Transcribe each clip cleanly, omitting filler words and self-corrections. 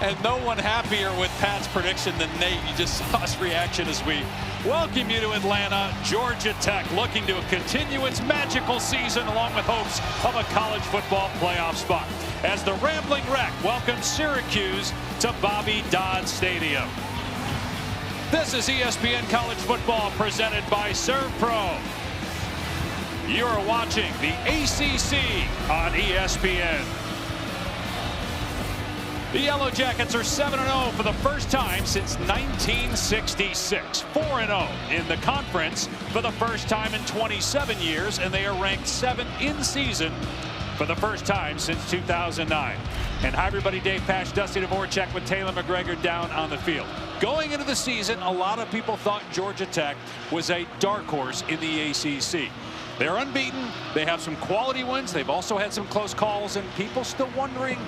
And no one happier with Pat's prediction than Nate. You just saw his reaction as we welcome you to Atlanta. Georgia Tech looking to continue its magical season along with hopes of a college football playoff spot. As the Rambling Wreck welcomes Syracuse to Bobby Dodd Stadium. This is ESPN College Football presented by ServPro. You are watching the ACC on ESPN. The Yellow Jackets are 7-0 for the first time since 1966. 4-0 in the conference for the first time in 27 years, and they are ranked 7th in season for the first time since 2009. And hi everybody, Dave Pasch, Dusty Dvorak with Taylor McGregor down on the field. Going into the season, a lot of people thought Georgia Tech was a dark horse in the ACC. They're unbeaten. They have some quality wins. They've also had some close calls, and people still wondering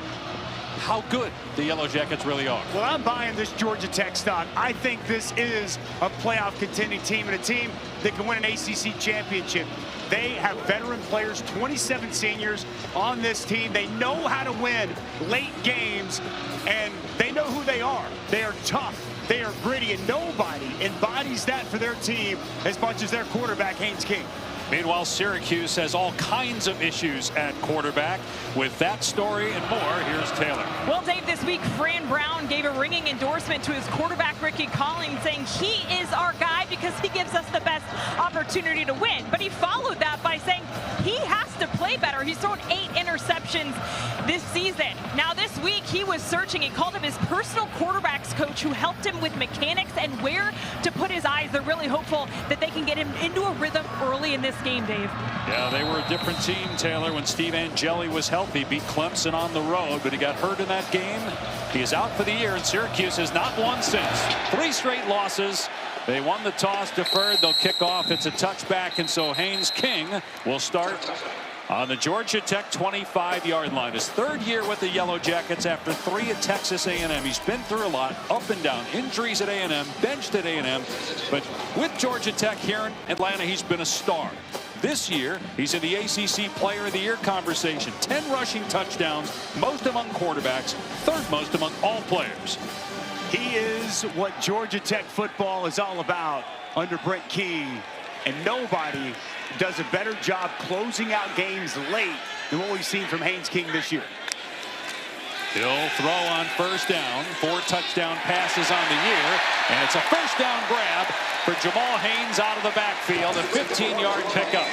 how good the Yellow Jackets really are. Well, I'm buying this Georgia Tech stock. I think this is a playoff contending team and a team that can win an ACC championship. They have veteran players, 27 seniors on this team. They know how to win late games, and they know who they are. They are tough. They are gritty, and nobody embodies that for their team as much as their quarterback, Haynes King. Meanwhile, Syracuse has all kinds of issues at quarterback. With that story and more, here's Taylor. Well, Dave, this week, Fran Brown gave a ringing endorsement to his quarterback, Ricky Collins, saying he is our guy because he gives us the best opportunity to win. But he followed that by saying he has to play better. He's thrown 8 interceptions this season. Now, this week, he was searching. He called him his personal quarterbacks coach who helped him with mechanics and where to put his eyes. They're really hopeful that they can get him into a rhythm early in this game, Dave. Yeah, they were a different team, Taylor, when Steve Angeli was healthy. Beat Clemson on the road, but he got hurt in that game. He is out for the year, and Syracuse has not won since. 3 straight losses. They won the toss, deferred. They'll kick off. It's a touchback, and so Haynes King will start on the Georgia Tech 25-yard line. His 3rd year with the Yellow Jackets after 3 at Texas A&M. He's been through a lot, up and down, injuries at A&M, benched at A&M. But with Georgia Tech here in Atlanta, he's been a star. This year, he's in the ACC Player of the Year conversation. 10 rushing touchdowns, most among quarterbacks, 3rd most among all players. He is what Georgia Tech football is all about under Brent Key, and nobody does a better job closing out games late than what we've seen from Haynes King this year. He'll throw on 1st down. 4 touchdown passes on the year, and it's a 1st down grab for Jamal Haynes out of the backfield, a 15-yard pickup.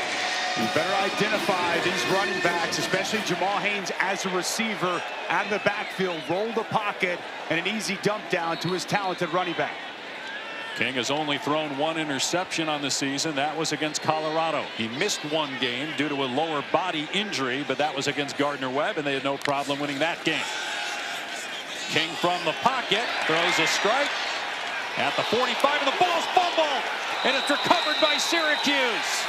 You better identify these running backs, especially Jamal Haynes as a receiver out of the backfield, roll the pocket, and an easy dump down to his talented running back. King has only thrown 1 interception on the season. That was against Colorado. He missed 1 game due to a lower body injury, but that was against Gardner-Webb, and they had no problem winning that game. King from the pocket throws a strike at the 45, and the ball's fumbled, and it's recovered by Syracuse.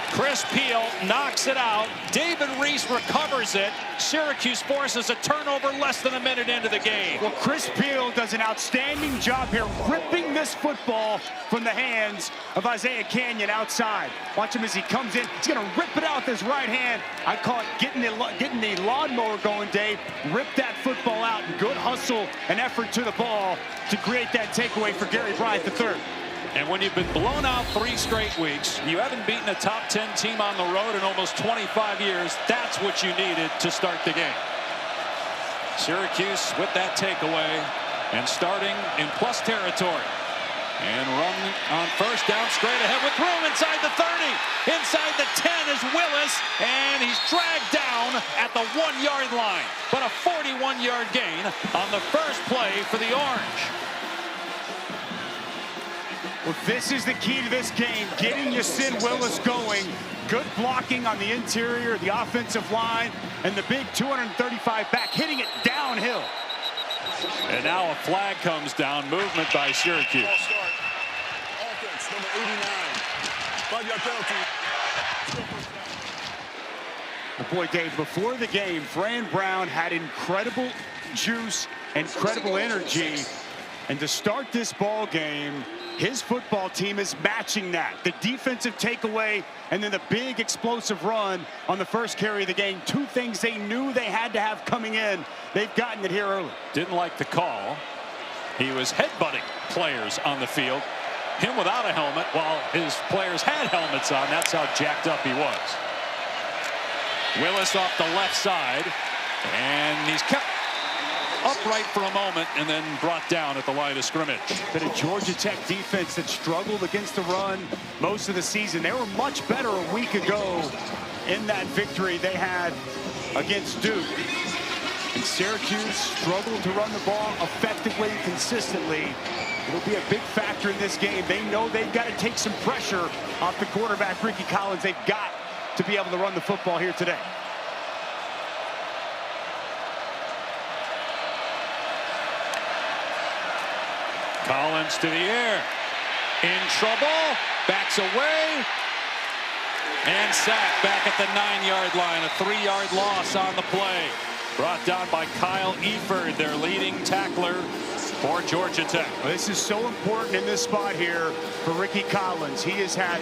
Chris Peel knocks it out. David Reese recovers it. Syracuse forces a turnover less than a minute into the game. Well, Chris Peel does an outstanding job here ripping this football from the hands of Isaiah Canyon outside. Watch him as he comes in. He's going to rip it out with his right hand. I call it getting the lawnmower going, Dave. Rip that football out. Good hustle and effort to the ball to create that takeaway for Gary Bryant III. And when you've been blown out 3 straight weeks, you haven't beaten a top 10 team on the road in almost 25 years. That's what you needed to start the game. Syracuse with that takeaway and starting in plus territory. And run on 1st down straight ahead with room inside the 30. Inside the 10 is Willis, and he's dragged down at the 1-yard line. But a 41-yard gain on the first play for the Orange. Well, this is the key to this game, getting Yasin Willis going. Good blocking on the interior, the offensive line, and the big 235 back, hitting it downhill. And now a flag comes down, movement by Syracuse. Ball start. Offense, number 89. 5-yard penalty. Boy, Dave, before the game, Fran Brown had incredible juice and incredible energy. And to start this ball game, his football team is matching that. The defensive takeaway and then the big explosive run on the first carry of the game. Two things they knew they had to have coming in. They've gotten it here early. Didn't like the call. He was headbutting players on the field. Him without a helmet while his players had helmets on. That's how jacked up he was. Willis off the left side. And he's kept upright for a moment and then brought down at the line of scrimmage. Been a Georgia Tech defense that struggled against the run most of the season. They were much better a week ago in that victory they had against Duke. And Syracuse struggled to run the ball effectively and consistently. It'll be a big factor in this game. They know they've got to take some pressure off the quarterback, Ricky Collins. They've got to be able to run the football here today. Collins to the air. In trouble. Backs away. And sacked back at the 9-yard line. A 3-yard loss on the play. Brought down by Kyle Eford, their leading tackler for Georgia Tech. Well, this is so important in this spot here for Ricky Collins. He has had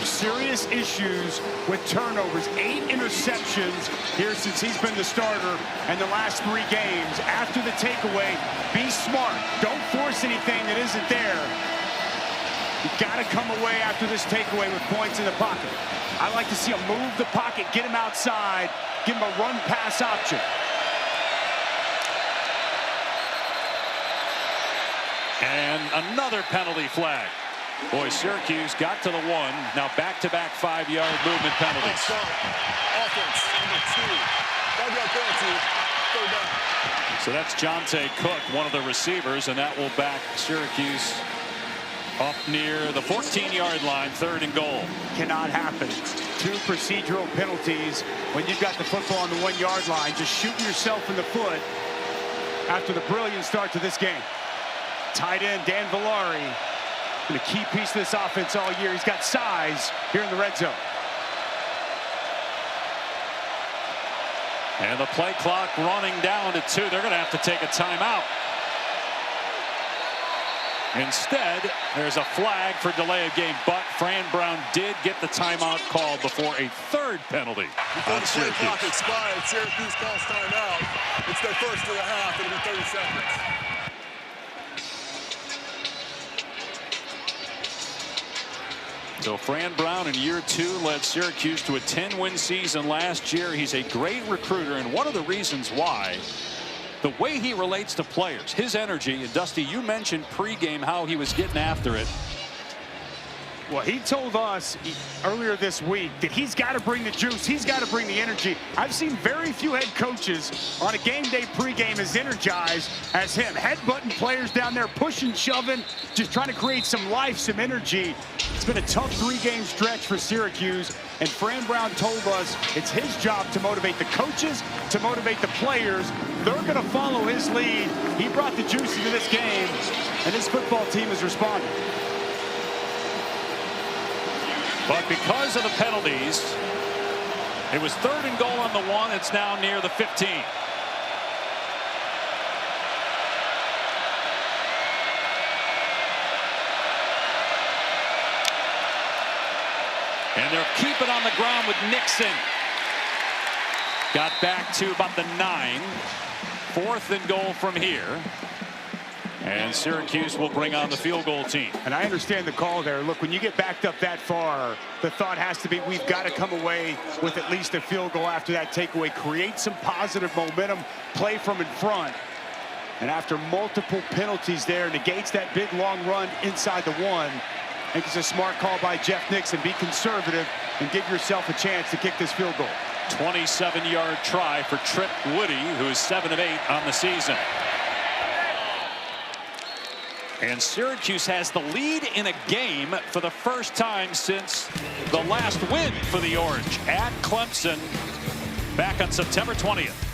serious issues with turnovers. 8 interceptions here since he's been the starter in the last 3 games. After the takeaway, be smart. Don't force anything that isn't there. You've got to come away after this takeaway with points in the pocket. I like to see him move the pocket, get him outside, give him a run-pass option. And another penalty flag. Boy, Syracuse got to the 1. Now back-to-back 5-yard movement penalties. Offense, number 2. 5-yard penalty, 3rd down. So that's Jonte Cook, one of the receivers, and that will back Syracuse up near the 14-yard line, 3rd and goal. Cannot happen. 2 procedural penalties when you've got the football on the 1-yard line. Just shooting yourself in the foot after the brilliant start to this game. Tight end Dan Villari, been a key piece of this offense all year. He's got size here in the red zone. And the play clock running down to 2. They're going to have to take a timeout. Instead, there's a flag for delay of game, but Fran Brown did get the timeout called before a 3rd penalty on Before the play Syracuse. clock expired, Syracuse calls timeout. It's their first of the half. It'll be 30 seconds. So Fran Brown in year 2 led Syracuse to a 10-win season last year. He's a great recruiter, and one of the reasons why, the way he relates to players, his energy. And Dusty, you mentioned pregame how he was getting after it. Well, he told us earlier this week that he's got to bring the juice. He's got to bring the energy. I've seen very few head coaches on a game day pregame as energized as him. Headbutting players down there, pushing, shoving, just trying to create some life, some energy. It's been a tough 3-game stretch for Syracuse, and Fran Brown told us it's his job to motivate the coaches, to motivate the players. They're going to follow his lead. He brought the juice into this game, and his football team has responded. But because of the penalties, it was 3rd and goal on the 1. It's now near the 15. And they're keeping on the ground with Nixon. Got back to about the 9. 4th and goal from here. And Syracuse will bring on the field goal team. And I understand the call there. Look, when you get backed up that far, the thought has to be we've got to come away with at least a field goal after that takeaway. Create some positive momentum, play from in front. And after multiple penalties there, negates that big long run inside the 1. I think it's a smart call by Jeff Nixon. Be conservative and give yourself a chance to kick this field goal. 27-yard try for Trip Woody, who is 7 of 8 on the season. And Syracuse has the lead in a game for the first time since the last win for the Orange at Clemson back on September 20th.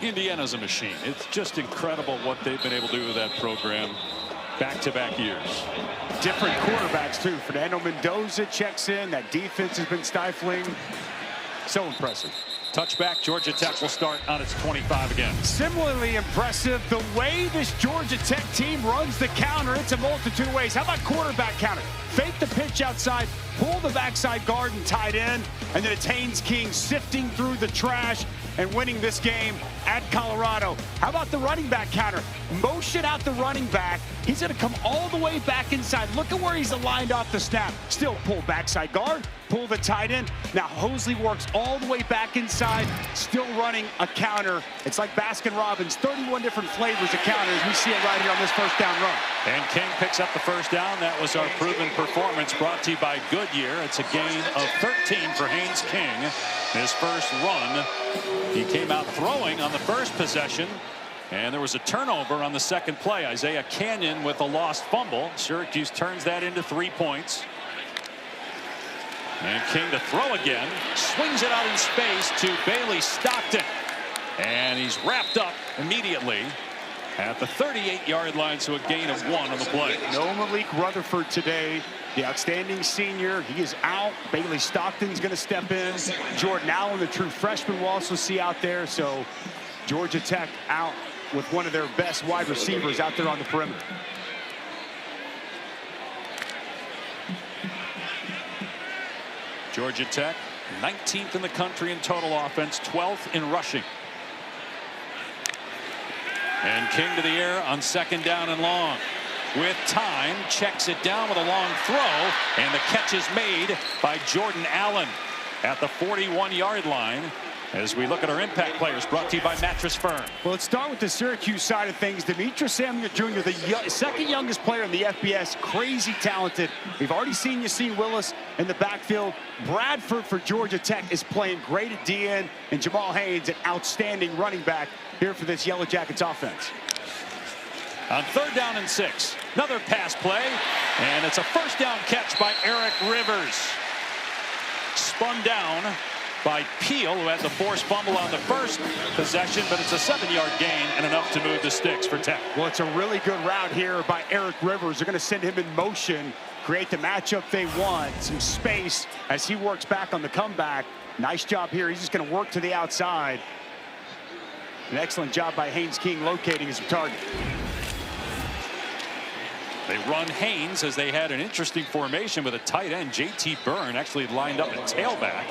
Indiana's a machine. It's just incredible what they've been able to do with that program back-to-back years. Different quarterbacks, too. Fernando Mendoza checks in. That defense has been stifling. So impressive. Touchback. Georgia Tech will start on its 25 again. Similarly impressive, the way this Georgia Tech team runs the counter. It's a multitude of ways. How about quarterback counter? Fake the pitch outside, pull the backside guard and tight end, and then it's Haynes King sifting through the trash and winning this game at Colorado. How about the running back counter? Motion out the running back. He's going to come all the way back inside. Look at where he's aligned off the snap. Still pull backside guard, pull the tight end. Now Hosley works all the way back inside, still running a counter. It's like Baskin-Robbins, 31 different flavors of counters. We see it right here on this first down run. And King picks up the first down. That was our proven performance brought to you by Goodyear. It's a gain of 13 for Haynes King. His first run. He came out throwing on the first possession, and there was a turnover on the second play. Isaiah Canyon with a lost fumble. Syracuse turns that into 3 points. And King to throw again. Swings it out in space to Bailey Stockton. And he's wrapped up immediately at the 38-yard line, so a gain of 1 on the play. No Malik Rutherford today. The outstanding senior, he is out. Bailey Stockton's going to step in. Jordan Allen, the true freshman, we'll also see out there. So Georgia Tech out with one of their best wide receivers out there on the perimeter. Georgia Tech, 19th in the country in total offense, 12th in rushing. And King to the air on second down and long. With time, checks it down with a long throw, and the catch is made by Jordan Allen at the 41-yard line. As we look at our impact players, brought to you by Mattress Firm. Well, let's start with the Syracuse side of things. Demetrius Samuel Jr., the second youngest player in the FBS, crazy talented. We've already seen Yassine Willis in the backfield. Bradford for Georgia Tech is playing great at DN, and Jamal Haynes, an outstanding running back here for this Yellow Jackets offense. On third down and 6, another pass play, and it's a first down catch by Eric Rivers. Spun down by Peel, who had the forced fumble on the first possession, but it's a 7-yard gain and enough to move the sticks for Tech. Well, it's a really good route here by Eric Rivers. They're going to send him in motion, create the matchup they want, some space as he works back on the comeback. Nice job here. He's just going to work to the outside. An excellent job by Haynes King locating his target. They run Haynes as they had an interesting formation with a tight end. J.T. Byrne actually lined up at tailback.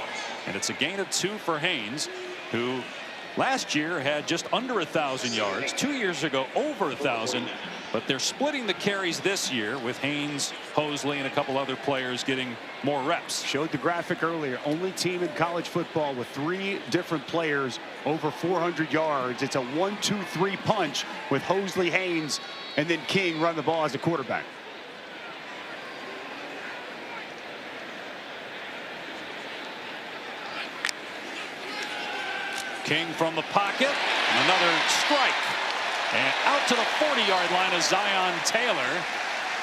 And it's a gain of 2 for Haynes, who last year had just under 1,000 yards. 2 years ago, over 1,000. But they're splitting the carries this year with Haynes, Hosley, and a couple other players getting more reps. Showed the graphic earlier. Only team in college football with 3 different players over 400 yards. It's a 1-2-3 punch with Hosley, Haynes, and then King run the ball as a quarterback. King from the pocket, and another strike. And out to the 40-yard line is Zion Taylor.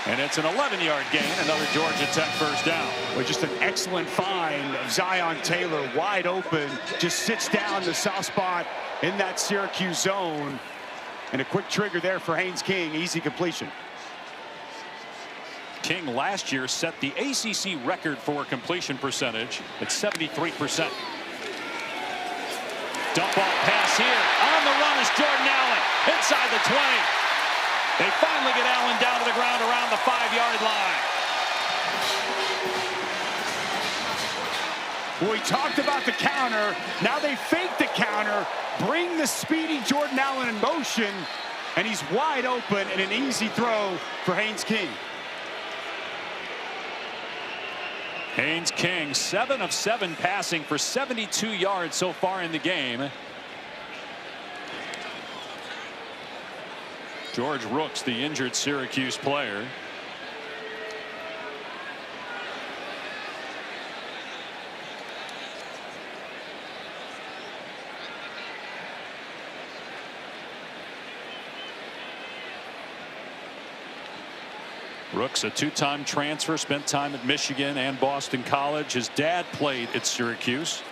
And it's an 11-yard gain, another Georgia Tech first down. Well, just an excellent find of Zion Taylor, wide open, just sits down the soft spot in that Syracuse zone. And a quick trigger there for Haynes King, easy completion. King last year set the ACC record for completion percentage at 73%. Dump off pass here. On the run is Jordan Allen inside the 20. They finally get Allen down to the ground around the 5-yard line. We talked about the counter. Now they fake the counter, bring the speedy Jordan Allen in motion, and he's wide open and an easy throw for Haynes King. Haynes King, 7 of 7 passing for 72 yards so far in the game. George Rooks, the injured Syracuse player. Rooks, a 2-time transfer, spent time at Michigan and Boston College. His dad played at Syracuse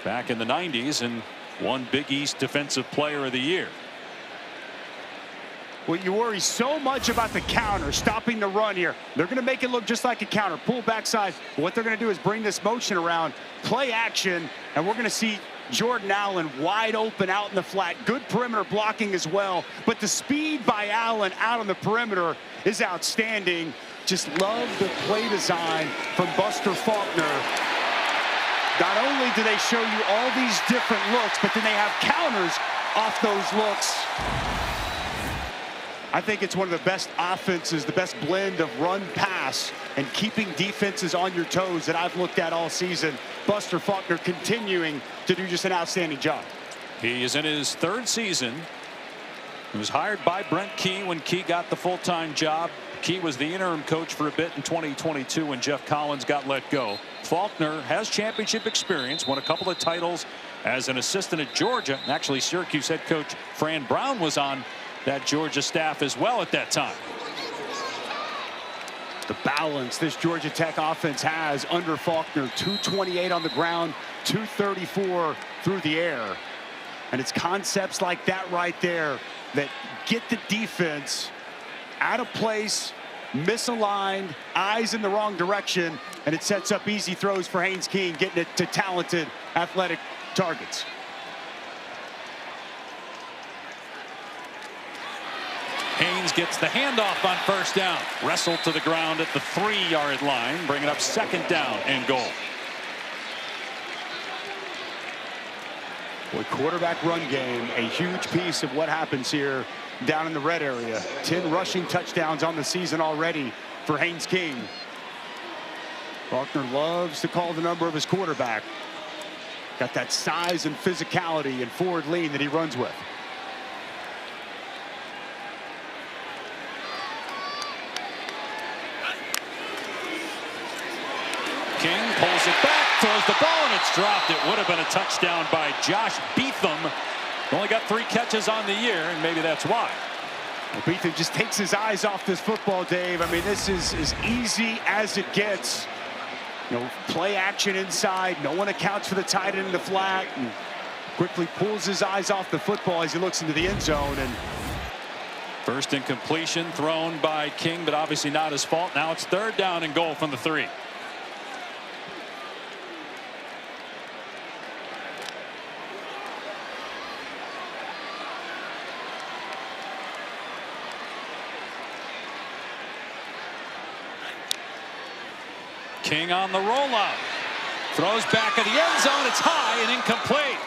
back in the 90s, and One Big East Defensive Player of the Year. Well, you worry so much about the counter, stopping the run here. They're going to make it look just like a counter, pull backside. What they're going to do is bring this motion around, play action, and we're going to see Jordan Allen wide open out in the flat. Good perimeter blocking as well. But the speed by Allen out on the perimeter is outstanding. Just love the play design from Buster Faulkner. Not only do they show you all these different looks, but then they have counters off those looks. I think it's one of the best offenses, the best blend of run pass and keeping defenses on your toes that I've looked at all season. Buster Faulkner continuing to do just an outstanding job. He is in his 3rd season. He was hired by Brent Key when Key got the full-time job. Key was the interim coach for a bit in 2022 when Jeff Collins got let go. Faulkner has championship experience, won a couple of titles as an assistant at Georgia. Actually, Syracuse head coach Fran Brown was on that Georgia staff as well at that time. The balance this Georgia Tech offense has under Faulkner, 228 on the ground, 234 through the air. And it's concepts like that right there that get the defense out of place, misaligned, eyes in the wrong direction, and it sets up easy throws for Haynes King, getting it to talented, athletic targets. Haynes gets the handoff on 1st down. Wrestled to the ground at the 3-yard line, bringing up 2nd down and goal. Boy, quarterback run game, a huge piece of what happens here down in the red area. 10 rushing touchdowns on the season already for Haynes King. Faulkner loves to call the number of his quarterback. Got that size and physicality and forward lean that he runs with. King pulls it back, throws the ball, and it's dropped. It would have been a touchdown by Josh Beetham. Only got 3 catches on the year, and maybe that's why. Well, Beetham just takes his eyes off this football, Dave. I mean, this is as easy as it gets. You know, play action inside. No one accounts for the tight end in the flat, and quickly pulls his eyes off the football as he looks into the end zone. And first incompletion thrown by King, but obviously not his fault. Now it's 3rd down and goal from the 3. King on the rollout. Throws back at the end zone. It's high and incomplete.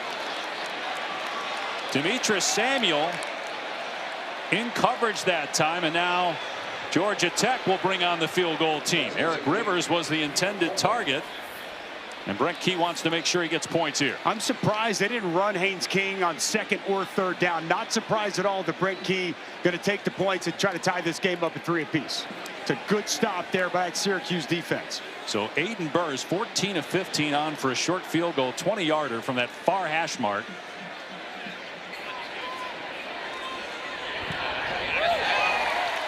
Demetrius Samuel in coverage that time, and now Georgia Tech will bring on the field goal team. Eric Rivers was the intended target, and Brent Key wants to make sure he gets points here. I'm surprised they didn't run Haynes King on 2nd or 3rd down. Not surprised at all that Brent Key going to take the points and try to tie this game up at 3 apiece. It's a good stop there by that Syracuse defense. So Aiden Burrs 14 of 15 on for a short field goal, 20-yarder from that far hash mark.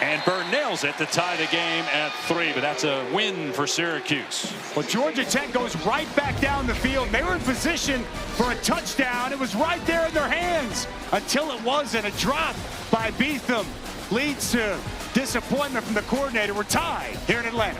And Burr nails it to tie the game at 3, but that's a win for Syracuse. Well, Georgia Tech goes right back down the field. They were in position for a touchdown. It was right there in their hands until it wasn't. A drop by Beetham leads to disappointment from the coordinator. We're tied here in Atlanta.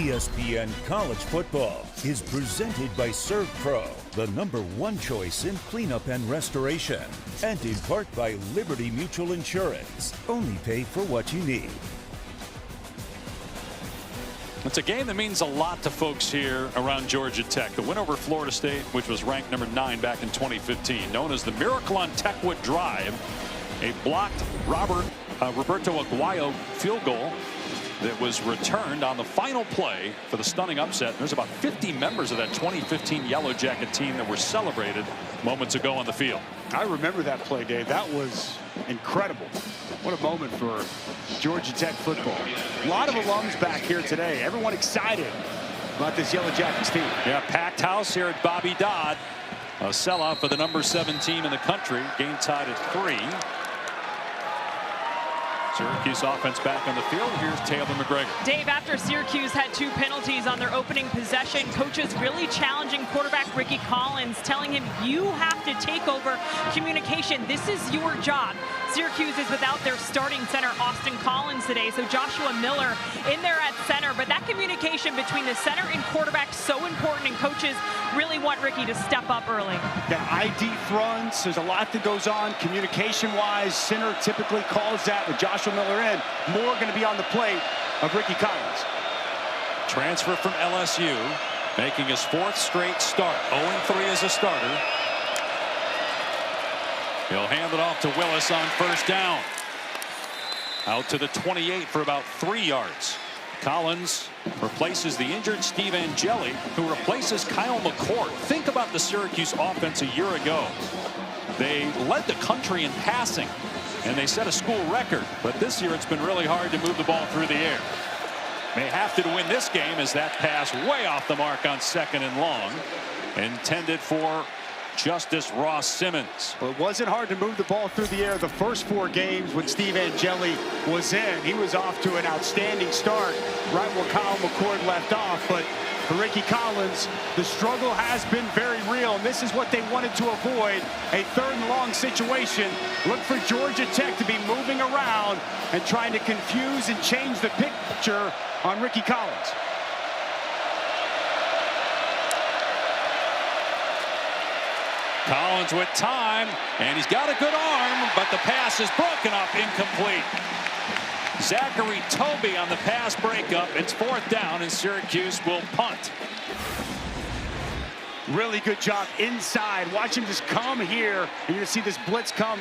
ESPN College Football is presented by ServPro, the #1 choice in cleanup and restoration, and in part by Liberty Mutual Insurance. Only pay for what you need. It's a game that means a lot to folks here around Georgia Tech. The win over Florida State, which was ranked number 9 back in 2015, known as the Miracle on Techwood Drive, a blocked Roberto Aguayo field goal that was returned on the final play for the stunning upset. There's about 50 members of that 2015 Yellow Jacket team that were celebrated moments ago on the field. I remember that play, Dave. That was incredible. What a moment for Georgia Tech football. A lot of alums back here today. Everyone excited about this Yellow Jackets team. Yeah, packed house here at Bobby Dodd. A sellout for the #7 team in the country. Game tied at 3. Syracuse offense back on the field. Here's Taylor McGregor. Dave, after Syracuse had 2 penalties on their opening possession, coaches really challenging quarterback Ricky Collins, telling him, you have to take over communication. This is your job. Syracuse is without their starting center, Austin Collins, today, so Joshua Miller in there at center. But that communication between the center and quarterback so important, and coaches really want Ricky to step up early. Got ID fronts. There's a lot that goes on communication-wise. Center typically calls that with Joshua Miller in. More going to be on the plate of Ricky Collins. Transfer from LSU, making his 4th straight start. 0-3 as a starter. He'll hand it off to Willis on 1st down. Out to the 28 for about 3 yards. Collins replaces the injured Steve Angeli, who replaces Kyle McCord. Think about the Syracuse offense a year ago. They led the country in passing, and they set a school record. But this year it's been really hard to move the ball through the air. May have to win this game as that pass way off the mark on 2nd and long. Intended for Justice Ross Simmons. Well, it wasn't hard to move the ball through the air the first 4 games when Steve Angeli was in. He was off to an outstanding start right where Kyle McCord left off. But for Ricky Collins, the struggle has been very real, and this is what they wanted to avoid, a 3rd and long situation. Look for Georgia Tech to be moving around and trying to confuse and change the picture on Ricky Collins. Collins with time, and he's got a good arm, but the pass is broken up, incomplete. Zachary Toby on the pass breakup. It's 4th down, and Syracuse will punt. Really good job inside. Watch him just come here. You're going to see this blitz come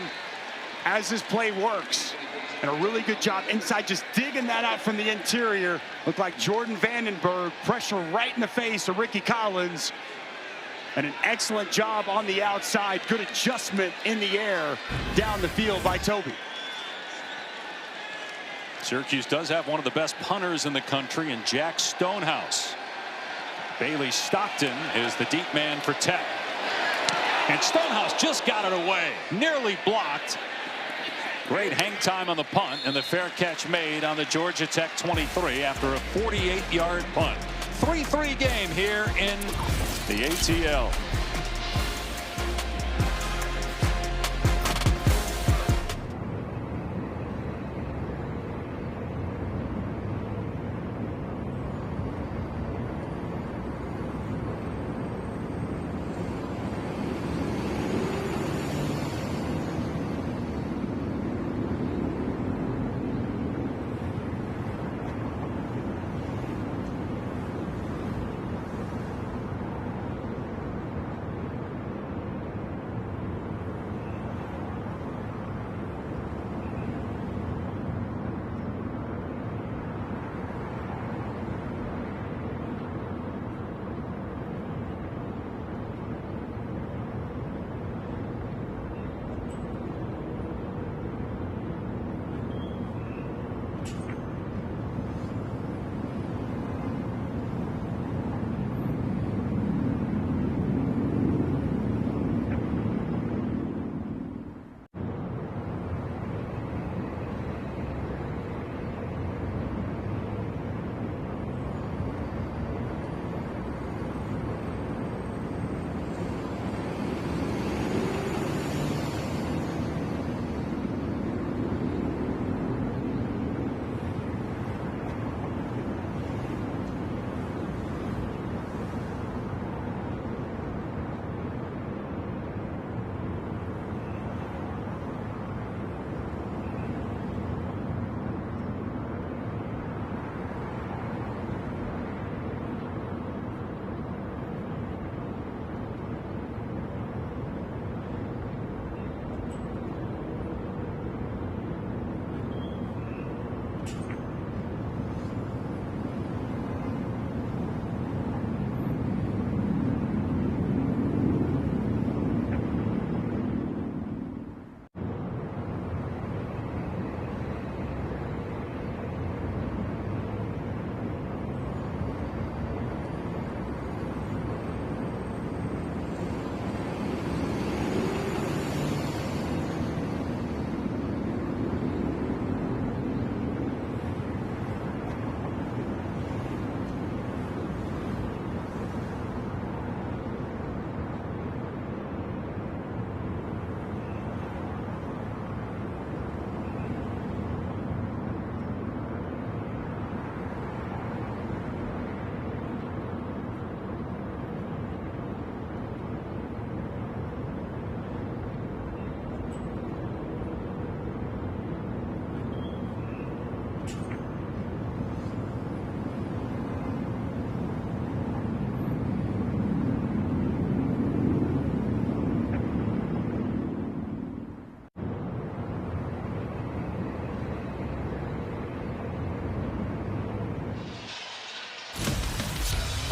as this play works. And a really good job inside, just digging that out from the interior. Looked like Jordan Vandenberg. Pressure right in the face of Ricky Collins. And an excellent job on the outside. Good adjustment in the air down the field by Toby. Syracuse does have one of the best punters in the country in Jack Stonehouse. Bailey Stockton is the deep man for Tech. And Stonehouse just got it away. Nearly blocked. Great hang time on the punt, and the fair catch made on the Georgia Tech 23 after a 48-yard punt. 3-3 game here in the ATL.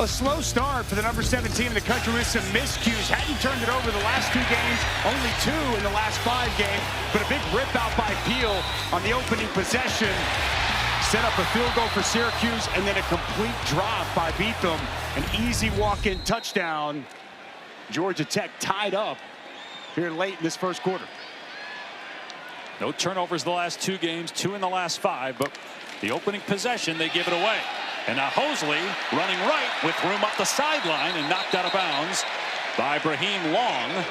A slow start for the number 7 team in the country with some miscues. Hadn't turned it over the last 2 games, only 2 in the last 5 games. But a big rip out by Peel on the opening possession. Set up a field goal for Syracuse, and then a complete drop by Beetham. An easy walk-in touchdown. Georgia Tech tied up here late in this first quarter. No turnovers the last 2 games, 2 in the last 5, but the opening possession, they give it away. And now Hosley running right with room up the sideline and knocked out of bounds by Brahim Long.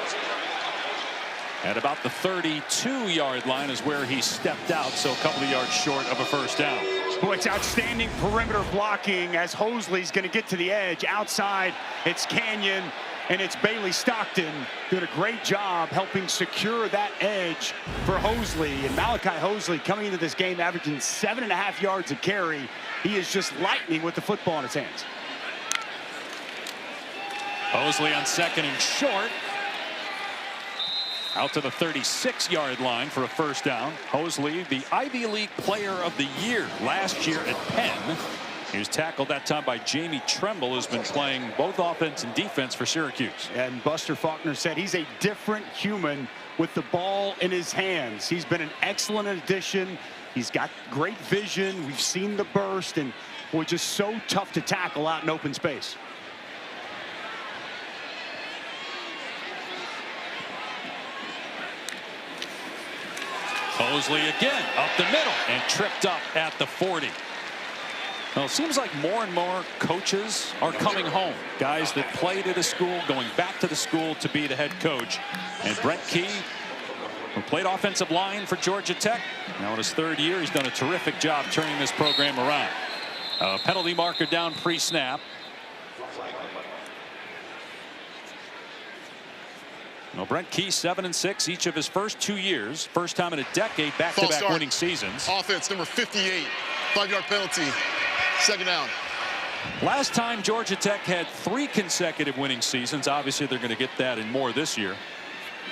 At about the 32-yard line is where he stepped out, so a couple of yards short of a first down. Boy, it's outstanding perimeter blocking as Hosley's going to get to the edge. Outside, it's Canyon, and it's Bailey Stockton doing a great job helping secure that edge for Hosley. And Malachi Hosley coming into this game averaging 7.5 yards a carry. He is just lightning with the football in his hands. Hosley on 2nd and short. Out to the 36-yard line for a first down. Hosley, the Ivy League Player of the Year last year at Penn. He was tackled that time by Jamie Tremble, who's been playing both offense and defense for Syracuse. And Buster Faulkner said he's a different human with the ball in his hands. He's been an excellent addition. He's got great vision. We've seen the burst, and boy, just so tough to tackle out in open space. Hosley again up the middle and tripped up at the 40. Well, it seems like more and more coaches are coming home. Guys that played at a school going back to the school to be the head coach. And Brent Key, who played offensive line for Georgia Tech, now in his 3rd year, he's done a terrific job turning this program around. Penalty marker down pre-snap. Well, Brent Key 7-6 each of his first 2 years. First time in a decade back-to-back winning seasons. Offense number 58. 5-yard penalty. 2nd down. Last time Georgia Tech had 3 consecutive winning seasons. Obviously they're going to get that and more this year.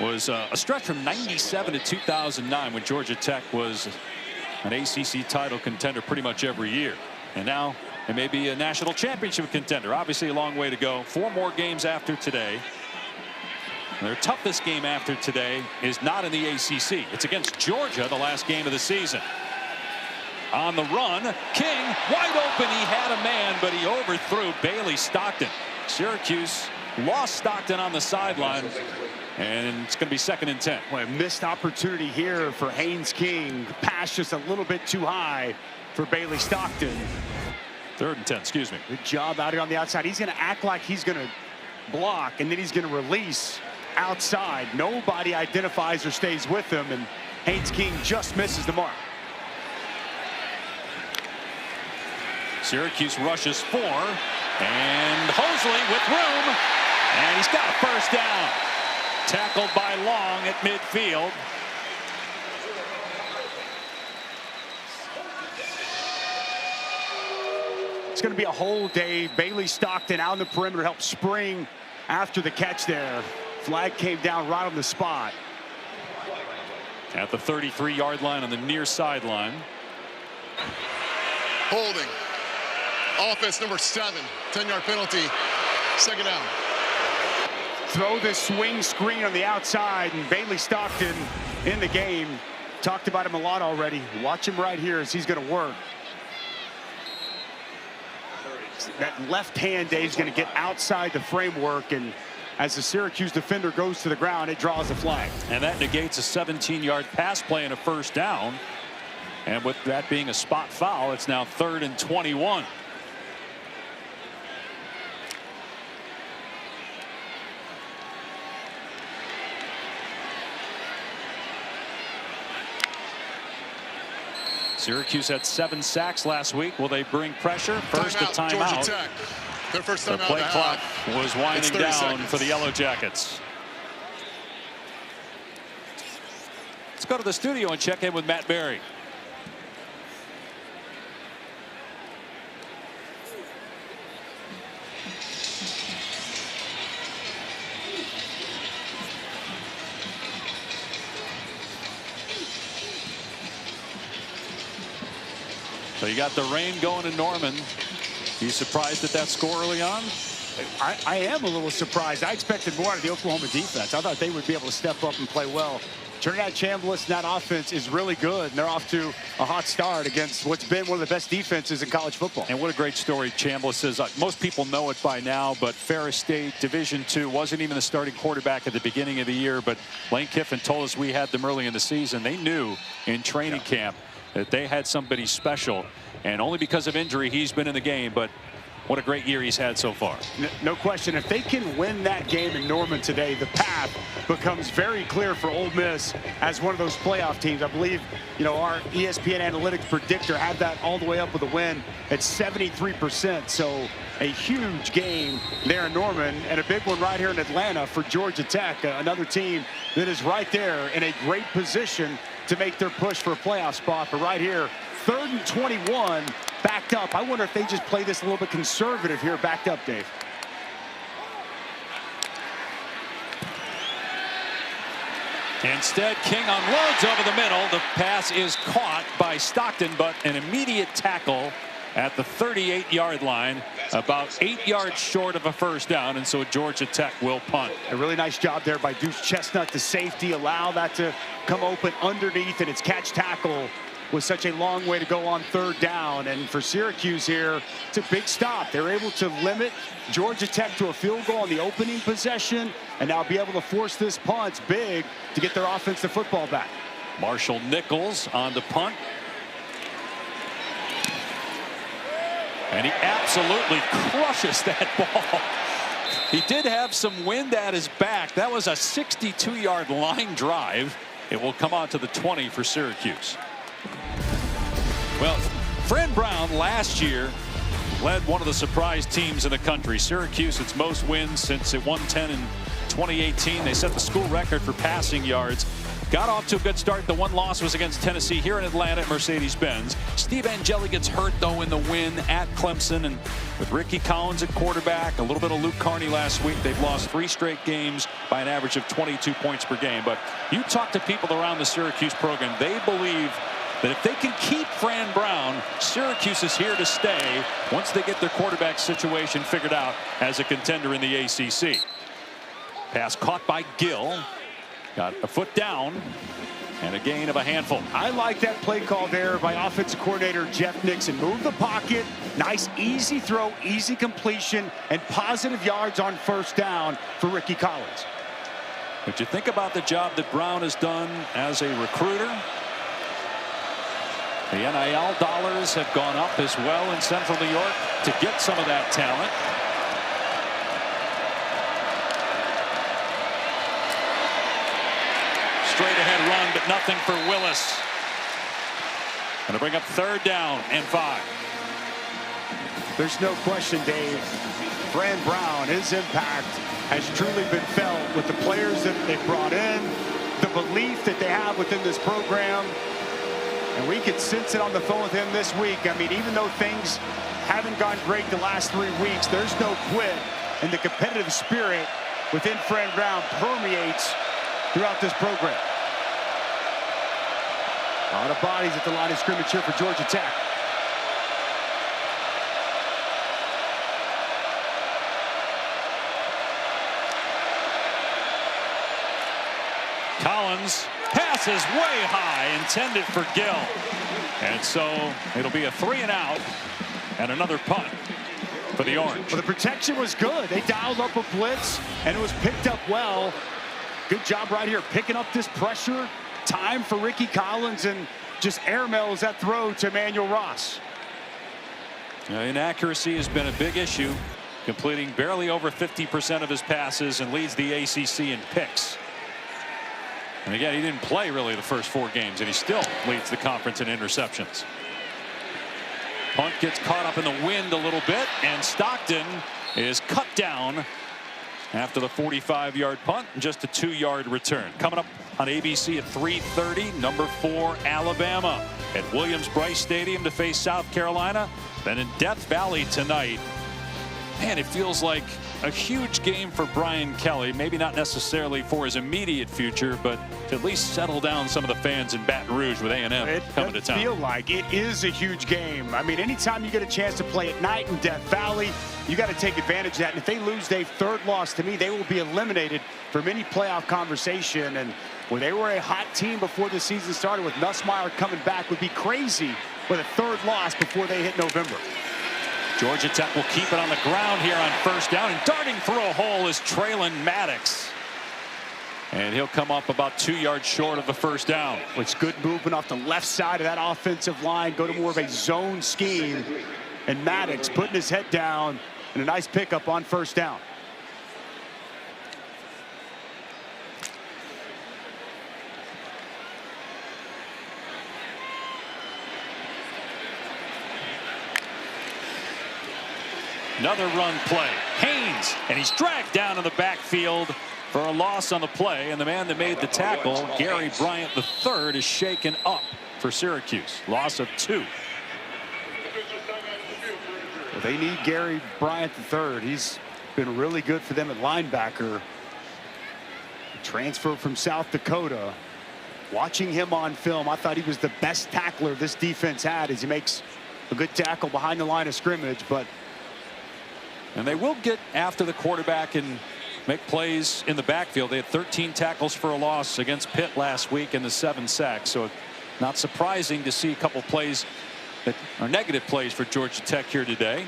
Was a stretch from 97 to 2009 when Georgia Tech was an ACC title contender pretty much every year. And now it may be a national championship contender. Obviously a long way to go. 4 more games after today. Their toughest game after today is not in the ACC. It's against Georgia, the last game of the season. On the run, King wide open. He had a man, but he overthrew Bailey Stockton. Syracuse lost Stockton on the sideline, and it's going to be 2nd and 10. Well, a missed opportunity here for Haynes King. Pass just a little bit too high for Bailey Stockton. 3rd and 10, excuse me. Good job out here on the outside. He's going to act like he's going to block, and then he's going to release outside. Nobody identifies or stays with him, and Haynes King just misses the mark. Syracuse rushes 4, and Hosley with room, and he's got a first down. Tackled by Long at midfield. It's going to be a whole day. Bailey Stockton out on the perimeter helped spring after the catch there. Flag came down right on the spot. At the 33-yard line on the near sideline. Holding. Offense number 7. 10-yard penalty. 2nd down. Throw this swing screen on the outside, and Bailey Stockton in the game. Talked about him a lot already. Watch him right here as he's going to work. That left hand, Dave's going to get outside the framework, and as the Syracuse defender goes to the ground, it draws a flag. And that negates a 17-yard pass play and a first down. And with that being a spot foul, it's now 3rd and 21. Syracuse had 7 sacks last week. Will they bring pressure? First, a timeout. Their first The timeout. play clock was winding down seconds for the Yellow Jackets. Let's go to the studio and check in with Matt Berry. So you got the rain going in Norman. You surprised at that score early on? I am a little surprised. I expected more out of the Oklahoma defense. I thought they would be able to step up and play well. Trinidad Chambliss and that offense is really good, and they're off to a hot start against what's been one of the best defenses in college football. And what a great story Chambliss is. Most people know it by now, but Ferris State, Division II, wasn't even the starting quarterback at the beginning of the year, but Lane Kiffin told us we had them early in the season. They knew in training camp that they had somebody special, and only because of injury he's been in the game, but what a great year he's had so far. No question. If they can win that game in Norman today, the path becomes very clear for Ole Miss as one of those playoff teams. I believe, our ESPN analytics predictor had that all the way up with a win at 73%. So a huge game there in Norman, and a big one right here in Atlanta for Georgia Tech, another team that is right there in a great position to make their push for a playoff spot. But right here, 3rd and 21, backed up. I wonder if they just play this a little bit conservative here, backed up, Dave. Instead, King unloads over the middle. The pass is caught by Stockton, but an immediate tackle at the 38-yard line, about 8 yards short of a first down, and so Georgia Tech will punt. A really nice job there by Deuce Chestnut, the safety, allow that to come open underneath, and its catch tackle was such a long way to go on 3rd down. And for Syracuse here, it's a big stop. They're able to limit Georgia Tech to a field goal on the opening possession, and now be able to force this punt big to get their offense the football back. Marshall Nichols on the punt. And he absolutely crushes that ball. He did have some wind at his back. That was a 62-yard line drive. It will come out to the 20 for Syracuse. Well, Fran Brown last year led one of the surprise teams in the country. Syracuse, its most wins since it won 10 in 2018. They set the school record for passing yards. Got off to a good start. The one loss was against Tennessee here in Atlanta at Mercedes-Benz. Steve Angeli gets hurt, though, in the win at Clemson. And with Ricky Collins at quarterback, a little bit of Luke Carney last week, they've lost 3 straight games by an average of 22 points per game. But you talk to people around the Syracuse program, they believe that if they can keep Fran Brown, Syracuse is here to stay once they get their quarterback situation figured out as a contender in the ACC. Pass caught by Gill. Got a foot down and a gain of a handful. I like that play call there by offensive coordinator Jeff Nixon. Move the pocket, nice easy throw, easy completion, and positive yards on 1st down for Ricky Collins. But you think about the job that Brown has done as a recruiter. The NIL dollars have gone up as well in Central New York to get some of that talent. Straight ahead run, but nothing for Willis. Going to bring up 3rd down and 5. There's no question, Dave. Fran Brown, his impact has truly been felt with the players that they brought in, the belief that they have within this program. And we could sense it on the phone with him this week. I mean, even though things haven't gone great the last 3 weeks, there's no quit. And the competitive spirit within Fran Brown permeates throughout this program. A lot of bodies at the line of scrimmage here for Georgia Tech. Collins passes way high, intended for Gill. And so it'll be a 3-and-out and another punt for the Orange. Well, the protection was good. They dialed up a blitz, and it was picked up well. Good job right here, picking up this pressure. Time for Ricky Collins, and just airmails that throw to Emmanuel Ross. Inaccuracy has been a big issue, completing barely over 50% of his passes and leads the ACC in picks. And again, he didn't play really the first 4 games, and he still leads the conference in interceptions. Punt gets caught up in the wind a little bit, and Stockton is cut down after the 45-yard punt and just a 2-yard return. Coming up on ABC at 3:30, number 4 Alabama at Williams-Brice Stadium to face South Carolina. Then in Death Valley tonight, Man, it feels like a huge game for Brian Kelly. Maybe not necessarily for his immediate future, but to at least settle down some of the fans in Baton Rouge with A&M coming to town. It feel like it is a huge game. I mean, anytime you get a chance to play at night in Death Valley, you got to take advantage of that. And if they lose their third loss, to me, they will be eliminated from any playoff conversation. And when they were a hot team before the season started, with Nussmeier coming back, would be crazy with a third loss before they hit November. Georgia Tech will keep it on the ground here on first down, and darting through a hole is Traylon Maddox. And he'll come up about 2 yards short of the first down. It's good movement off the left side of that offensive line. Go to more of a zone scheme. And Maddox putting his head down, and a nice pickup on first down. Another run play. Haynes, and he's dragged down in the backfield for a loss on the play. And the man that made the tackle, Gary Bryant III, is shaken up for Syracuse. Loss of 2. Well, they need Gary Bryant III. He's been really good for them at linebacker. Transfer from South Dakota. Watching him on film, I thought he was the best tackler this defense had, as he makes a good tackle behind the line of scrimmage. And they will get after the quarterback and make plays in the backfield. They had 13 tackles for a loss against Pitt last week and the 7 sacks. So not surprising to see a couple plays that are negative plays for Georgia Tech here today.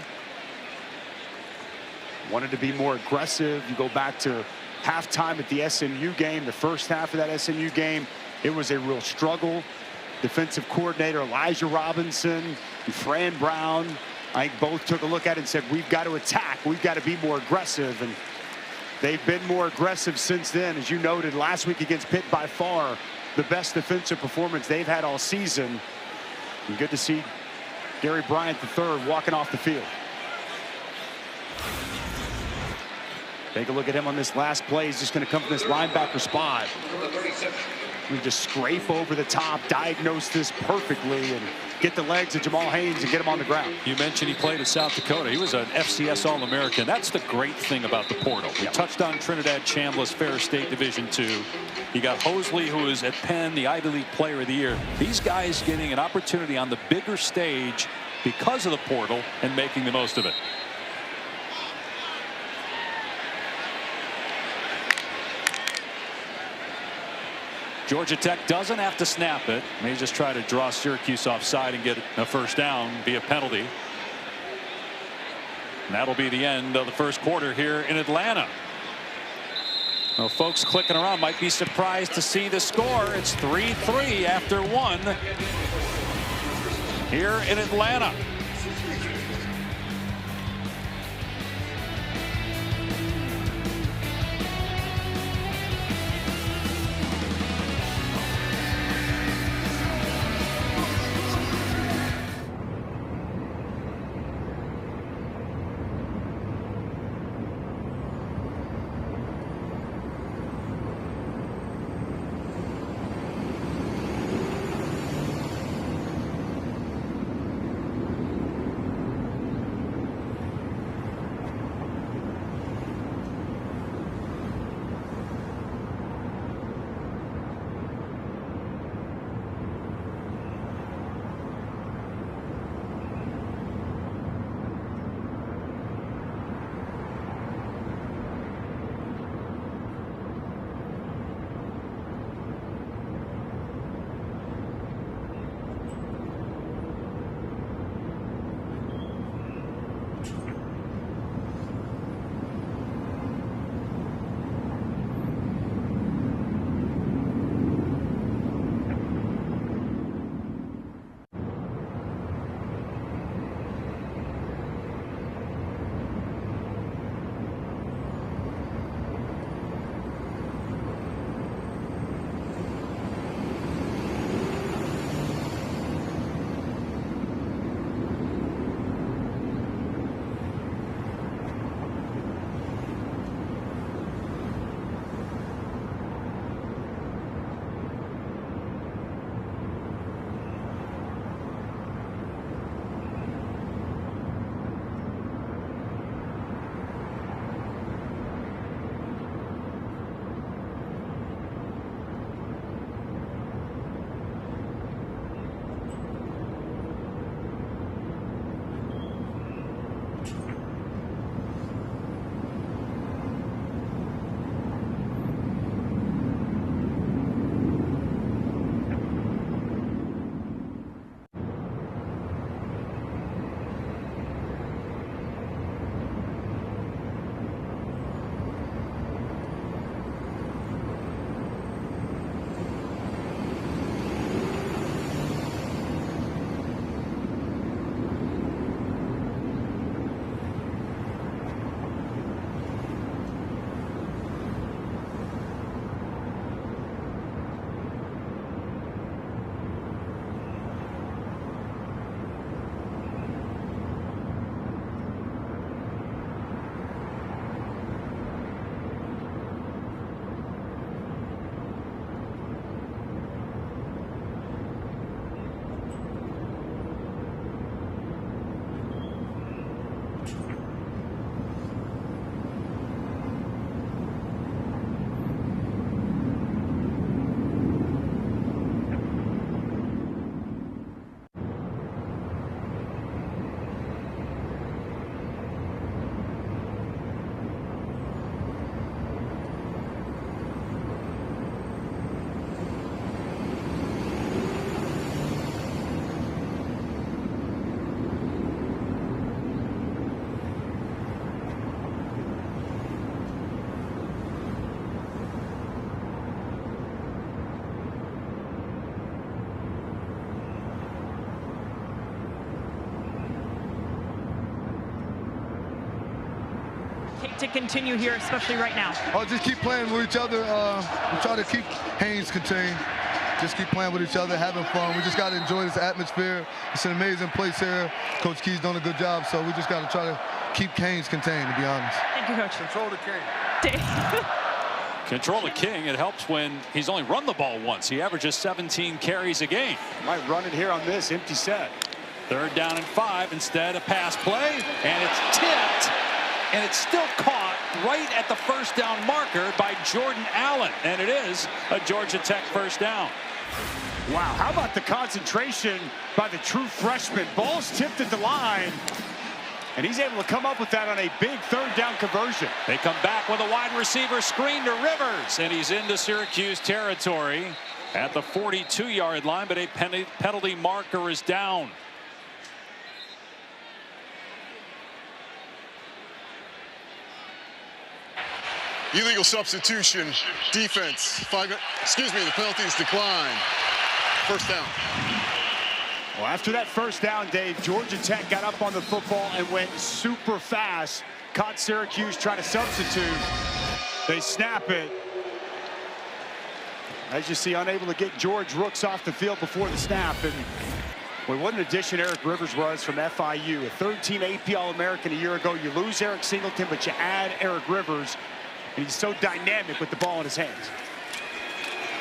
Wanted to be more aggressive. You go back to halftime at the SMU game, the first half of that SMU game, it was a real struggle. Defensive coordinator Elijah Robinson and Fran Brown, I think both took a look at it and said, we've got to attack. We've got to be more aggressive. And they've been more aggressive since then. As you noted, last week against Pitt, by far the best defensive performance they've had all season. And good to see Gary Bryant III walking off the field. Take a look at him on this last play. He's just going to come from this linebacker spot. We just scrape over the top, diagnose this perfectly, and get the legs of Jamal Haynes and get him on the ground. You mentioned he played at South Dakota. He was an FCS All-American. That's the great thing about the portal. We touched on Trinidad Chambliss, Ferris State Division II. You got Hosley, who is at Penn, the Ivy League Player of the Year. These guys getting an opportunity on the bigger stage because of the portal and making the most of it. Georgia Tech doesn't have to snap it. May just try to draw Syracuse offside and get a first down via penalty. And that'll be the end of the first quarter here in Atlanta. Well, folks clicking around might be surprised to see the score. It's 3-3 after 1 here in Atlanta. to continue here, especially right now? Oh, just keep playing with each other. We try to keep Haynes contained. Just keep playing with each other, having fun. We just got to enjoy this atmosphere. It's an amazing place here. Coach Key's done a good job, so we just got to try to keep Haynes contained, to be honest. Thank you, Coach. Control the King. Control the King. It helps when he's only run the ball once. He averages 17 carries a game. Might run it here on this empty set. 3rd down and 5. Instead, a pass play, and it's tipped, and it's still caught right at the 1st down marker by Jordan Allen, and it is a Georgia Tech 1st down. Wow, how about the concentration by the true freshman? Ball's tipped at the line, and he's able to come up with that on a big 3rd down conversion. They come back with a wide receiver screen to Rivers, and he's into Syracuse territory at the 42-yard line, but a penalty marker is down. Illegal substitution. Defense. The penalties decline. 1st down. Well, after that 1st down, Dave, Georgia Tech got up on the football and went super fast. Caught Syracuse trying to substitute. They snap it. As you see, unable to get George Rooks off the field before the snap. And well, what an addition Eric Rivers was from FIU. A 13 AP All-American a year ago. You lose Eric Singleton, but you add Eric Rivers. And he's so dynamic with the ball in his hands.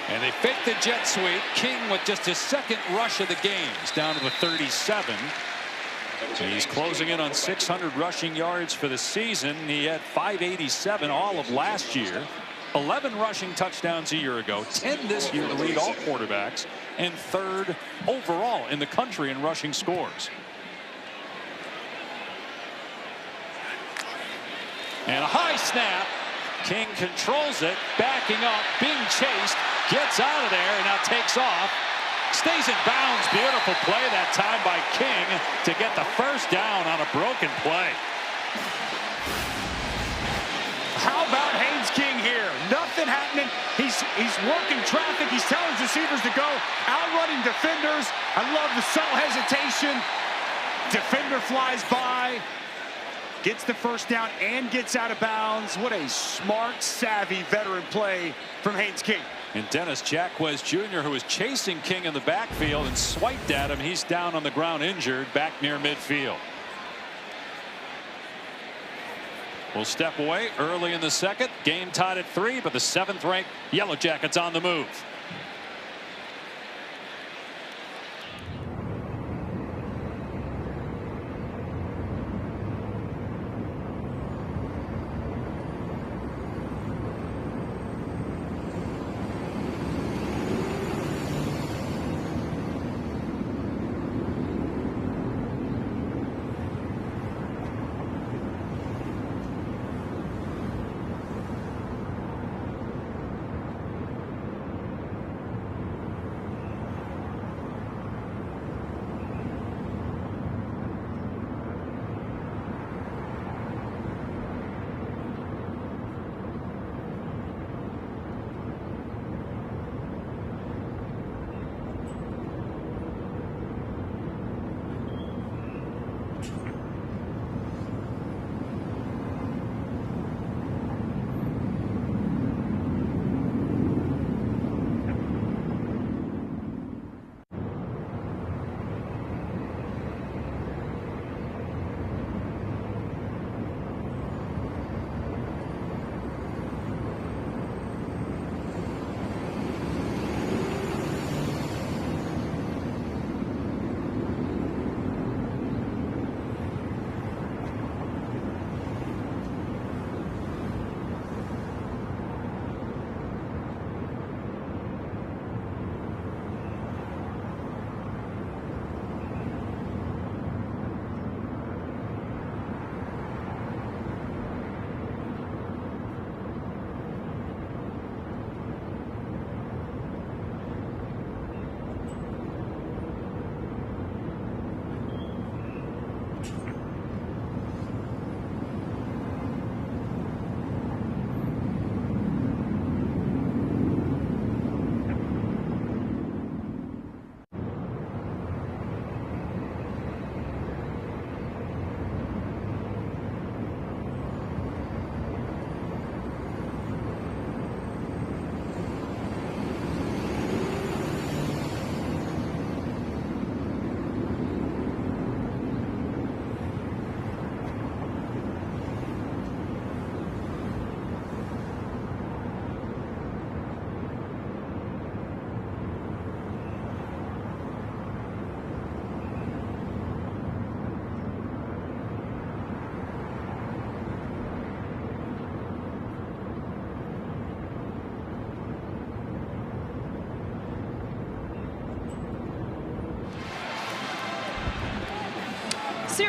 And they fake the jet sweep. King with just his 2nd rush of the game. He's down to the 37. And he's closing in on 600 rushing yards for the season. He had 587 all of last year. 11 rushing touchdowns a year ago. 10 this year to lead all quarterbacks. And 3rd overall in the country in rushing scores. And a high snap. King controls it, backing up, being chased, gets out of there, and now takes off. Stays in bounds. Beautiful play that time by King to get the 1st down on a broken play. How about Haynes King here? Nothing happening. He's working traffic. He's telling his receivers to go, outrunning defenders. I love the subtle hesitation. Defender flies by. Gets the 1st down and gets out of bounds. What a smart, savvy veteran play from Haynes King. And Dennis Jacquez Jr., who was chasing King in the backfield and swiped at him. He's down on the ground injured back near midfield. We'll step away early in the 2nd. Game tied at 3, but the 7th-ranked Yellow Jackets on the move.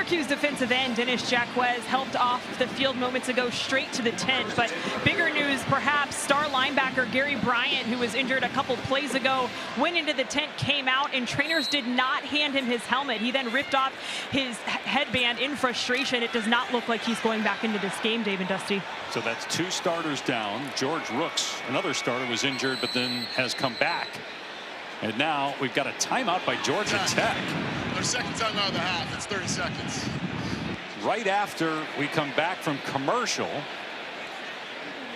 Syracuse defensive end Dennis Jacquez helped off the field moments ago straight to the tent. But bigger news, perhaps, star linebacker Gary Bryant, who was injured a couple plays ago, went into the tent, came out, and trainers did not hand him his helmet. He then ripped off his headband in frustration. It does not look like he's going back into this game, Dave and Dusty. So that's 2 starters down. George Rooks, another starter, was injured but then has come back. And now we've got a timeout by Georgia Tech. Their second timeout of the half. It's 30 seconds. Right after we come back from commercial.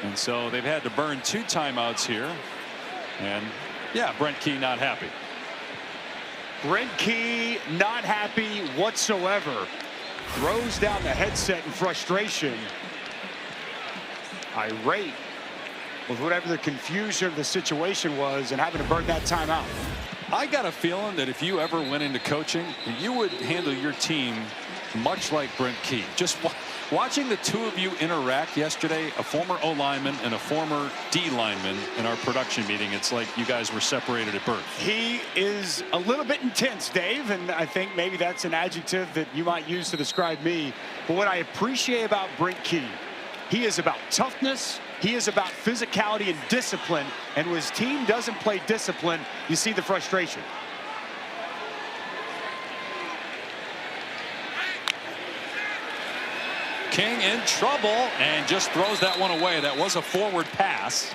And so they've had to burn 2 timeouts here. And yeah, Brent Key not happy. Brent Key not happy whatsoever. Throws down the headset in frustration. Irate with whatever the confusion of the situation was and having to burn that timeout. I got a feeling that if you ever went into coaching, you would handle your team much like Brent Key. Just watching the 2 of you interact yesterday, a former O lineman and a former D lineman, in our production meeting, it's like you guys were separated at birth. He is a little bit intense, Dave, and I think maybe that's an adjective that you might use to describe me. But what I appreciate about Brent Key, he is about toughness. He is about physicality and discipline. And when his team doesn't play discipline, you see the frustration. King in trouble and just throws that one away. That was a forward pass.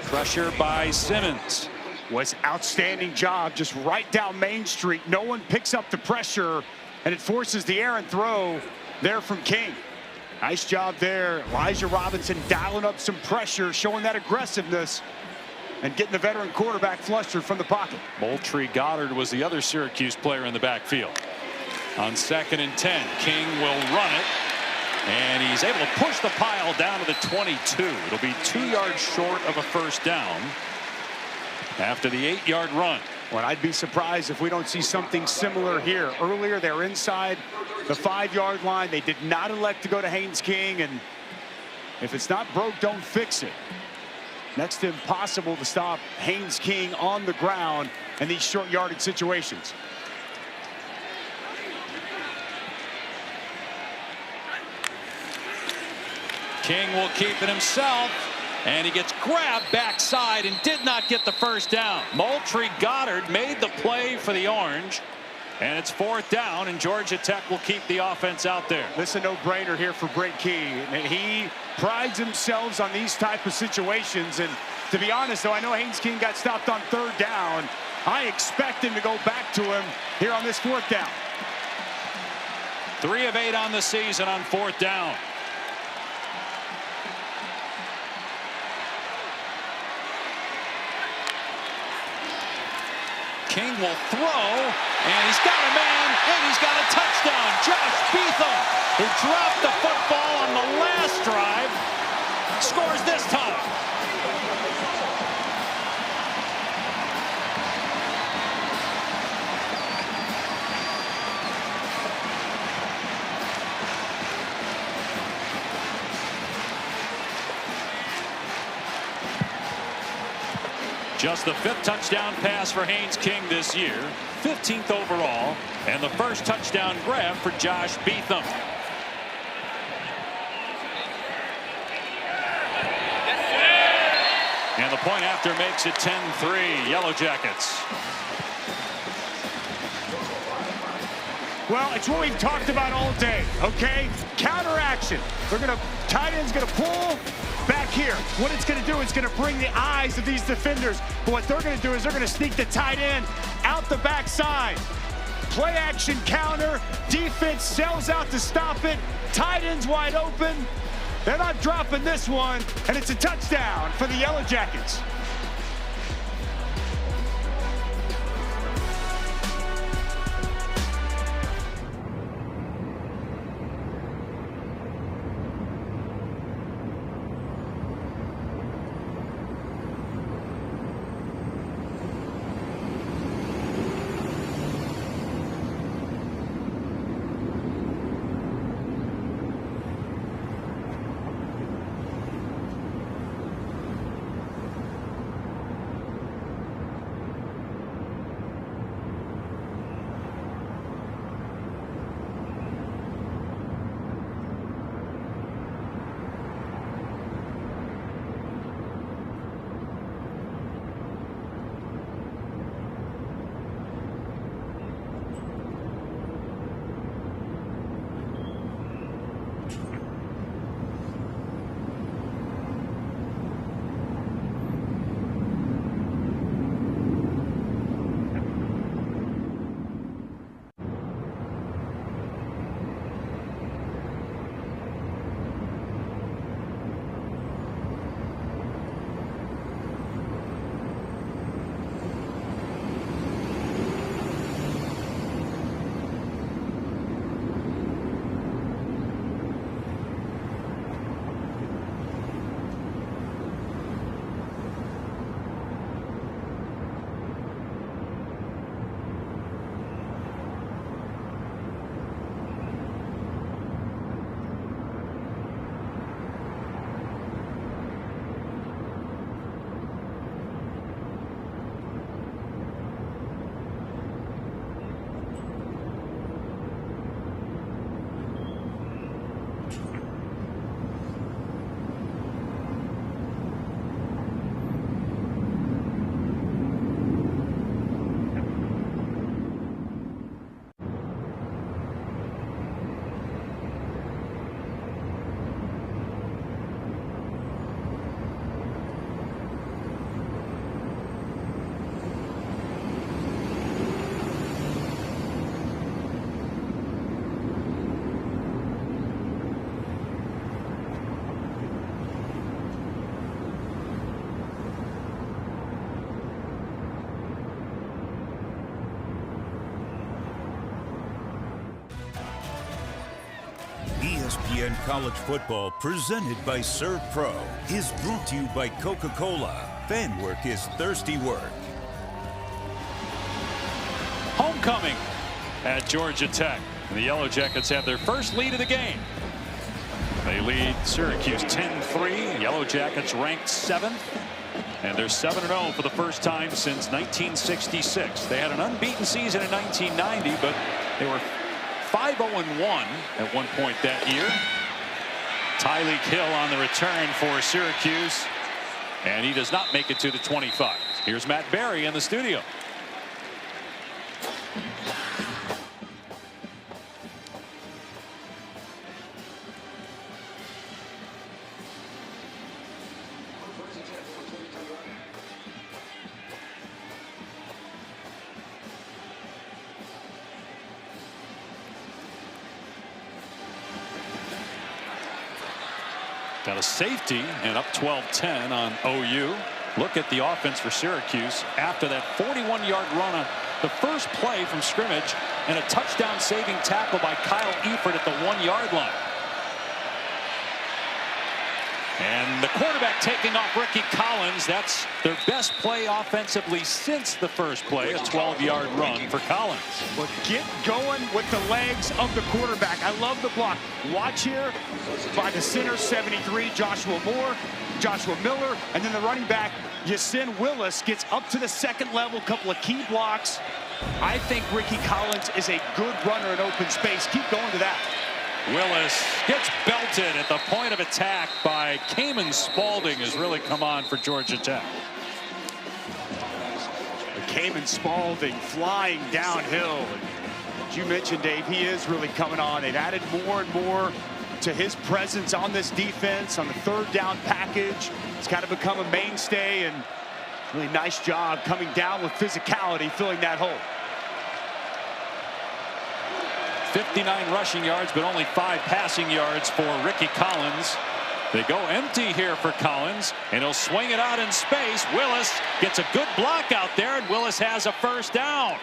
Pressure by Simmons. Was outstanding job just right down Main Street. No one picks up the pressure, and it forces the errant throw there from King. Nice job there. Elijah Robinson dialing up some pressure, showing that aggressiveness, and getting the veteran quarterback flustered from the pocket. Moultrie Goddard was the other Syracuse player in the backfield. On 2nd and 10, King will run it, and he's able to push the pile down to the 22. It'll be 2 yards short of a first down after the 8-yard run. Well, I'd be surprised if we don't see something similar here. Earlier, they were inside the 5-yard line. They did not elect to go to Haynes King, and if it's not broke, don't fix it. Next to impossible to stop Haynes King on the ground in these short yardage situations. King will keep it himself, and he gets grabbed backside and did not get the first down. Moultrie Goddard made the play for the Orange, and it's 4th down, and Georgia Tech will keep the offense out there. This is a no-brainer here for Brent Key. He prides himself on these type of situations, and to be honest, though, I know Haynes King got stopped on 3rd down. I expect him to go back to him here on this 4th down. 3 of 8 on the season on 4th down. King will throw, and he's got a man, and he's got a touchdown. Josh Beetham, who dropped the football on the last drive, scores this time. Just the 5th touchdown pass for Haynes King this year, 15th overall, and the first touchdown grab for Josh Beetham. And the point after makes it 10-3, Yellow Jackets. Well, it's what we've talked about all day, okay? Counteraction. Tight end's gonna pull back here. What it's gonna do is gonna bring the eyes of these defenders. But what they're gonna do is they're gonna sneak the tight end out the backside. Play action counter. Defense sells out to stop it. Tight end's wide open. They're not dropping this one, and it's a touchdown for the Yellow Jackets. ESPN College Football, presented by Serve Pro, is brought to you by Coca-Cola. Fan work is thirsty work. Homecoming at Georgia Tech. The Yellow Jackets have their first lead of the game. They lead Syracuse 10-3. Yellow Jackets ranked 7th. And they're 7-0 for the first time since 1966. They had an unbeaten season in 1990, but they were 5-0-1 at one point that year. Tyreek Hill on the return for Syracuse, and he does not make it to the 25. Here's Matt Berry in the studio. Got a safety and up 12-10 on OU. Look at the offense for Syracuse after that 41-yard run on the first play from scrimmage and a touchdown saving tackle by Kyle Efert at the 1-yard line. And the quarterback taking off Ricky Collins. That's their best play offensively since the first play, a 12-yard run for Collins. But get going with the legs of the quarterback. I love the block. Watch here by the center, 73, Joshua Miller, and then the running back, Yasin Willis, gets up to the second level, couple of key blocks. I think Ricky Collins is a good runner in open space. Keep going to that. Willis gets belted at the point of attack by Kamen Spalding, has really come on for Georgia Tech. Kamen Spalding flying downhill. As you mentioned, Dave, he is really coming on. They've added more and more to his presence on this defense on the third down package. It's kind of become a mainstay, and really nice job coming down with physicality, filling that hole. 59 rushing yards, but only 5 passing yards for Ricky Collins. They go empty here for Collins, and he'll swing it out in space. Willis gets a good block out there, and Willis has a first down.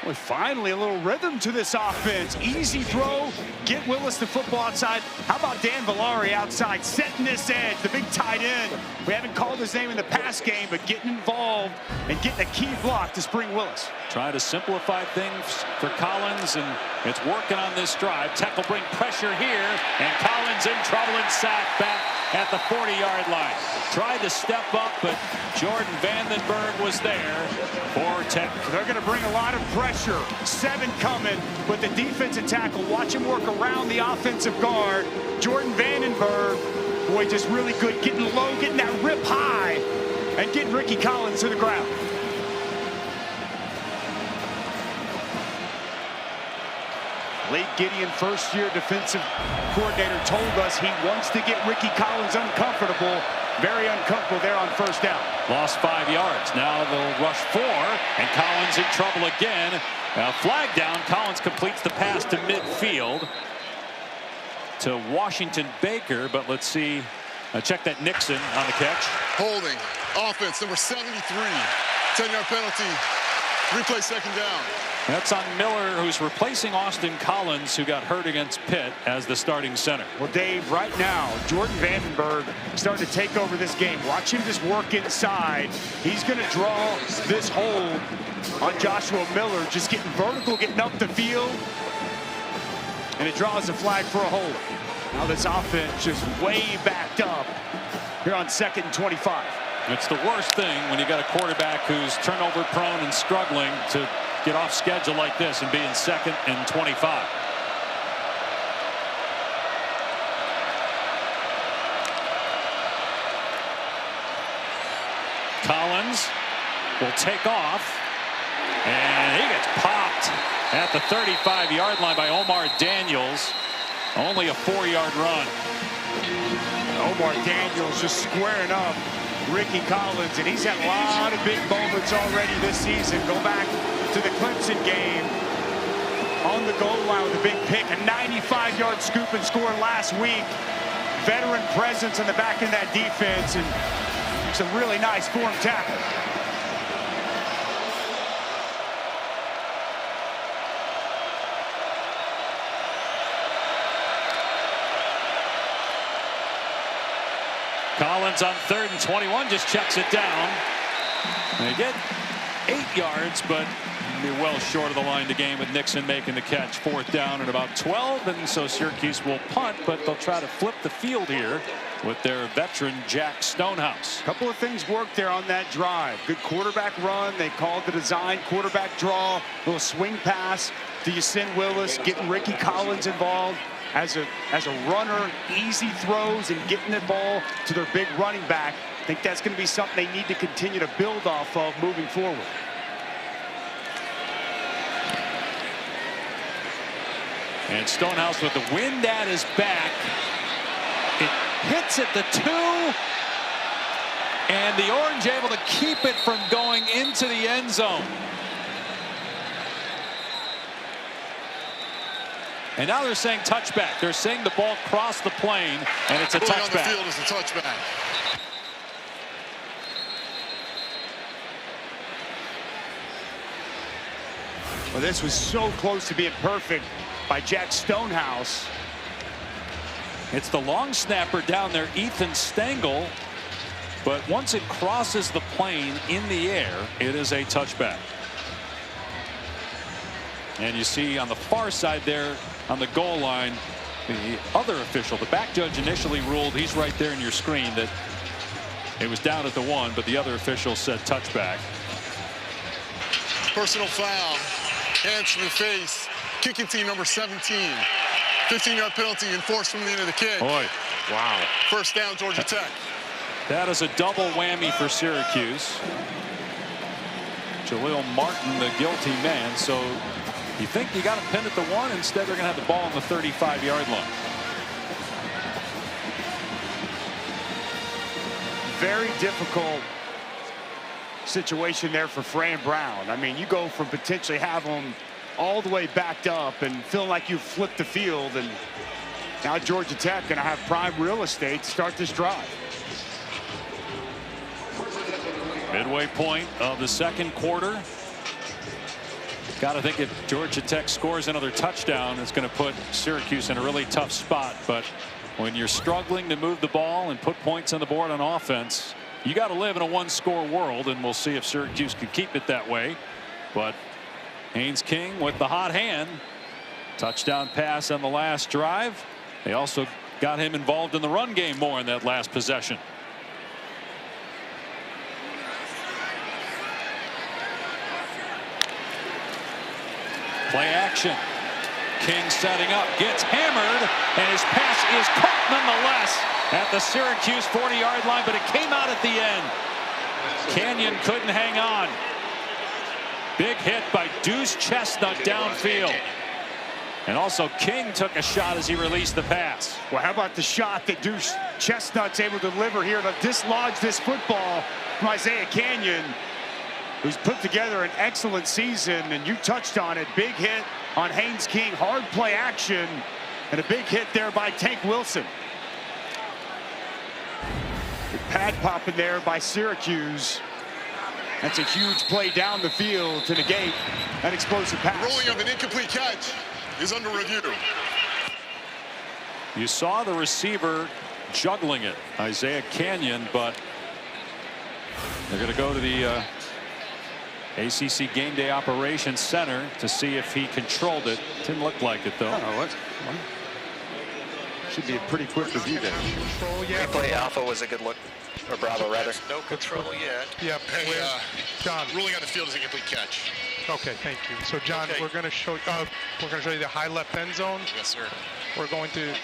Well, finally a little rhythm to this offense. Easy throw, get Willis the football outside. How about Dan Villari outside, setting this edge, the big tight end. We haven't called his name in the pass game, but getting involved and getting a key block to spring Willis. Try to simplify things for Collins, and it's working on this drive. Tech will bring pressure here, and Collins in trouble and sacked back at the 40-yard line. Tried to step up, but Jordan Vandenberg was there for Tech. They're going to bring a lot of pressure. 7 coming, but the defensive tackle, watch him work around the offensive guard. Jordan Vandenberg, boy, just really good, getting low, getting that rip high, and getting Ricky Collins to the ground. Late Gideon, first-year defensive coordinator, told us he wants to get Ricky Collins uncomfortable. Very uncomfortable there on first down. Lost 5 yards. Now they'll rush 4, and Collins in trouble again. Flag down. Collins completes the pass to midfield to Washington Baker, but let's see. Check that Nixon on the catch. Holding. Offense, number 73. 10-yard penalty. Replay second down. That's on Miller, who's replacing Austin Collins, who got hurt against Pitt as the starting center. Well, Dave, right now, Jordan Vandenberg starting to take over this game. Watch him just work inside. He's going to draw this hold on Joshua Miller, just getting vertical, getting up the field. And it draws a flag for a hold. Now this offense just way backed up here on 2nd and 25. It's the worst thing when you got a quarterback who's turnover prone and struggling to get off schedule like this and be in 2nd and 25. Collins will take off, and he gets popped at the 35-yard line by Omar Daniels. Only a 4-yard run. Omar Daniels just squaring up Ricky Collins, and he's had a lot of big moments already this season. Go back to the Clemson game on the goal line with a big pick, a 95-yard scoop and score last week. Veteran presence in the back of that defense, and some really nice form tackle. Collins on 3rd and 21 just checks it down. They get 8 yards, but be well short of the line to gain with Nixon making the catch. 4th down and about 12, and so Syracuse will punt, but they'll try to flip the field here with their veteran Jack Stonehouse. A couple of things worked there on that drive. Good quarterback run. They called the design quarterback draw, little swing pass to Yasin Willis, getting Ricky Collins involved as a runner, easy throws and getting the ball to their big running back. I think that's going to be something they need to continue to build off of moving forward. And Stonehouse with the wind at his back. It hits at the 2. And the Orange able to keep it from going into the end zone. And now they're saying touchback. They're saying the ball crossed the plane, and it's a touchback. On the field is a touchback. Well, this was so close to being perfect by Jack Stonehouse. It's the long snapper down there, Ethan Stengel. But once it crosses the plane in the air, it is a touchback. And you see on the far side there on the goal line, the other official, the back judge initially ruled, he's right there in your screen, that it was down at the 1, but the other official said touchback. Personal foul. Hands to the face. Kicking team number 17. 15-yard penalty enforced from the end of the kick. Boy. Wow. 1st down, Georgia Tech. That is a double whammy for Syracuse. Jaleel Martin, the guilty man. So you think you got to pin at the 1. Instead, they're going to have the ball on the 35-yard line. Very difficult situation there for Fran Brown. I mean, you go from potentially have them all the way backed up and feeling like you've flipped the field, and now Georgia Tech going to have prime real estate to start this drive. Midway point of the 2nd quarter. Got to think if Georgia Tech scores another touchdown, it's going to put Syracuse in a really tough spot. But when you're struggling to move the ball and put points on the board on offense, you got to live in a 1-score world, and we'll see if Syracuse can keep it that way. But Haynes King with the hot hand. Touchdown pass on the last drive. They also got him involved in the run game more in that last possession. Play action. King setting up, gets hammered, and his pass is caught nonetheless at the Syracuse 40-yard line, but it came out at the end. Canyon couldn't hang on. Big hit by Deuce Chestnut downfield. And also King took a shot as he released the pass. Well, how about the shot that Deuce Chestnut's able to deliver here to dislodge this football from Isaiah Canyon, who's put together an excellent season, and you touched on it. Big hit on Haynes King, hard play action, and a big hit there by Tank Wilson. Good pad popping there by Syracuse. That's a huge play down the field to negate that explosive pass. Rolling of an incomplete catch is under review. You saw the receiver juggling it, Isaiah Canyon, but they're going to go to the ACC Game Day Operations Center to see if he controlled it. Didn't look like it, though. What? Should be a pretty quick review there. Replay alpha was a good look, or Bravo rather. No control yet. Yep. Hey, John. ruling on the field is a complete catch. Okay, thank you. So John, we're going to show you the high left end zone. Yes, sir. We're going to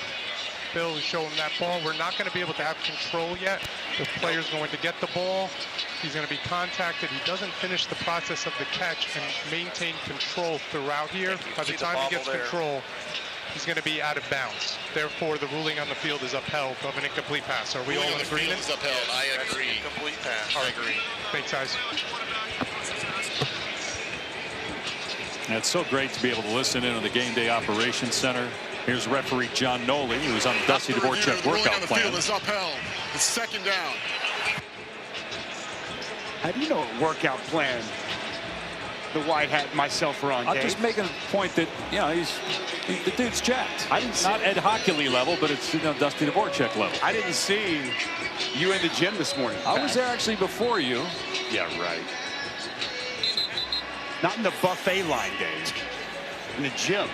Bill is showing that ball. We're not going to be able to have control yet. The player's going to get the ball. He's going to be contacted. He doesn't finish the process of the catch and maintain control throughout here. By the time he gets control, he's going to be out of bounds. Therefore, the ruling on the field is upheld of an incomplete pass. Are we all in agreement? Is upheld. I agree. Complete pass. I agree. Thanks, guys. And it's so great to be able to listen in on the Game Day Operations Center. Here's referee John Noley, who's on the Dusty Dvorak workout plan. Field is upheld. It's 2nd down. How do you know a workout plan? the white hat and myself are on. I'm just making a point that, you know, the dude's jacked. I didn't see not Ed Hockley level, but it's, you know, Dusty Dvorak level. I didn't see you in the gym this morning. I was there actually before you. Yeah, right. Not in the buffet line days. In the gym.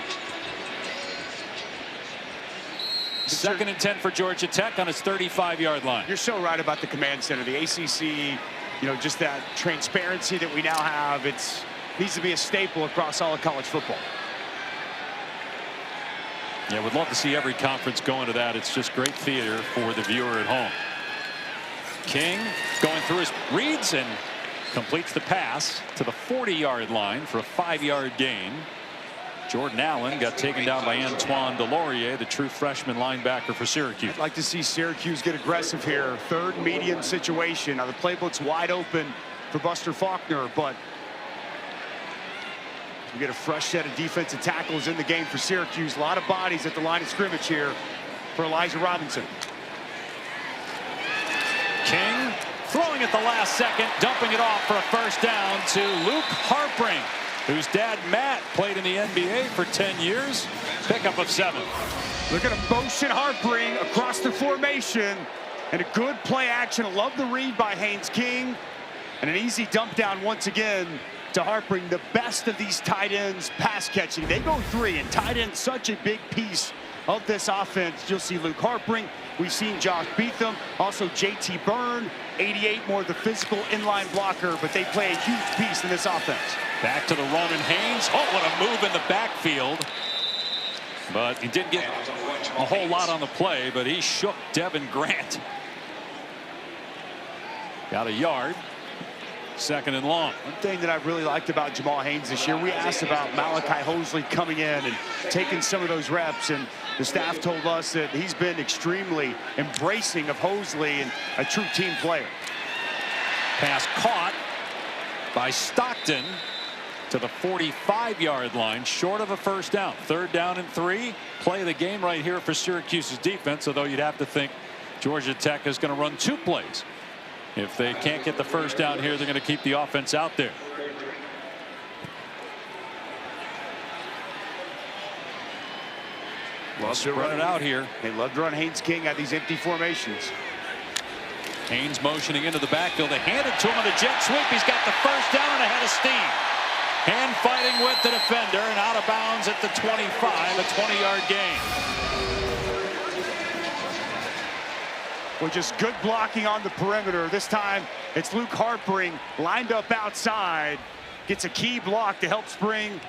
Second and 10 for Georgia Tech on its 35-yard line. You're so right about the command center. The ACC, you know, just that transparency that we now have, it needs to be a staple across all of college football. Yeah, we'd love to see every conference go into that. It's just great theater for the viewer at home. King going through his reads and completes the pass to the 40-yard line for a 5-yard gain. Jordan Allen got taken down by Antoine Delorier, the true freshman linebacker for Syracuse. I'd like to see Syracuse get aggressive here. Third medium situation. Now the playbook's wide open for Buster Faulkner, but we get a fresh set of defensive tackles in the game for Syracuse. A lot of bodies at the line of scrimmage here for Elijah Robinson. King throwing at the last second, dumping it off for a first down to Luke Harpring, whose dad Matt played in the NBA for 10 years. Pickup of 7. Look at a motion Harpring across the formation and a good play action. I love the read by Haynes King and an easy dump down once again to Harpring. The best of these tight ends pass catching. They go 3, and tight end such a big piece of this offense. You'll see Luke Harpring. We've seen Josh Beetham, also JT Byrne, 88, more the physical inline blocker, but they play a huge piece in this offense. Back to the run and Haynes. Oh, what a move in the backfield. But he didn't get a whole lot on the play, but he shook Devin Grant. Got a yard. Second and long. One thing that I really liked about Jamal Haynes this year, we asked about Malachi Hosley coming in and taking some of those reps, and the staff told us that he's been extremely embracing of Hosley and a true team player. Pass caught by Stockton to the 45-yard line, short of a first down. 3rd down and 3. Play of the game right here for Syracuse's defense, although you'd have to think Georgia Tech is going to run 2 plays. If they can't get the first down here, they're going to keep the offense out there. Love to run it out here. They love to run Haynes King at these empty formations. Haynes motioning into the backfield. They hand it to him on the jet sweep. He's got the first down and ahead of steam. Hand fighting with the defender and out of bounds at the 25, a 20-yard gain. Well, just good blocking on the perimeter. This time it's Luke Harpring lined up outside. Gets a key block to help spring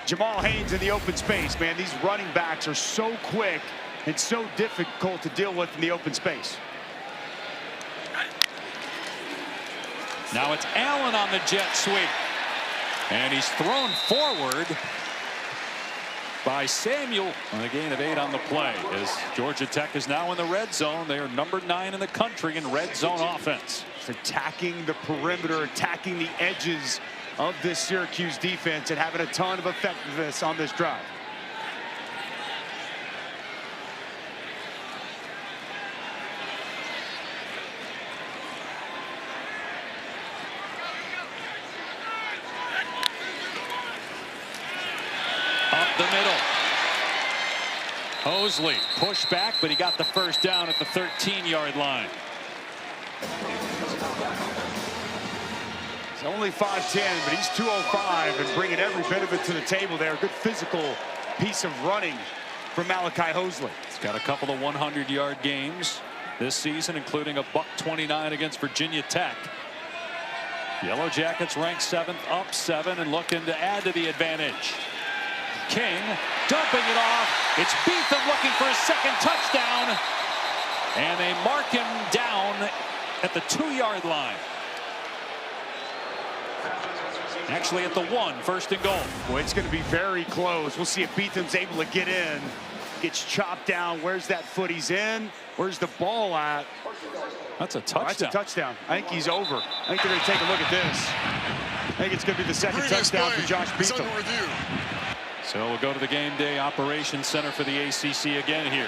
Jamal Haynes in the open space. Man, these running backs are so quick and so difficult to deal with in the open space. Now it's Allen on the jet sweep. And he's thrown forward by Samuel on a gain of 8 on the play. As Georgia Tech is now in the red zone. They are number 9 in the country in red zone offense. Just attacking the perimeter, attacking the edges of this Syracuse defense and having a ton of effectiveness on this drive. Up the middle. Hosley pushed back, but he got the first down at the 13-yard line. He's only 5'10", but he's 205 and bringing every bit of it to the table there. Good physical piece of running from Malachi Hosley. He's got a couple of 100-yard games this season, including a .29 against Virginia Tech. Yellow Jackets ranked 7th, up 7, and looking to add to the advantage. King dumping it off. It's Beetham looking for a second touchdown. And they mark him down at the 2-yard line. Actually at the 1, 1st and goal. Well, it's going to be very close. We'll see if Beetham's able to get in. Gets chopped down. Where's that foot? He's in. Where's the ball at? That's a touchdown. That's a touchdown. I think he's over. I think they're going to take a look at this. I think it's going to be the second touchdown for Josh Beetham. So we'll go to the game day operations center for the ACC again here.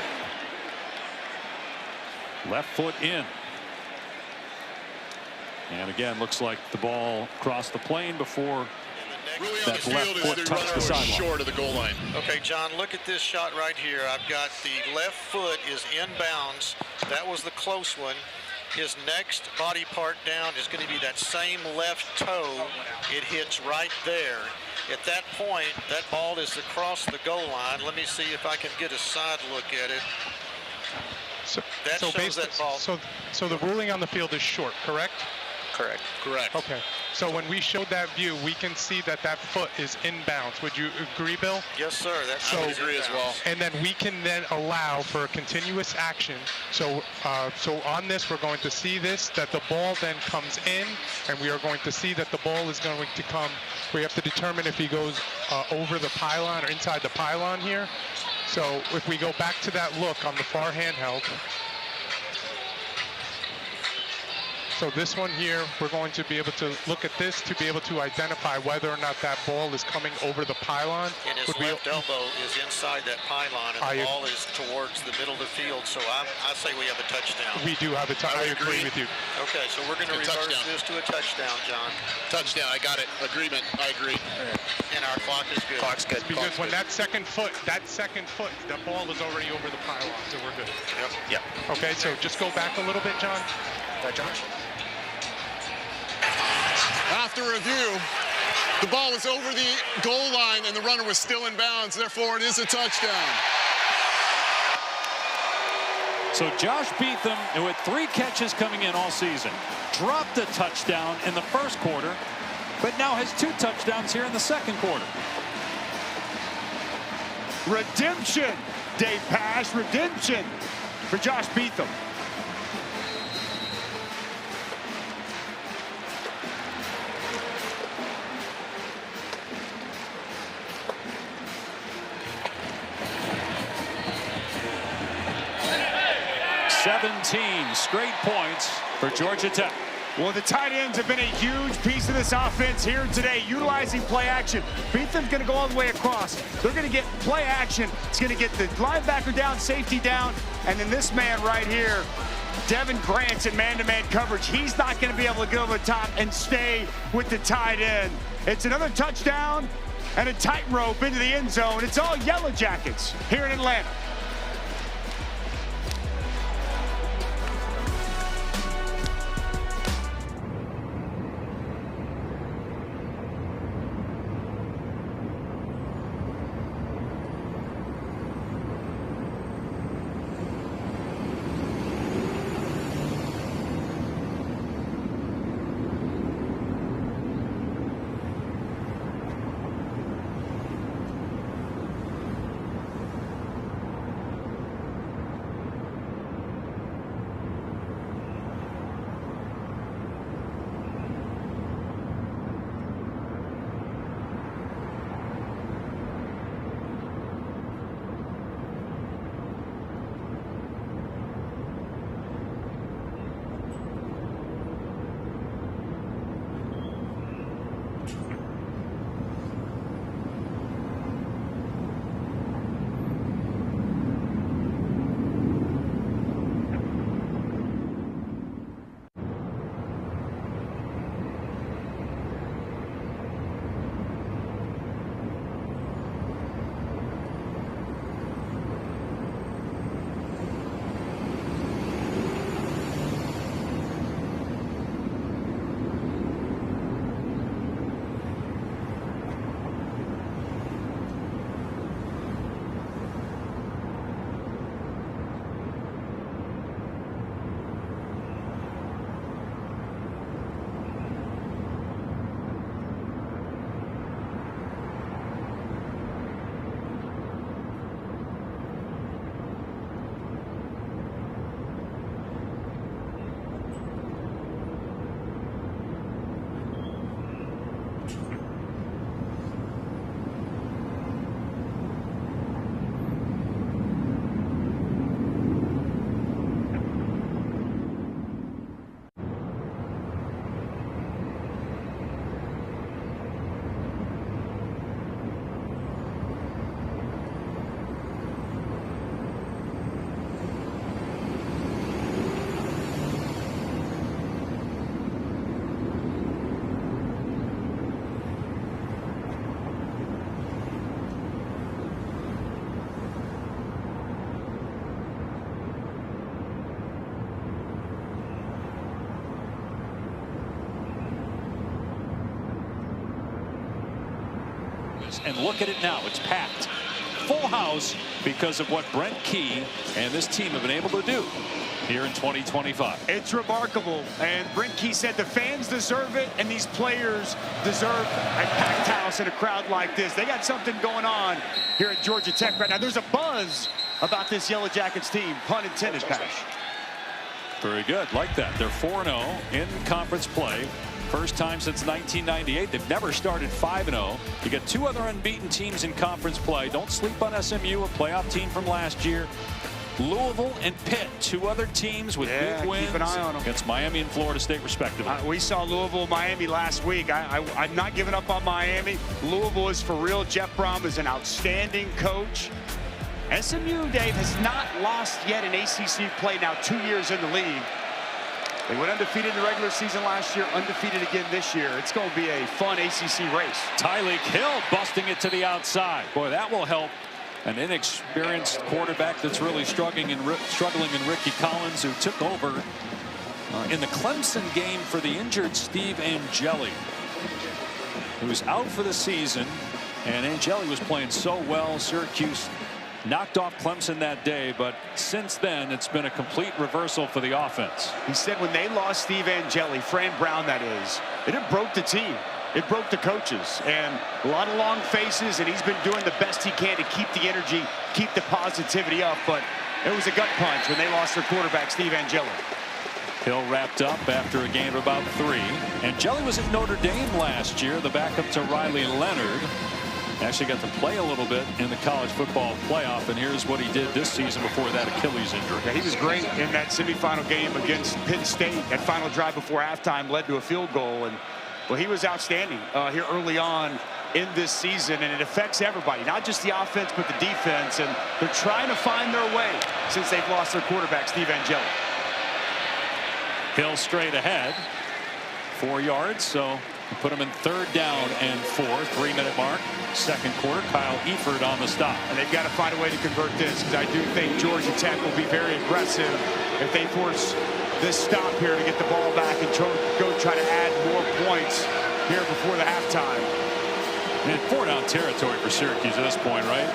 Left foot in. And again, looks like the ball crossed the plane before Really on that the left field foot is the touched runner the was sideline. short of the goal line. Okay, John, look at this shot right here. I've got the left foot is inbounds. That was the close one. His next body part down is going to be that same left toe. It hits right there. At that point, that ball is across the goal line. Let me see if I can get a side look at it. That shows that ball. So the ruling on the field is short, correct? Correct. Correct. Okay. So when we showed that view, we can see that that foot is inbounds. Would you agree, Bill? Yes, sir. That's So- how I it's agree as inbounds. well. And then we can then allow for a continuous action. So on this, we're going to see this, that the ball then comes in, and we are going to see that the ball is going to come. We have to determine if he goes over the pylon or inside the pylon here. So if we go back to that look on the far handheld. So this one here, we're going to be able to look at this to be able to identify whether or not that ball is coming over the pylon. And his Would we- left elbow is inside that pylon, and the ball is towards the middle of the field. So I say we have a touchdown. We do have a touchdown. I agree agree. with you. Okay, so we're going to A reverse touchdown. this to a touchdown, John. Touchdown. I got it. Agreement. I agree. And our clock is good. Clock's good. Because when that second foot, the ball is already over the pylon, so we're good. Yep. Okay, so just go back a little bit, John. Josh. After review, the ball was over the goal line and the runner was still in bounds. Therefore, it is a touchdown. So Josh Beetham, who had 3 catches coming in all season, dropped a touchdown in the first quarter, but now has 2 touchdowns here in the second quarter. Redemption, Dave Pash, redemption for Josh Beetham. "17 straight points for Georgia Tech." Well, the tight ends have been a huge piece of this offense here today, utilizing play action. Beetham's going to go all the way across. They're going to get play action. It's going to get the linebacker down, safety down, and then this man right here, Devin Grant's in man-to-man coverage. He's not going to be able to get over the top and stay with the tight end. It's another touchdown and a tightrope into the end zone. It's all Yellow Jackets here in Atlanta. and look at it now. It's packed. Full house because of what Brent Key and this team have been able to do here in 2025. It's remarkable, and Brent Key said the fans deserve it, and these players deserve a packed house and a crowd like this. They got something going on here at Georgia Tech right now. There's a buzz about this Yellow Jackets team, pun intended, Pash. Very good, like that. They're 4-0 in conference play. First time since 1998. They've never started 5-0. You got two other unbeaten teams in conference play. Don't sleep on SMU, a playoff team from last year. Louisville and Pitt, two other teams with big wins keep an eye on them. against Miami and Florida State, respectively. We saw Louisville, Miami last week. I'm not giving up on Miami. Louisville is for real. Jeff Brom is an outstanding coach. SMU, Dave, has not lost yet in ACC play now 2 years in the league. They went undefeated in the regular season last year, undefeated again this year. It's going to be a fun ACC race. Tyreek Hill busting it to the outside. Boy, that will help an inexperienced quarterback that's really struggling in Ricky Collins, who took over in the Clemson game for the injured Steve Angeli, who was out for the season. And Angeli was playing so well. Syracuse knocked off Clemson that day, but since then it's been a complete reversal for the offense. He said when they lost Steve Angeli, Fran Brown that is, it broke the team. It broke the coaches, and a lot of long faces, and he's been doing the best he can to keep the energy, keep the positivity up, but it was a gut punch when they lost their quarterback, Steve Angeli. Hill wrapped up after a gain of about 3. Angeli was at Notre Dame last year, the backup to Riley Leonard. Actually got to play a little bit in the college football playoff, and here's what he did this season before that Achilles injury. Yeah, he was great in that semifinal game against Penn State. That final drive before halftime led to a field goal, and well, he was outstanding here early on in this season, and it affects everybody, not just the offense but the defense, and they're trying to find their way since they've lost their quarterback, Steve Angeli. Hill straight ahead, 4 yards, so put him in 3rd down and 4, 3-minute mark, second quarter. Kyle Eford on the stop. And they've got to find a way to convert this, because I do think Georgia Tech will be very aggressive if they force this stop here to get the ball back and go try to add more points here before the halftime. And 4-down territory for Syracuse at this point, right?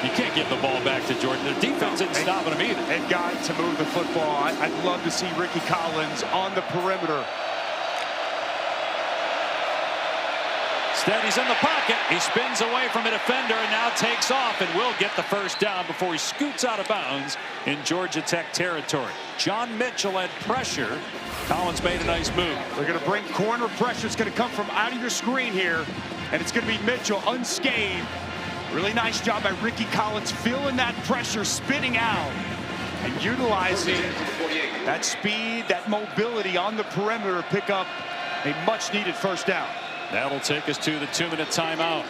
You can't give the ball back to Jordan. The defense isn't stopping them either. They've got to move the football. I'd love to see Ricky Collins on the perimeter. Steady's in the pocket. He spins away from a defender and now takes off and will get the first down before he scoots out of bounds in Georgia Tech territory. John Mitchell had pressure. Collins made a nice move. They're going to bring corner pressure. It's going to come from out of your screen here, and it's going to be Mitchell unscathed. Really nice job by Ricky Collins feeling that pressure, spinning out, and utilizing that speed, that mobility on the perimeter, pick up a much-needed first down. That'll take us to the 2-minute timeout.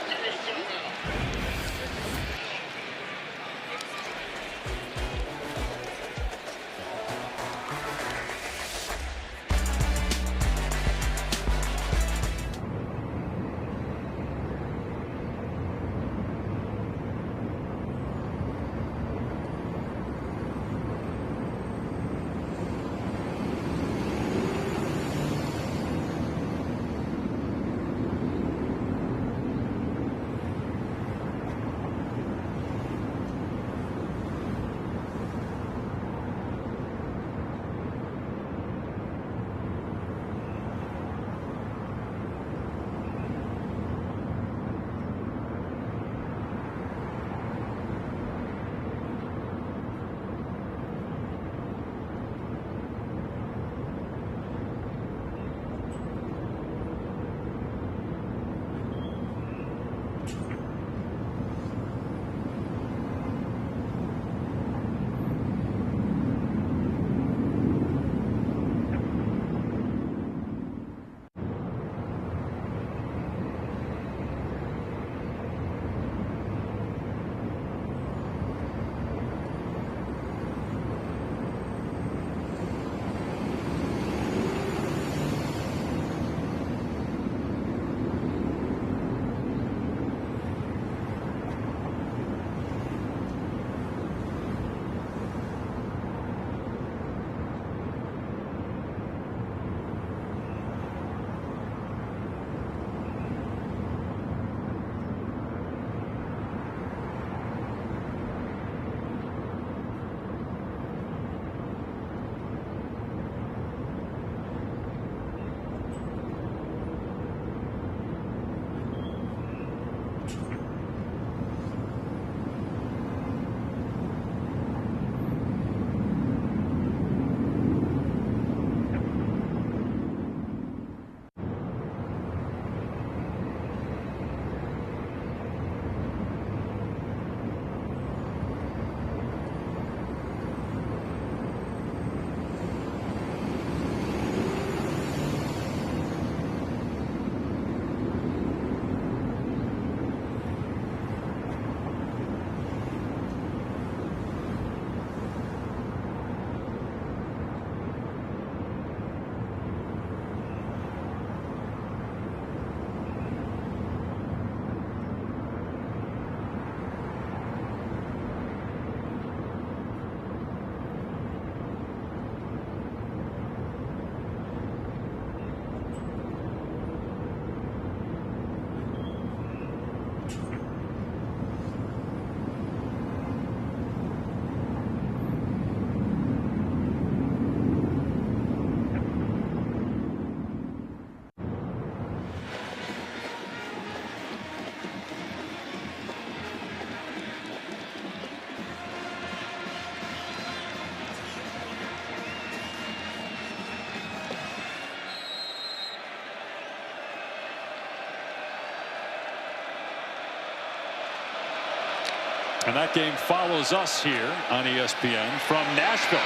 And that game follows us here on ESPN from Nashville.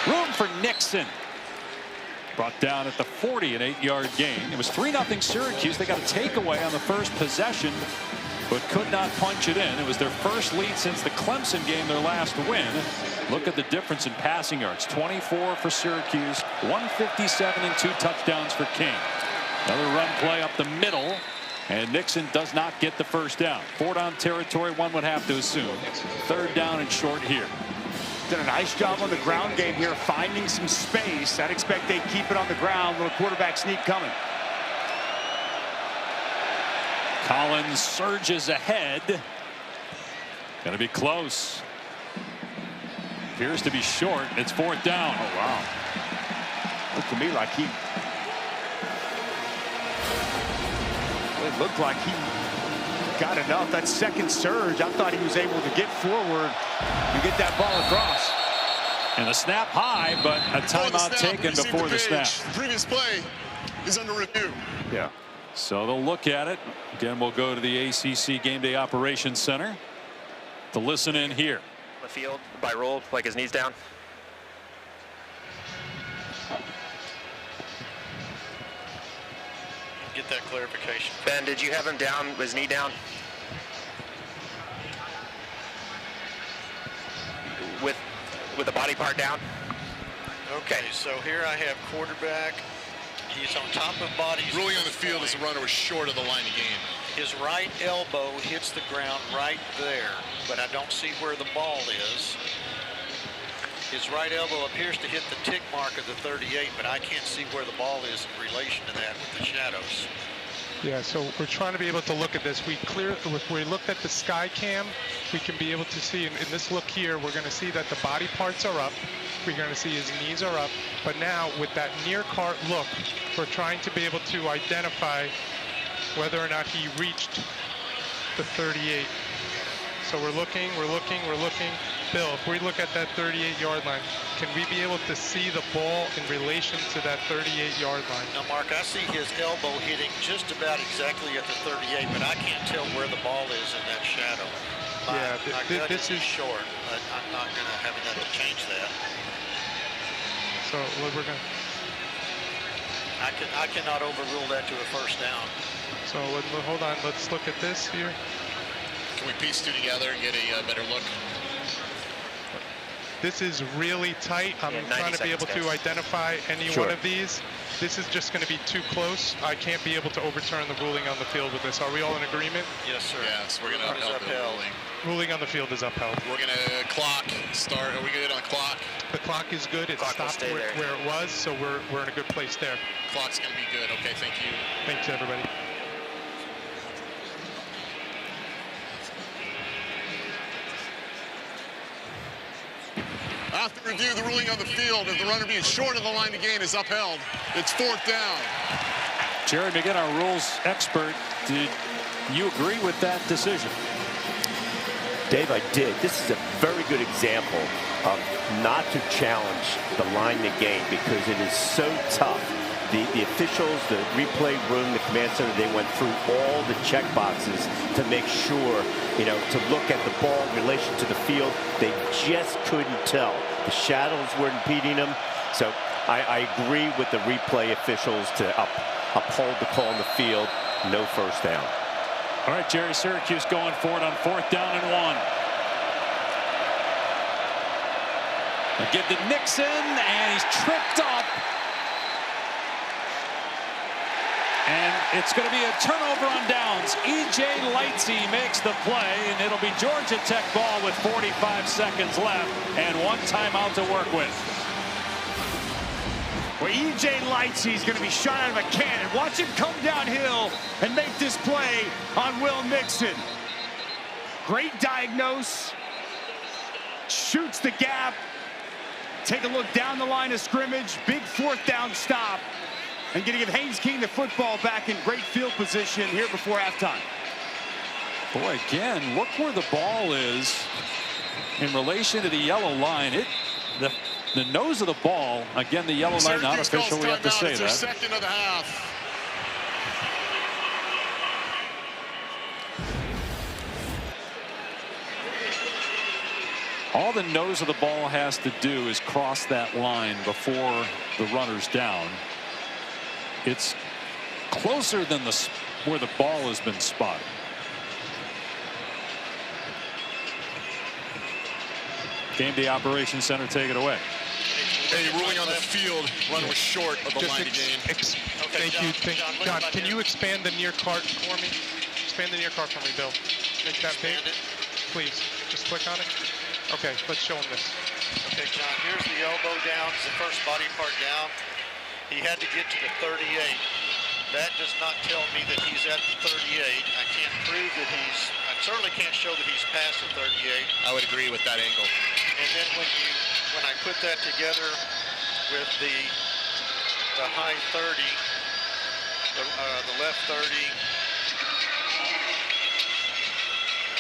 Room for Nixon. Brought down at the 40, an 8-yard gain. It was 3-0 Syracuse. They got a takeaway on the first possession, but could not punch it in. It was their first lead since the Clemson game, their last win. Look at the difference in passing yards. 24 for Syracuse, 157 and 2 touchdowns for King. Another run play up the middle, and Nixon does not get the first down. 4-down territory, one would have to assume. 3rd down and short here. Did a nice job on the ground game here, finding some space. I'd expect they'd keep it on the ground. Little quarterback sneak coming. Collins surges ahead. Going to be close. Appears to be short. It's 4th down. Oh, wow. Looked to me like it looked like he got enough. That second surge, I thought he was able to get forward and get that ball across. And the snap high, but a timeout taken before the snap. The previous play is under review. Yeah. So they'll look at it. Again, we'll go to the ACC Game Day Operations Center to listen in here. The field by rule, like his knees down. Get that clarification. Ben, did you have him down, his knee down? With the body part down? Okay, so here I have quarterback. He's on top of body. Ruling on the field as the runner was short of the line of game. His right elbow hits the ground right there, but I don't see where the ball is. His right elbow appears to hit the tick mark of the 38, but I can't see where the ball is in relation to that with the shadows. Yeah, so we're trying to be able to look at this. If we looked at the sky cam, we can be able to see in this look here, we're going to see that the body parts are up. We're going to see his knees are up. But now with that near cart look, we're trying to be able to identify whether or not he reached the 38. So we're looking. Bill, if we look at that 38-yard line, can we be able to see the ball in relation to that 38-yard line? Now, Mark, I see his elbow hitting just about exactly at the 38, but I can't tell where the ball is in that shadow. This is short, but I'm not going to have enough to change that. So what we're going to... I cannot overrule that to a first down. So hold on, let's look at this here. Can we piece two together and get a better look? This is really tight. I'm trying to be able to identify any one of these. This is just going to be too close. I can't be able to overturn the ruling on the field with this. Are we all in agreement? Yes, sir. Yes, we're going to upheld the ruling. Ruling on the field is upheld. We're going to clock start. Are we good on clock? The clock is good. It stopped where it was, so we're in a good place there. Clock's going to be good. Okay, thank you. Thanks, everybody. After review, the ruling on the field of the runner being short of the line of gain is upheld. It's 4th down. Jerry McGinn, our rules expert, did you agree with that decision? Dave, I did. This is a very good example of not to challenge the line to gain because it is so tough. The officials, the replay room, the command center, they went through all the check boxes to make sure, to look at the ball in relation to the field. They just couldn't tell. The shadows were impeding them. So I agree with the replay officials to uphold the call on the field. No first down. All right, Jerry, Syracuse going for it on 4th down and 1. They give to Nixon, and he's tripped up. And it's going to be a turnover on downs. E.J. Lightsey makes the play, and it'll be Georgia Tech ball with 45 seconds left and 1 timeout to work with. Well, E.J. Lightsey is going to be shot out of a cannon. Watch him come downhill and make this play on Will Nixon. Great diagnose. Shoots the gap. Take a look down the line of scrimmage. Big 4th down stop. And going to give Haynes King the football back in great field position here before halftime. Boy, again, look where the ball is in relation to the yellow line. The nose of the ball, again, the yellow line, not official, we have to say that. Second of the half. All the nose of the ball has to do is cross that line before the runner's down. It's closer than where the ball has been spotted. Game Day Operations Center, take it away. Hey, ruling on the field, run was short of the line to gain. Thank you. John, can you expand the near cart for me? Expand the near cart for me, Bill. Make that big. Please, just click on it. Okay, let's show him this. Okay, John, here's the elbow down, the first body part down. He had to get to the 38. That does not tell me that he's at the 38. I can't prove that I certainly can't show that he's past the 38. I would agree with that angle. And then when I put that together with the high 30, the left 30.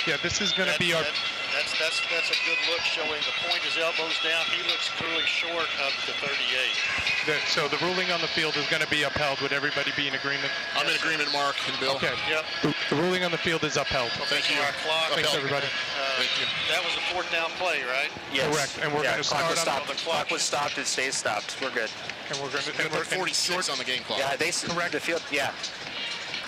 Yeah, this is going to be our. That's a good look, showing the point his elbows down. He looks clearly short of the 38. So the ruling on the field is going to be upheld. Would everybody be in agreement? I'm in agreement, Mark and Bill. Okay. Yep. The ruling on the field is upheld. Okay, Thank you. Our clock. Thanks, everybody. Thank you. That was a 4th down play, right? Yes. Correct. And we're going to start on the clock was stopped. It stays stopped. We're good. And we're going to Put 46 on the game clock. Yeah, they Correct. the field. Yeah.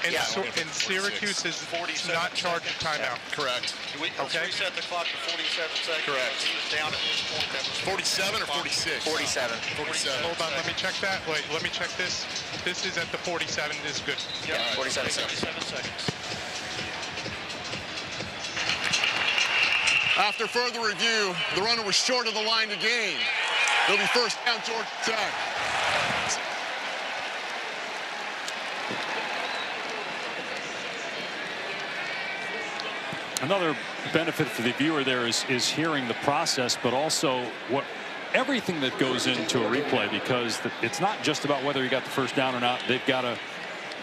And Syracuse is not charged a timeout. Correct. Let's reset the clock to 47 seconds. Correct. He was down at this point. That was 47 or 46? 47. 47. Hold on, let me check that. Wait, let me check this. This is at the 47. This is good. Yeah, 47 seconds. 47 seconds. After further review, the runner was short of the line to gain. It'll be first down, Georgia Tech. Another benefit for the viewer there is hearing the process, but also everything that goes into a replay, because it's not just about whether you got the first down or not. They've got to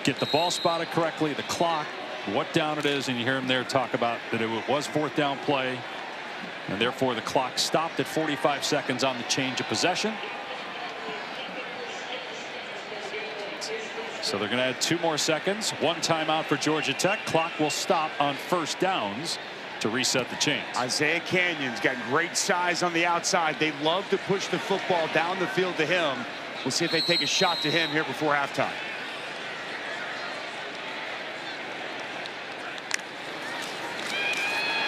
get the ball spotted correctly, the clock, what down it is, and you hear him there talk about that it was 4th down play, and therefore the clock stopped at 45 seconds on the change of possession. So they're going to add 2 more seconds. 1 timeout for Georgia Tech. Clock will stop on first downs to reset the chains. Isaiah Canyon's got great size on the outside. They love to push the football down the field to him. We'll see if they take a shot to him here before halftime.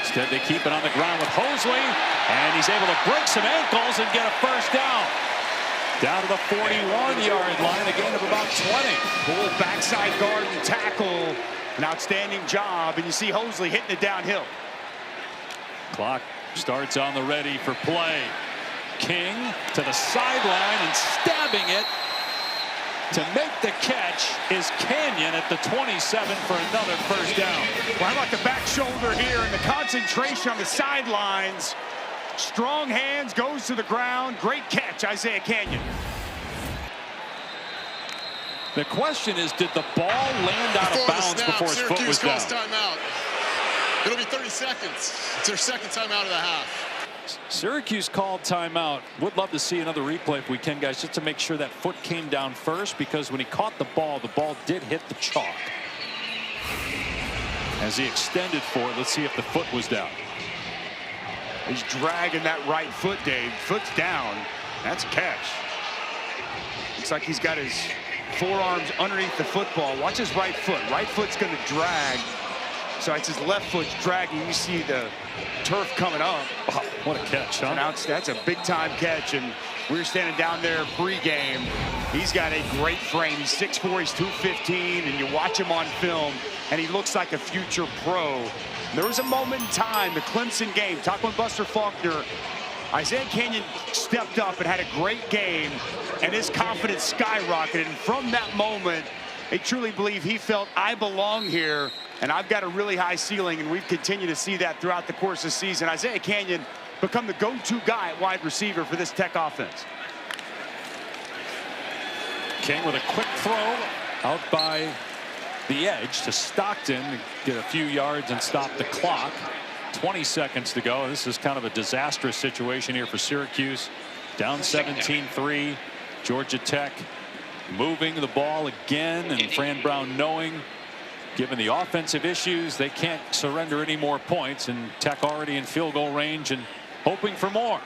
Instead, they keep it on the ground with Hosley, and he's able to break some ankles and get a first down. Down to the 41-yard line, a gain of about 20. Full backside guard and tackle. An outstanding job, and you see Hosley hitting it downhill. Clock starts on the ready for play. King to the sideline and stabbing it to make the catch is Canyon at the 27 for another first down. Well, how about the back shoulder here and the concentration on the sidelines. Strong hands, goes to the ground. Great catch, Isaiah Canyon. The question is, did the ball land out of bounds before his foot was down? Timeout. It'll be 30 seconds. It's their second timeout of the half. Syracuse called timeout. Would love to see another replay if we can, guys, just to make sure that foot came down first, because when he caught the ball did hit the chalk. As he extended for it, let's see if the foot was down. He's dragging that right foot, Dave. Foot's down. That's a catch. Looks like he's got his forearms underneath the football. Watch his right foot. Right foot's going to drag. So it's his left foot's dragging. You see the turf coming up. Oh, what a catch, huh? That's a big-time catch, and we were standing down there pregame. He's got a great frame. He's 6'4", he's 215, and you watch him on film, and he looks like a future pro. There was a moment in time, the Clemson game, talking with Buster Faulkner, Isaiah Canyon stepped up and had a great game, and his confidence skyrocketed. And from that moment, I truly believe he felt, I belong here, and I've got a really high ceiling, and we've continued to see that throughout the course of the season. Isaiah Canyon become the go-to guy at wide receiver for this Tech offense. King with a quick throw out by the edge to Stockton to get a few yards and stop the clock. 20 seconds to go. This is kind of a disastrous situation here for Syracuse. Down 17-3. Georgia Tech moving the ball again, and Fran Brown knowing, given the offensive issues, they can't surrender any more points, and Tech already in field goal range and hoping for more.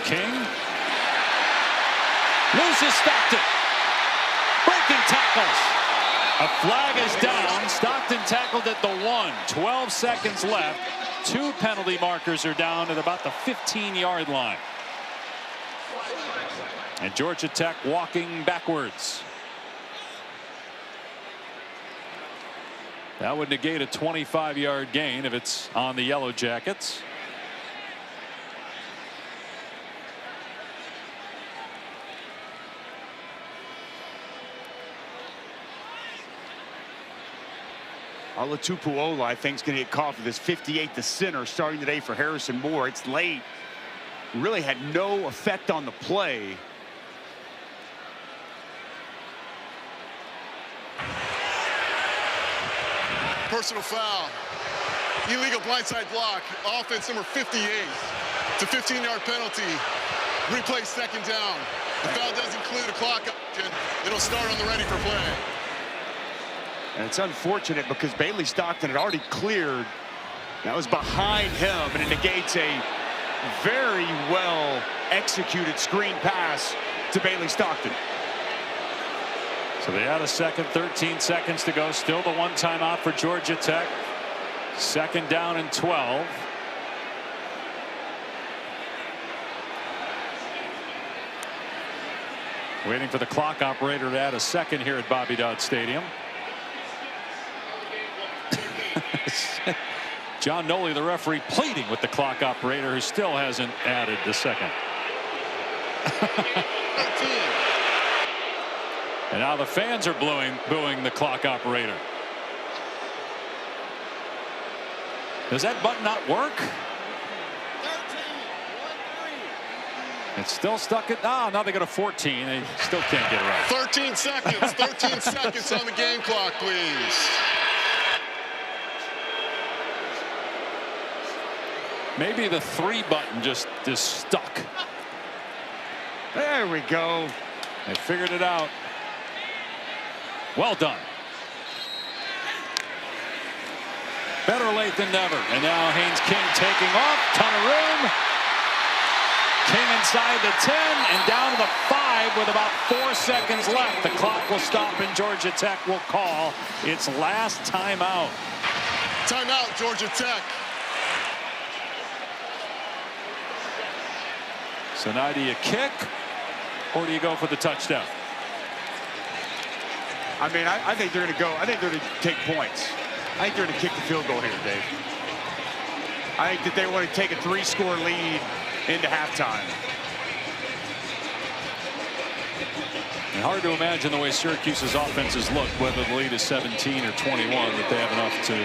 King loses Stockton. Breaking tackles. A flag is down. Stockton tackled at the 1. 12 seconds left. 2 penalty markers are down at about the 15-yard line. And Georgia Tech walking backwards. That would negate a 25-yard gain if it's on the Yellow Jackets. Alatupuola, I think, is going to get caught for this 58 to center starting today for Harrison Moore. It's late. Really had no effect on the play. Personal foul. Illegal blindside block. Offense number 58. It's a 15-yard penalty. Replay second down. The foul doesn't clear the clock up. It'll start on the ready for play. And it's unfortunate because Bailey Stockton had already cleared. That was behind him, and it negates a very well executed screen pass to Bailey Stockton. So they had a second, 13 seconds to go. Still the 1 timeout for Georgia Tech. Second down and 12. Waiting for the clock operator to add a second here at Bobby Dodd Stadium. John Noley, the referee, pleading with the clock operator, who still hasn't added the second. And now the fans are booing the clock operator. Does that button not work? It's still stuck at, now they got a 14. They still can't get it right. 13 seconds. 13 seconds on the game clock, please. Maybe the 3 button just is stuck. There we go. They figured it out. Well done. Better late than never. And now Haynes King taking off. Ton of room. King inside the 10 and down to the 5 with about 4 seconds left. The clock will stop and Georgia Tech will call its last timeout. Timeout, Georgia Tech. So now do you kick or do you go for the touchdown? I mean, I think they're going to go. I think they're going to take points. I think they're going to kick the field goal here, Dave. I think that they want to take a 3-score lead into halftime. And hard to imagine the way Syracuse's offenses look, whether the lead is 17 or 21, that they have enough to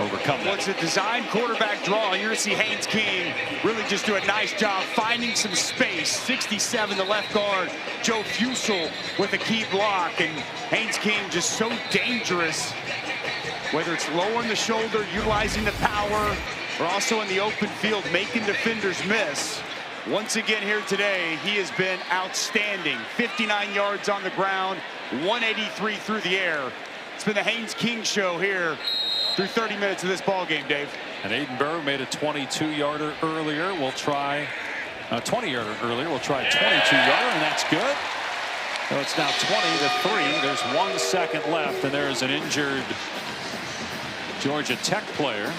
overcome that. Well, it's a design quarterback draw. You're going to see Haynes King really just do a nice job finding some space. 67, the left guard, Joe Fusel with a key block. And Haynes King just so dangerous, whether it's low on the shoulder, utilizing the power, or also in the open field, making defenders miss. Once again here today, he has been outstanding. 59 yards on the ground, 183 through the air. It's been the Haynes King show here through 30 minutes of this ball game, Dave. And Aiden Burr made a 22-yarder earlier. We'll try a 20-yarder earlier. We'll try a 22-yarder, and that's good. So it's now 20-3. There's 1 second left, and there is an injured Georgia Tech player.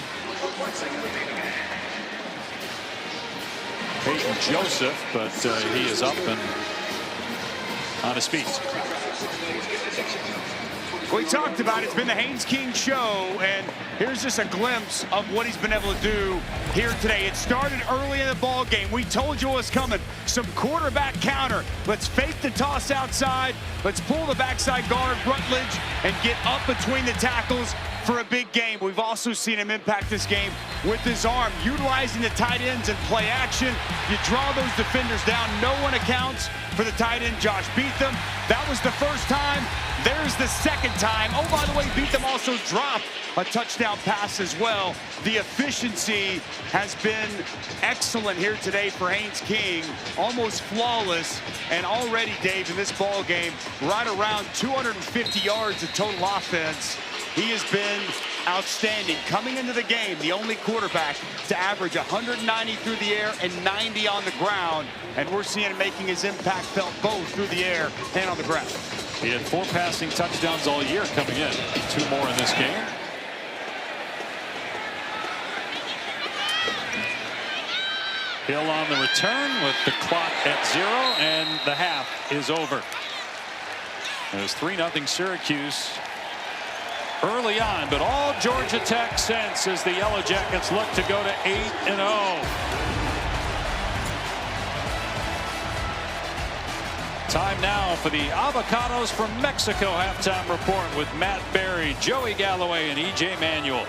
Peyton Joseph, but he is up and on his feet. We talked about it. It's been the Haynes King show, and here's just a glimpse of what he's been able to do here today. It started early in the ball game. We told you what was coming. Some quarterback counter. Let's fake the toss outside. Let's pull the backside guard, Rutledge, and get up between the tackles. for a big game. We've also seen him impact this game with his arm, utilizing the tight ends in play action. You draw those defenders down. No one accounts for the tight end, Josh Beatham. That was the first time. There's the second time. Oh, by the way, Beatham also dropped a touchdown pass as well. The efficiency has been excellent here today for Haynes King. Almost flawless. And already, Dave, in this ball game, right around 250 yards of total offense. He has been outstanding. Coming into the game, the only quarterback to average 190 through the air and 90 on the ground. And we're seeing him making his impact felt both through the air and on the ground. He had 4 passing touchdowns all year coming in. 2 more in this game. Hill on the return with the clock at 0, and the half is over. It was 3-0 Syracuse early on, but all Georgia Tech since as the Yellow Jackets look to go to 8-0. Time now for the Avocados from Mexico halftime report with Matt Berry, Joey Galloway, and E.J. Manuel.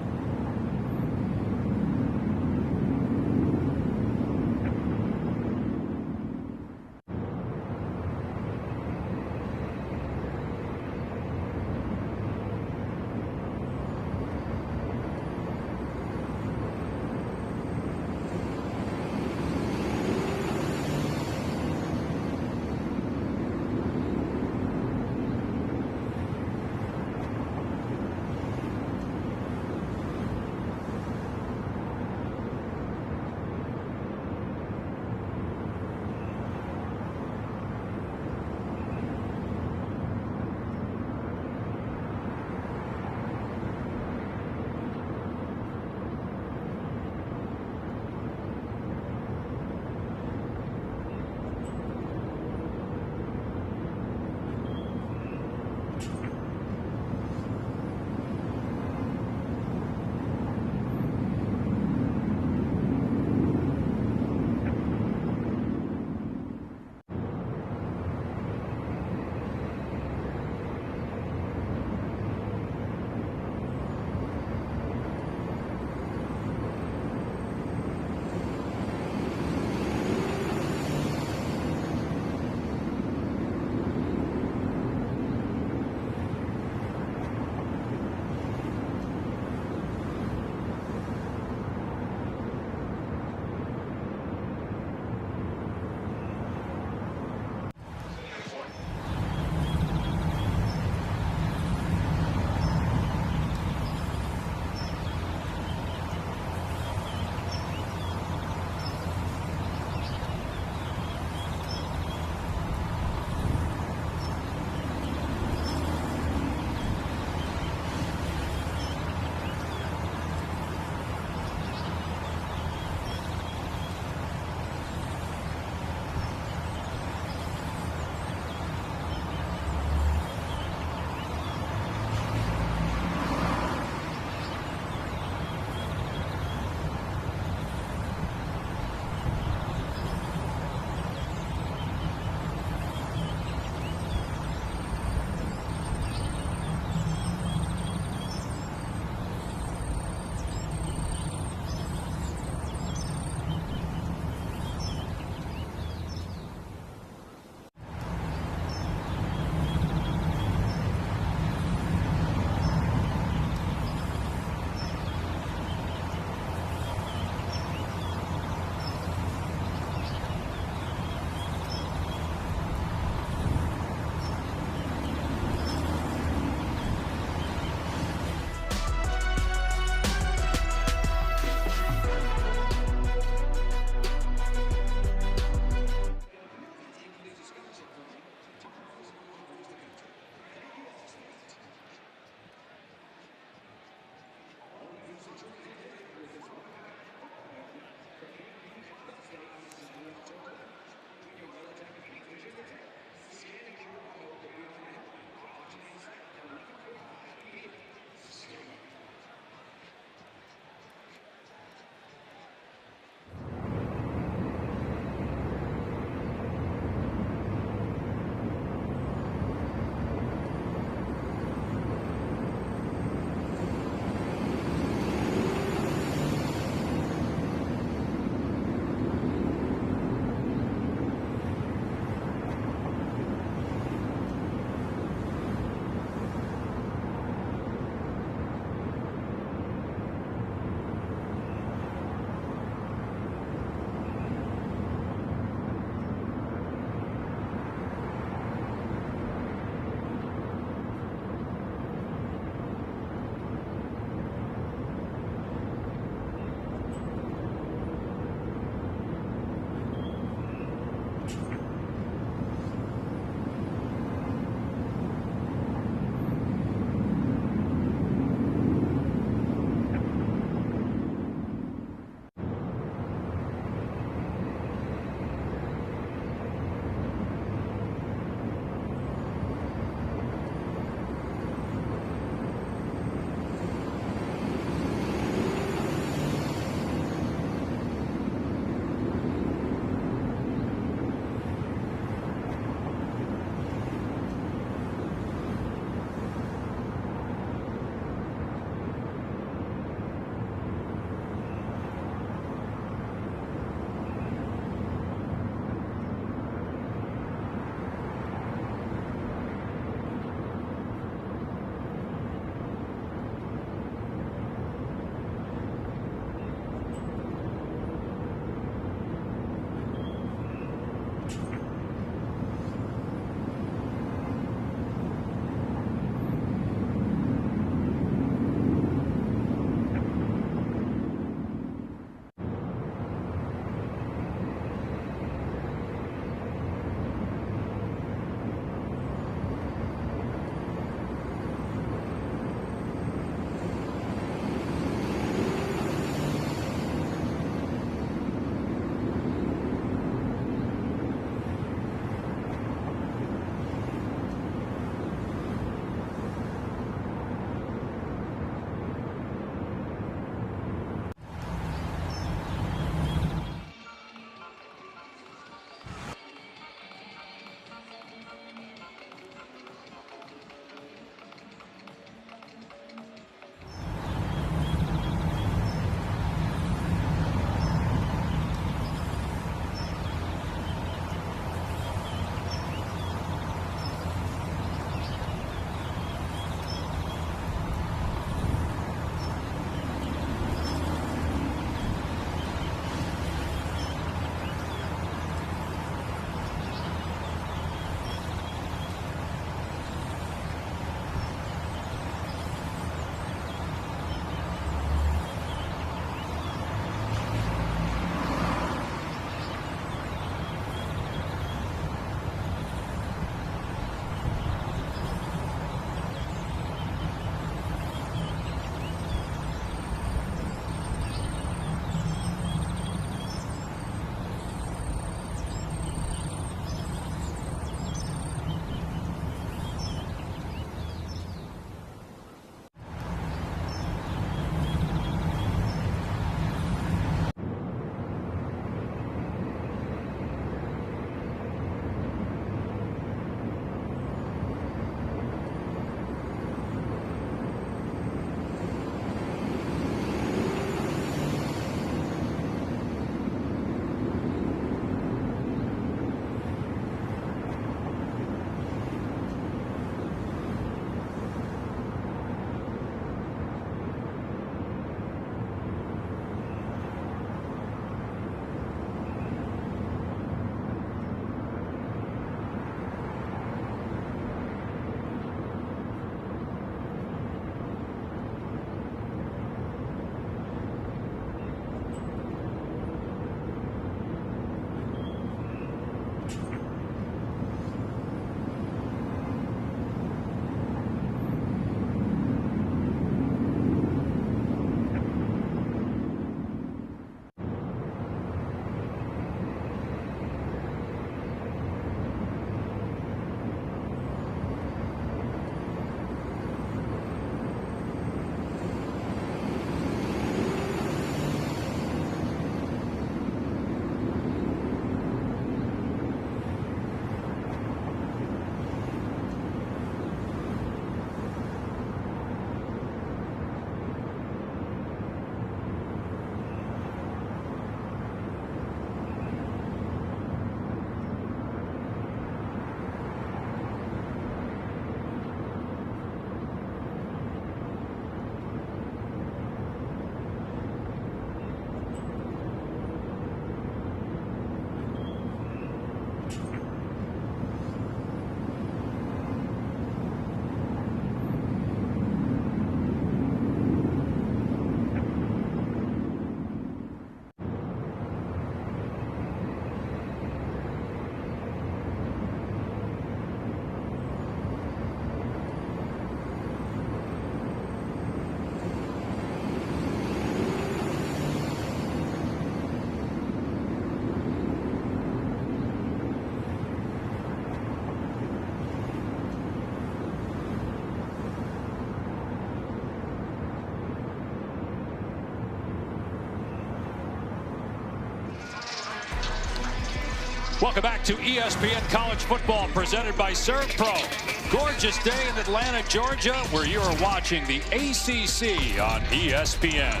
Welcome back to ESPN College Football, presented by ServPro. Gorgeous day in Atlanta, Georgia, where you are watching the ACC on ESPN.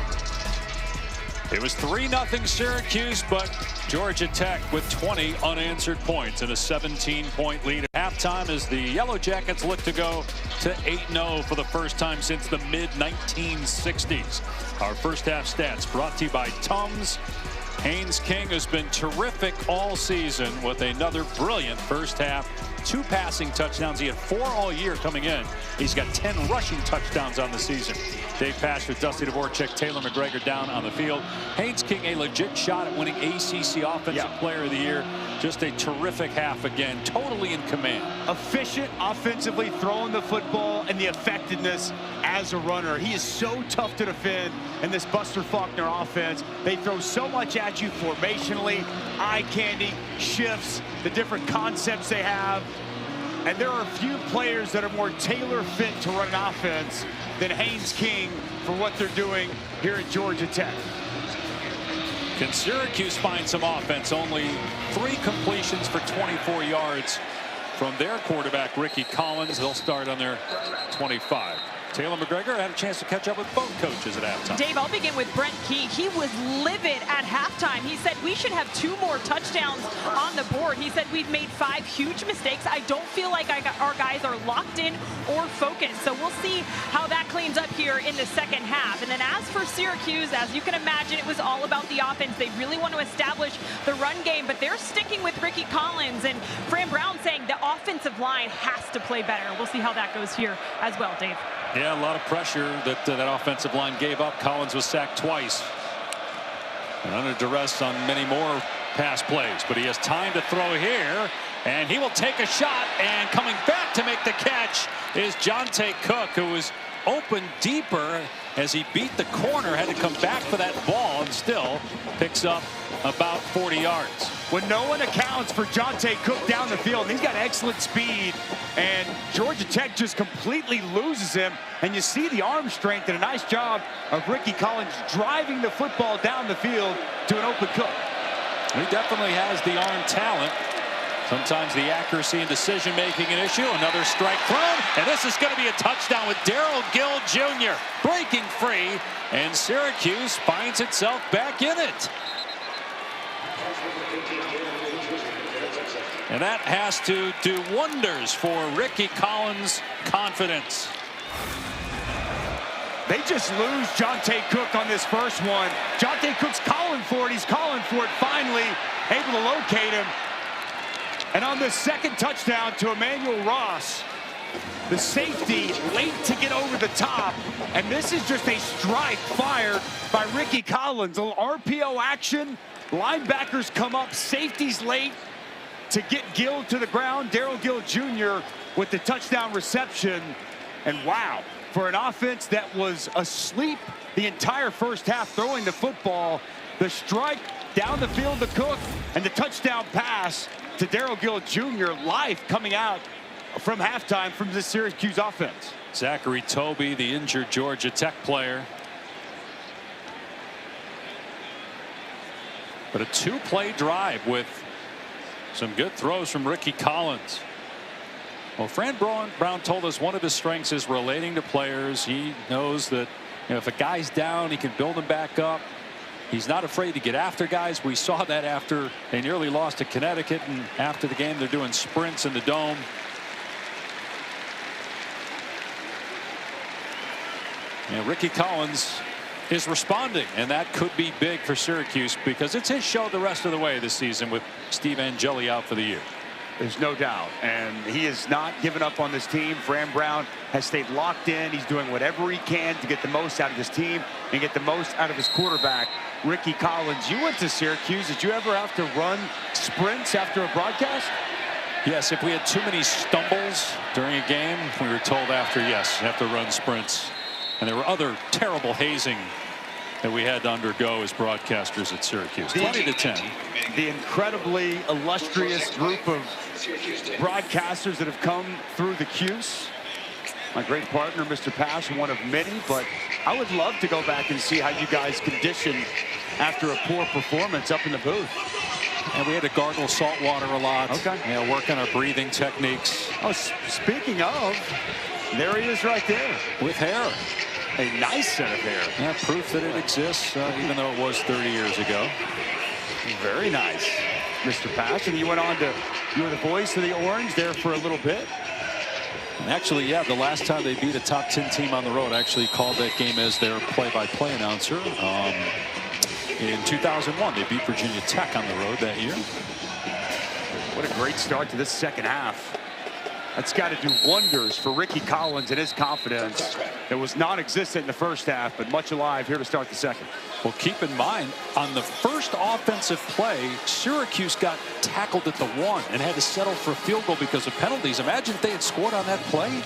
It was 3-0 Syracuse, but Georgia Tech with 20 unanswered points and a 17-point lead at halftime as the Yellow Jackets look to go to 8-0 for the first time since the mid-1960s. Our first half stats brought to you by Tums. Haynes King has been terrific all season with another brilliant first half. 2 passing touchdowns. He had 4 all year coming in. He's got 10 rushing touchdowns on the season. Dave Pash with Dusty Dvorak, Taylor McGregor down on the field. Haynes King, a legit shot at winning ACC Offensive Player of the Year. Just a terrific half again, totally in command. Efficient offensively, throwing the football, and the effectiveness as a runner. He is so tough to defend in this Buster Faulkner offense. They throw so much at you formationally, eye candy, shifts, the different concepts they have. And there are a few players that are more tailor-fit to run an offense than Haynes King for what they're doing here at Georgia Tech. Can Syracuse find some offense? Only 3 completions for 24 yards from their quarterback, Ricky Collins. They'll start on their 25. Taylor McGregor had a chance to catch up with both coaches at halftime. Dave, I'll begin with Brent Key. He was livid at halftime. He said we should have 2 more touchdowns on the board. He said we've made 5 huge mistakes. I don't feel like our guys are locked in or focused. So we'll see how that cleans up here in the second half. And then as for Syracuse, as you can imagine, it was all about the offense. They really want to establish the run game, but they're sticking with Ricky Collins. And Fran Brown saying the offensive line has to play better. We'll see how that goes here as well, Dave. Yeah, a lot of pressure that that offensive line gave up. Collins was sacked twice. And under duress on many more pass plays. But he has time to throw here. And he will take a shot. And coming back to make the catch is Jonte Cook, who was open deeper as he beat the corner. Had to come back for that ball and still picks up about 40 yards. When no one accounts for Jonte Cook down the field, he's got excellent speed, and Georgia Tech just completely loses him. And you see the arm strength and a nice job of Ricky Collins driving the football down the field to an open Cook. He definitely has the arm talent. Sometimes the accuracy and decision-making an issue. Another strike thrown, and this is going to be a touchdown with Daryl Gill Jr. breaking free, and Syracuse finds itself back in it. And that has to do wonders for Ricky Collins' confidence. They just lose Jonte Cook on this first one. Jonte Cook's calling for it. He's calling for it finally, able to locate him. And on the second touchdown to Emmanuel Ross, the safety late to get over the top. And this is just a strike fired by Ricky Collins. A little RPO action. Linebackers come up. Safety's late to get Gill to the ground. Daryl Gill Jr. with the touchdown reception. And wow, for an offense that was asleep the entire first half throwing the football, the strike down the field to Cook and the touchdown pass to Daryl Gill Jr. live coming out from halftime from the Syracuse offense. Zachary Tobey, the injured Georgia Tech player. But a 2-play drive with some good throws from Ricky Collins. Well, Fran Brown told us one of his strengths is relating to players. He knows that, you know, if a guy's down, he can build him back up. He's not afraid to get after guys. We saw that after they nearly lost to Connecticut, and after the game they're doing sprints in the dome. And Ricky Collins is responding, and that could be big for Syracuse because it's his show the rest of the way this season with Steve Angeli out for the year. There's no doubt, and he has not given up on this team. Fran Brown has stayed locked in. He's doing whatever he can to get the most out of his team and get the most out of his quarterback, Ricky Collins. You went to Syracuse. Did you ever have to run sprints after a broadcast? Yes, if we had too many stumbles during a game, we were told after, yes, you have to run sprints. And there were other terrible hazing that we had to undergo as broadcasters at Syracuse. 20-10. The incredibly illustrious group of broadcasters that have come through the Cuse. My great partner, Mr. Pash, one of many, but I would love to go back and see how you guys condition after a poor performance up in the booth. And we had to gargle salt water a lot. Okay. Yeah, work on our breathing techniques. Oh, speaking of, there he is right there. With hair. A nice set of hair. Yeah, proof that it exists, even though it was 30 years ago. Very nice, Mr. Pash. And you went on to, you were the voice of the Orange there for a little bit. And actually, yeah, the last time they beat a top 10 team on the road, I actually called that game as their play-by-play announcer. In 2001, they beat Virginia Tech on the road that year. What a great start to this second half. That's got to do wonders for Ricky Collins and his confidence. It was non-existent in the first half, but much alive here to start the second. Well, keep in mind, on the first offensive play, Syracuse got tackled at the 1 and had to settle for a field goal because of penalties. Imagine if they had scored on that play.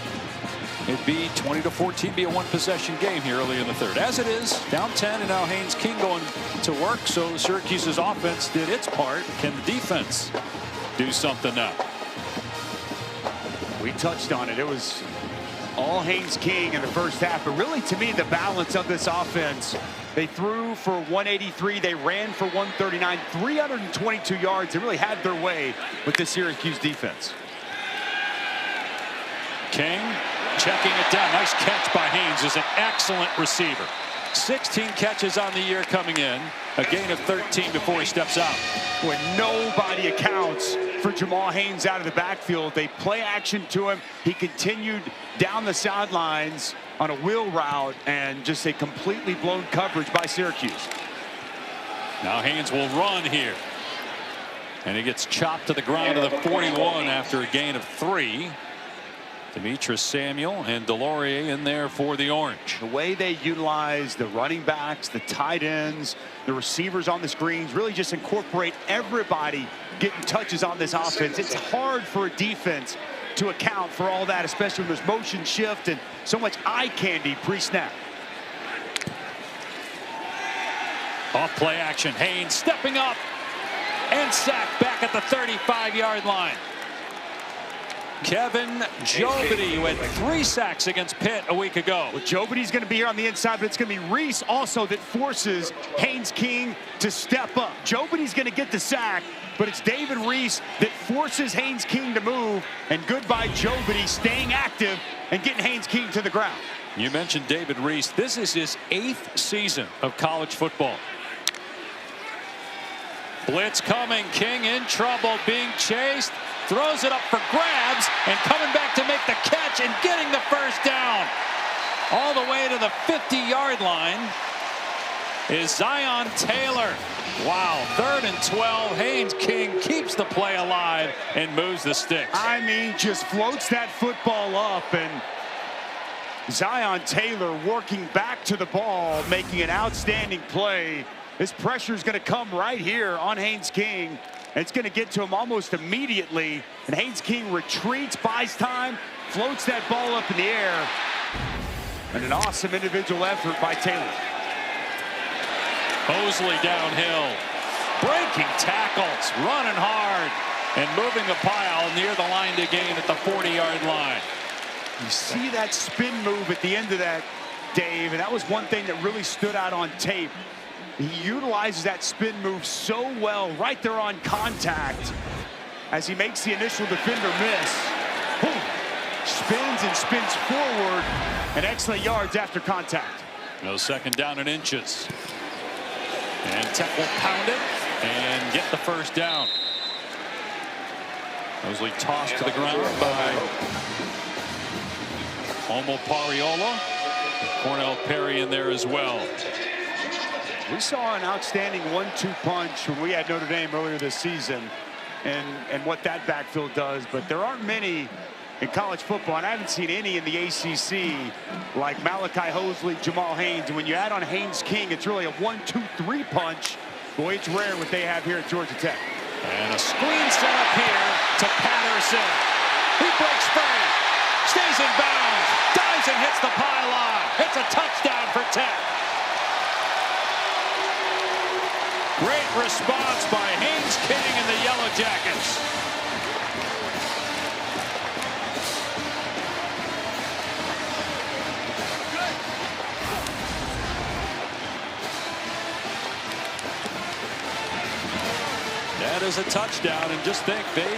It'd be 20-14, be a one-possession game here early in the third. As it is, down 10, and now Haynes King going to work. So Syracuse's offense did its part. Can the defense do something now? We touched on it. It was all Haynes King in the first half. But really, to me, the balance of this offense, they threw for 183. They ran for 139, 322 yards. They really had their way with the Syracuse defense. King checking it down. Nice catch by Haynes. Is an excellent receiver. 16 catches on the year coming in. A gain of 13 before he steps out. When nobody accounts for Jamal Haynes out of the backfield, they play action to him. He continued down the sidelines on a wheel route, and just a completely blown coverage by Syracuse. Now Haynes will run here. And he gets chopped to the ground to the 41 after a gain of 3. Demetrius Samuel and Delorier in there for the Orange. The way they utilize the running backs, the tight ends, the receivers on the screens, really just incorporate everybody getting touches on this offense. It's hard for a defense to account for all that, especially when there's motion shift and so much eye candy pre-snap. Off play action. Haynes stepping up and sacked back at the 35-yard line. Kevin Jobity, who had 3 sacks against Pitt a week ago. Well, Jobity's going to be here on the inside, but it's going to be Reese also that forces Haynes King to step up. Jobity's going to get the sack, but it's David Reese that forces Haynes King to move, and goodbye Jobity staying active and getting Haynes King to the ground. You mentioned David Reese. This is his 8th season of college football. Blitz coming. King in trouble, being chased. Throws it up for grabs, and coming back to make the catch and getting the first down. All the way to the 50-yard line is Zion Taylor. Wow, 3rd and 12. Haynes King keeps the play alive and moves the sticks. I mean, just floats that football up, and Zion Taylor working back to the ball, making an outstanding play. This pressure is going to come right here on Haynes King. It's going to get to him almost immediately, and Haynes King retreats, buys time, floats that ball up in the air, and an awesome individual effort by Taylor. Mosley downhill, breaking tackles, running hard, and moving the pile near the line to gain at the 40-yard line. You see that spin move at the end of that, Dave, and that was one thing that really stood out on tape. He utilizes that spin move so well right there on contact as he makes the initial defender miss. Boom. Spins and spins forward, and excellent yards after contact. No second down in inches. And Tech will pound it and get the first down. Mosley tossed to the ground by Omo Pariola. Cornell Perry in there as well. We saw an outstanding 1-2 punch when we had Notre Dame earlier this season, and what that backfield does, but there aren't many in college football, and I haven't seen any in the ACC like Malachi Hosley, Jamal Haynes. And when you add on Haynes King, it's really a 1-2-3 punch. Boy, it's rare what they have here at Georgia Tech. And a screen set up here to Patterson. He breaks free, stays in bounds, dives and hits the pylon. It's a touchdown for Tech. Great response by Haynes King and the Yellow Jackets. That is a touchdown. And just think, they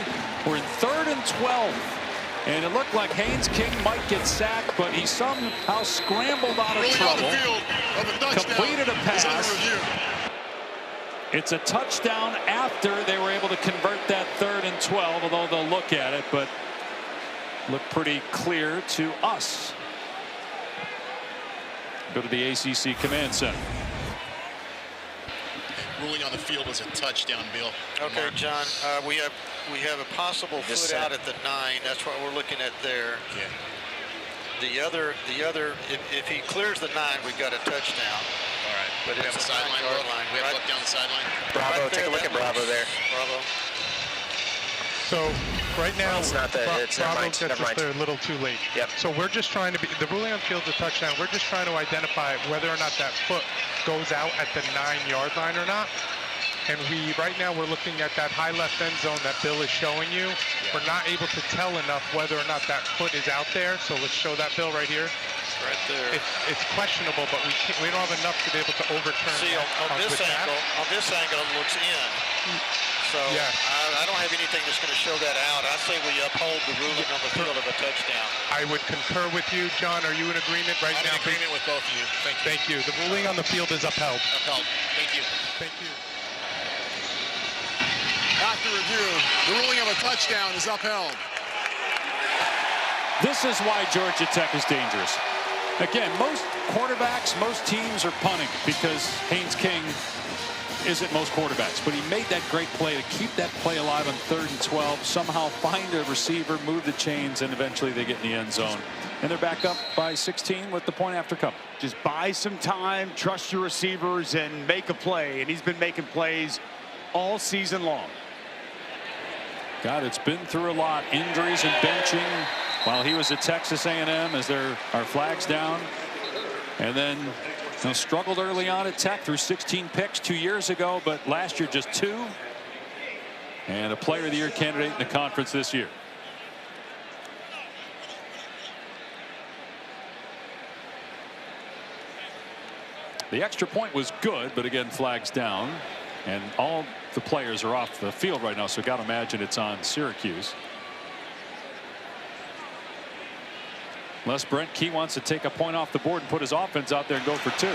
were in 3rd and 12. And it looked like Haynes King might get sacked, but he somehow scrambled out of trouble. Completed a pass. It's a touchdown after they were able to convert that 3rd and 12, although they'll look at it, but look pretty clear to us. Go to the ACC Command Center. Ruling on the field was a touchdown, Bill. Okay, John, we have a possible foot out at the 9. That's what we're looking at there. Yeah. The other, if he clears the 9, we've got a touchdown. All right. But We it's have a a sideline 9-yard look. line. We have to look down the sideline. Bravo, Right take a look at Bravo there. Bravo. So right now, It's not the- it's- never Bravo mind, gets never us mind. there a little too late. Yep. So we're just trying to be, the ruling on field's a touchdown. We're just trying to identify whether or not that foot goes out at the 9-yard line or not. And right now we're looking at that high left end zone that Bill is showing you. Yeah. We're not able to tell enough whether or not that foot is out there. So let's show that, Bill, right here. Right there. It's questionable, but we don't have enough to be able to overturn. See, on this angle, it looks in. So yeah. I don't have anything that's going to show that out. I say we uphold the ruling on the field of a touchdown. I would concur with you, John. Are you in agreement right now? I'm in agreement with both of you. Thank you. Thank you. The ruling on the field is upheld. Upheld. Thank you. Thank you. After review, the ruling of a touchdown is upheld. This is why Georgia Tech is dangerous. Again, most quarterbacks, most teams are punting because Haynes King isn't most quarterbacks. But he made that great play to keep that play alive on 3rd and 12, somehow find a receiver, move the chains, and eventually they get in the end zone. And they're back up by 16 with the point after cover. Just buy some time, trust your receivers, and make a play. And he's been making plays all season long. God, it's been through a lot. Injuries and benching while he was at Texas A&M as there are flags down. And then struggled early on at Tech through 16 picks 2 years ago, but last year just 2. And a Player of the Year candidate in the conference this year. The extra point was good, but again, flags down. And all the players are off the field right now, so got to imagine it's on Syracuse. Unless Brent Key wants to take a point off the board and put his offense out there and go for 2.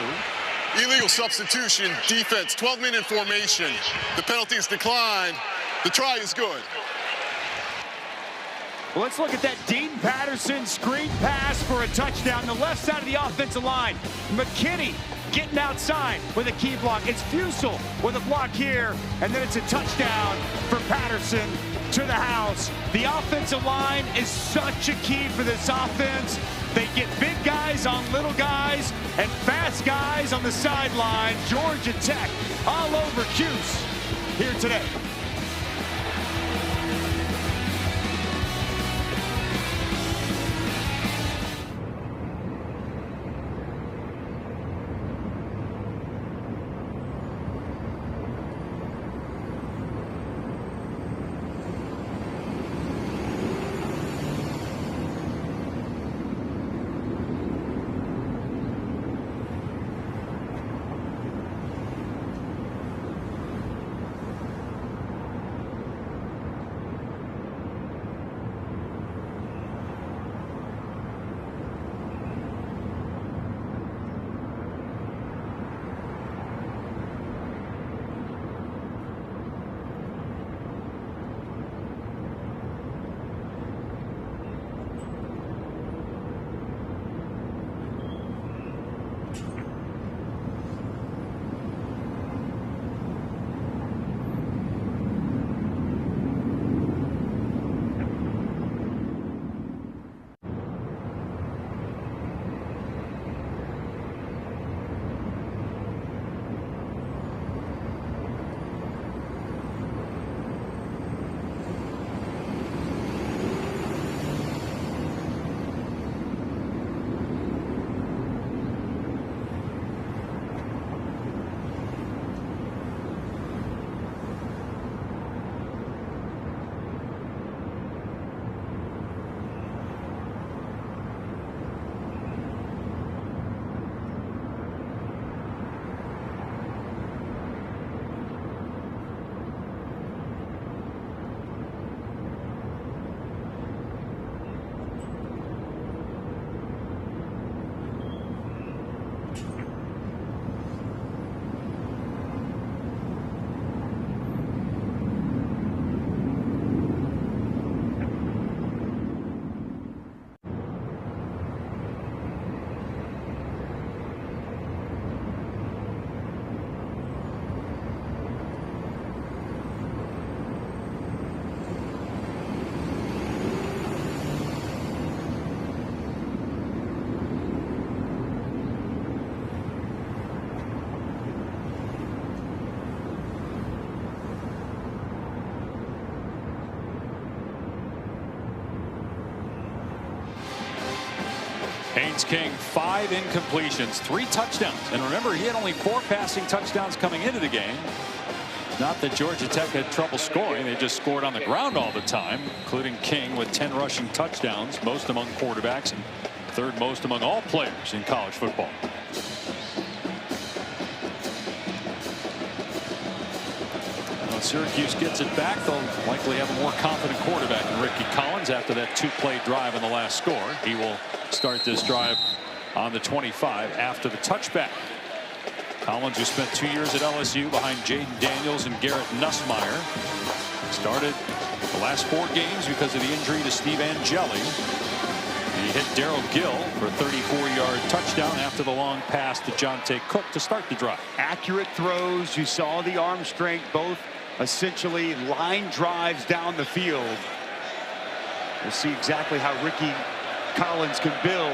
Illegal substitution, defense, 12-minute formation. The penalty is declined. The try is good. Well, let's look at that Dean Patterson screen pass for a touchdown. The left side of the offensive line. McKinney getting outside with a key block. It's Fusel with a block here, and then it's a touchdown for Patterson to the house. The offensive line is such a key for this offense. They get big guys on little guys and fast guys on the sideline. Georgia Tech all over Cuse here today. Haynes King, 5 incompletions, 3 touchdowns. And remember, he had only 4 passing touchdowns coming into the game. Not that Georgia Tech had trouble scoring. They just scored on the ground all the time, including King with 10 rushing touchdowns, most among quarterbacks and 3rd most among all players in college football. Well, Syracuse gets it back. They'll likely have a more confident quarterback than Ricky Collins after that 2-play drive on the last score. He will start this drive on the 25 after the touchback. Collins, who spent 2 years at LSU behind Jaden Daniels and Garrett Nussmeier, started the last 4 games because of the injury to Steve Angeli. He hit Darryl Gill for a 34-yard touchdown after the long pass to Jonte Cook to start the drive. Accurate throws. You saw the arm strength, both essentially line drives down the field. We'll see exactly how Ricky Collins can build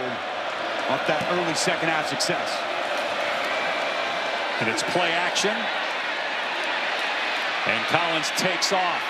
off that early second half success. And it's play action. And Collins takes off.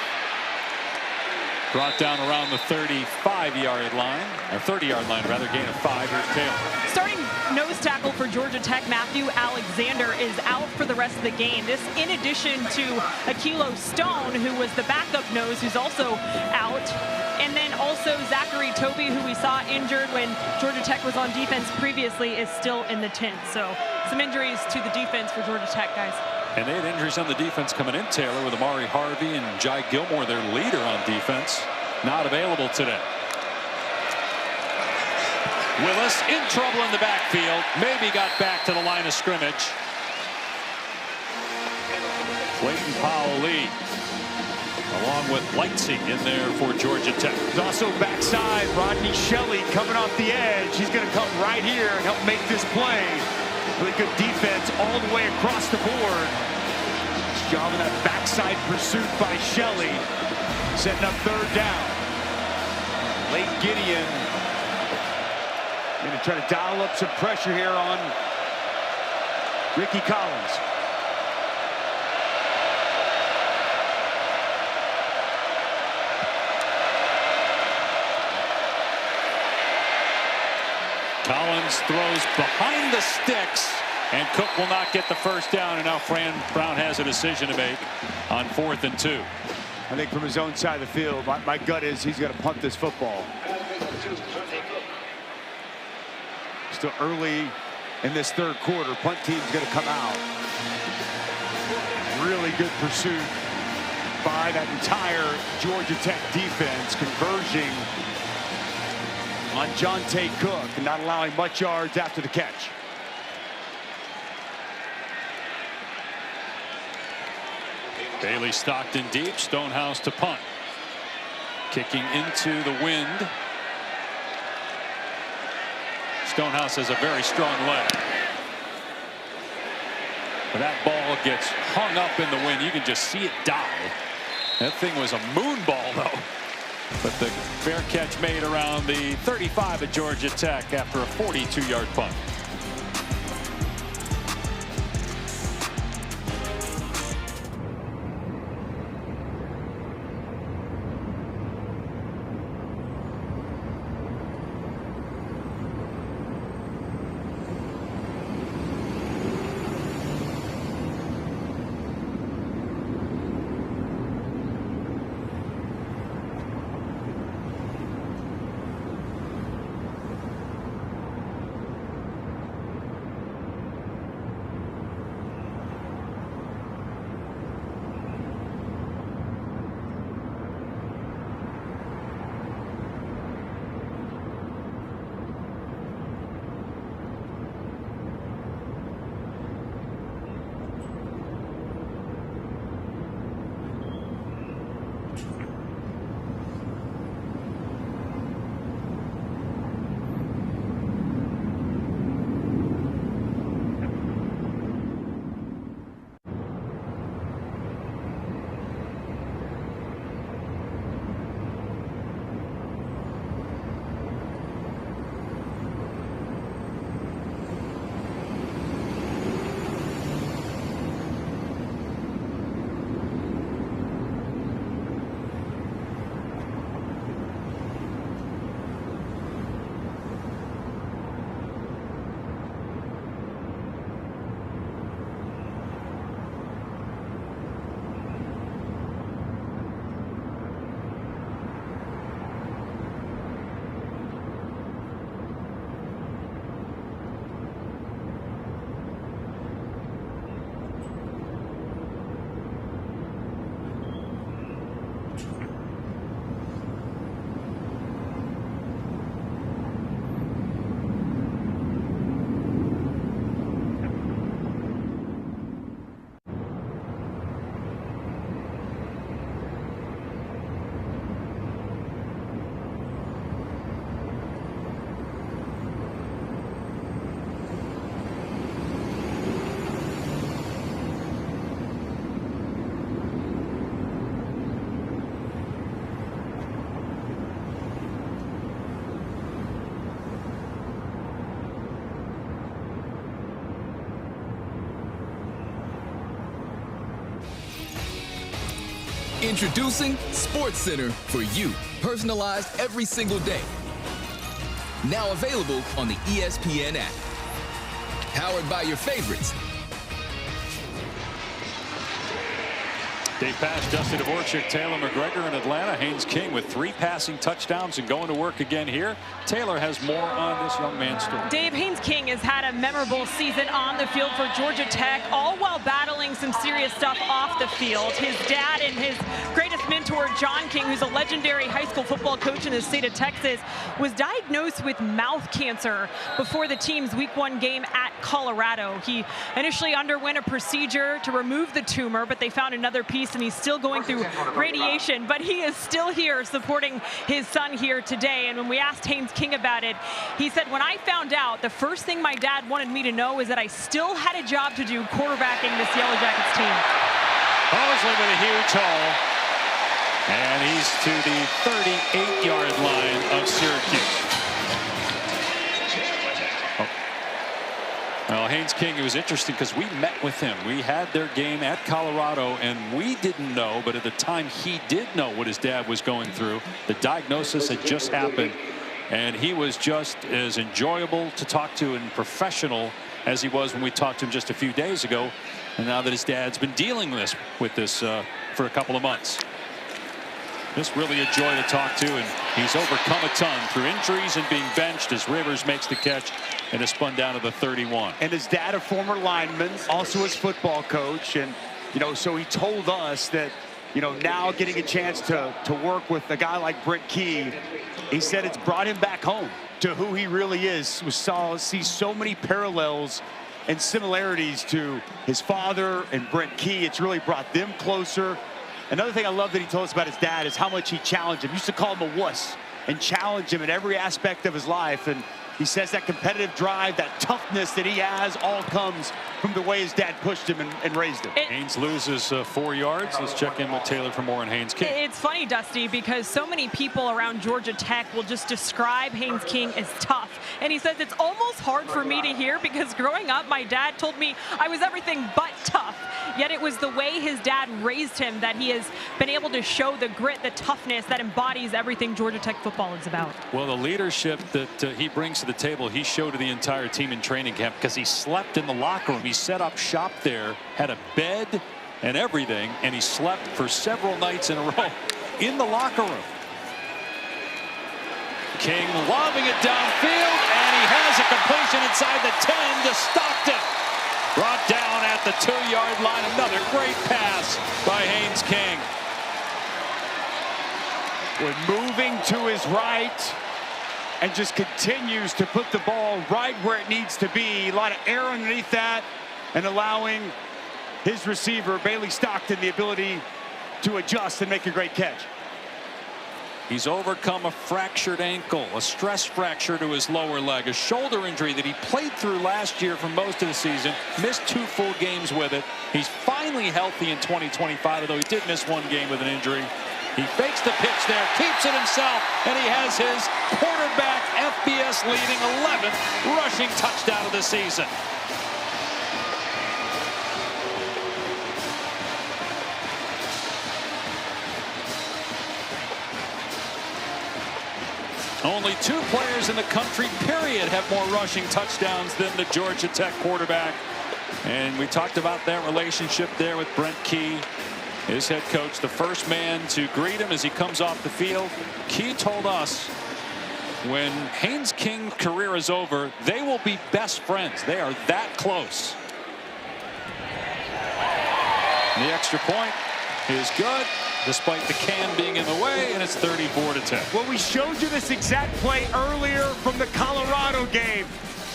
Brought down around the 35-yard line, or 30-yard line, rather, gain of 5. Here's Taylor. Starting nose tackle for Georgia Tech, Matthew Alexander, is out for the rest of the game. This in addition to Akilo Stone, who was the backup nose, who's also out. And then also Zachary Toby, who we saw injured when Georgia Tech was on defense previously, is still in the tent. So some injuries to the defense for Georgia Tech, guys. And they had injuries on the defense coming in, Taylor, with Amari Harvey and Jai Gilmore, their leader on defense, not available today. Willis in trouble in the backfield. Maybe got back to the line of scrimmage. Clayton Powell-Lee, along with Lightsey in there for Georgia Tech. There's also backside Rodney Shelley coming off the edge. He's going to come right here and help make this play. Really good defense all the way across the board. Nice job of that backside pursuit by Shelley, setting up 3rd down. Late Gideon going to try to dial up some pressure here on Ricky Collins. Collins throws behind the sticks, and Cook will not get the first down, and now Fran Brown has a decision to make on 4th and 2. I think from his own side of the field, my gut is he's going to punt this football. Still early in this 3rd quarter. Punt team's going to come out. Really good pursuit by that entire Georgia Tech defense, converging on Jonte Cook and not allowing much yards after the catch. Bailey Stockton deep, Stonehouse to punt. Kicking into the wind. Stonehouse has a very strong leg. But that ball gets hung up in the wind. You can just see it die. That thing was a moon ball, though. But the fair catch made around the 35 at Georgia Tech after a 42-yard punt. Introducing SportsCenter for you, personalized every single day. Now available on the ESPN app. Powered by your favorites. Dave Pasch, Dusty Dvorak, Taylor McGregor in Atlanta. Haynes King with 3 passing touchdowns and going to work again here. Taylor has more on this young man's story. Dave, Haynes King has had a memorable season on the field for Georgia Tech, all while battling some serious stuff off the field. His dad and his greatest mentor, John King, who's a legendary high school football coach in the state of Texas, was diagnosed with mouth cancer before the team's Week 1 game at Colorado. He initially underwent a procedure to remove the tumor, but they found another piece, and he's still going through radiation, but he is still here supporting his son here today. And when we asked Haynes King about it, he said, when I found out, the first thing my dad wanted me to know is that I still had a job to do quarterbacking this Yellow Jackets team. Mosley with a huge hole, and he's to the 38-yard line of Syracuse. Well, Haynes King, it was interesting because we met with him. We had their game at Colorado, and we didn't know, but at the time he did know what his dad was going through. The diagnosis had just happened, and he was just as enjoyable to talk to and professional as he was when we talked to him just a few days ago. And now that his dad's been dealing with this for a couple of months. Just really a joy to talk to, and he's overcome a ton through injuries and being benched as Rivers makes the catch and is spun down to the 31. And his dad, a former lineman, also his football coach. And, you know, so he told us that, you know, now getting a chance to work with a guy like Brent Key, he said it's brought him back home to who he really is. We see so many parallels and similarities to his father and Brent Key. It's really brought them closer. Another thing I love that he told us about his dad is how much he challenged him. He used to call him a wuss and challenge him in every aspect of his life. And he says that competitive drive, that toughness that he has, all comes from the way his dad pushed him and raised him. Haynes loses 4 yards. Let's check in with Taylor for more on Haynes King. It's funny, Dusty, because so many people around Georgia Tech will just describe Haynes King as tough. And he says it's almost hard for me to hear because growing up, my dad told me I was everything but tough. Yet it was the way his dad raised him that he has been able to show the grit, the toughness that embodies everything Georgia Tech football is about. Well, the leadership that he brings to the table, he showed to the entire team in training camp because he slept in the locker room. He set up shop there, had a bed and everything, and he slept for several nights in a row in the locker room. King lobbing it downfield, and he has a completion inside the 10 to Stockton. Brought down at the 2-yard line. Another great pass by Haynes King. With moving to his right and just continues to put the ball right where it needs to be. A lot of air underneath that and allowing his receiver, Bailey Stockton, the ability to adjust and make a great catch. He's overcome a fractured ankle, a stress fracture to his lower leg, a shoulder injury that he played through last year for most of the season, missed 2 full games with it. He's finally healthy in 2025, although he did miss 1 game with an injury. He fakes the pitch there, keeps it himself, and he has his quarterback FBS leading 11th rushing touchdown of the season. Only 2 players in the country, period, have more rushing touchdowns than the Georgia Tech quarterback. And we talked about that relationship there with Brent Key, his head coach, the first man to greet him as he comes off the field. Key told us when Haynes King's career is over, they will be best friends. They are that close. And the extra point is good, despite the can being in the way, and it's 34-10. Well, we showed you this exact play earlier from the Colorado game.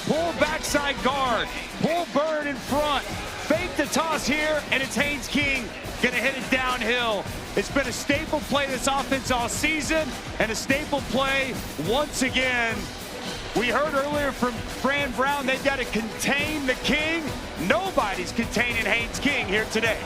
Pull backside guard, pull Bird in front, fake the toss here, and it's Haynes King gonna hit it downhill. It's been a staple play this offense all season, and a staple play once again. We heard earlier from Fran Brown, they've got to contain the King. Nobody's containing Haynes King here today.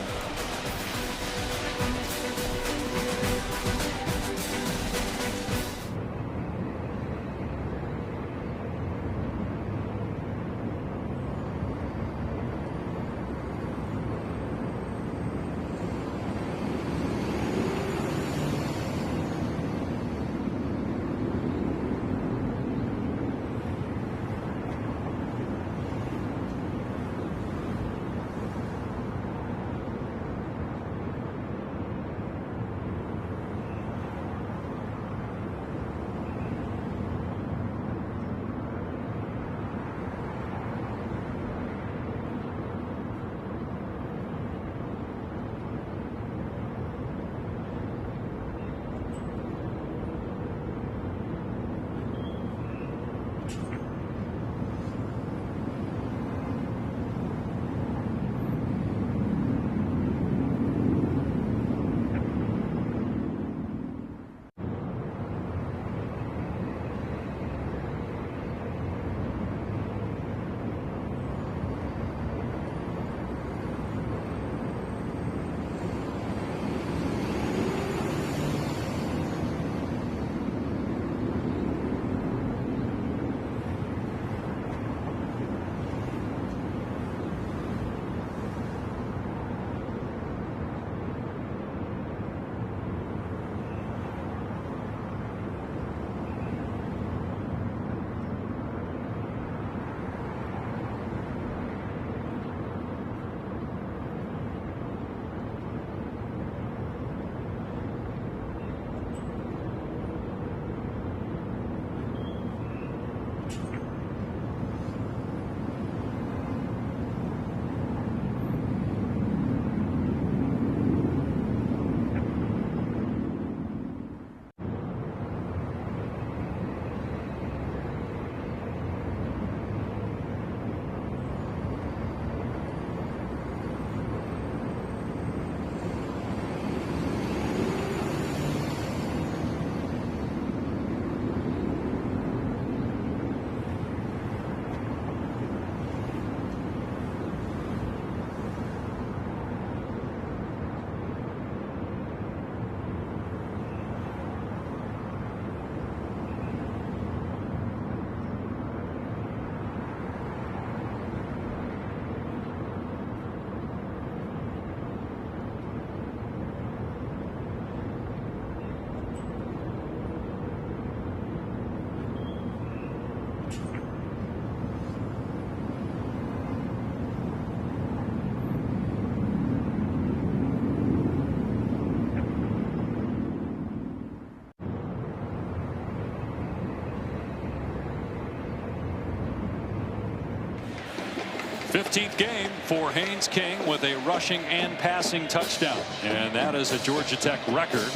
15th game for Haynes King with a rushing and passing touchdown. And that is a Georgia Tech record.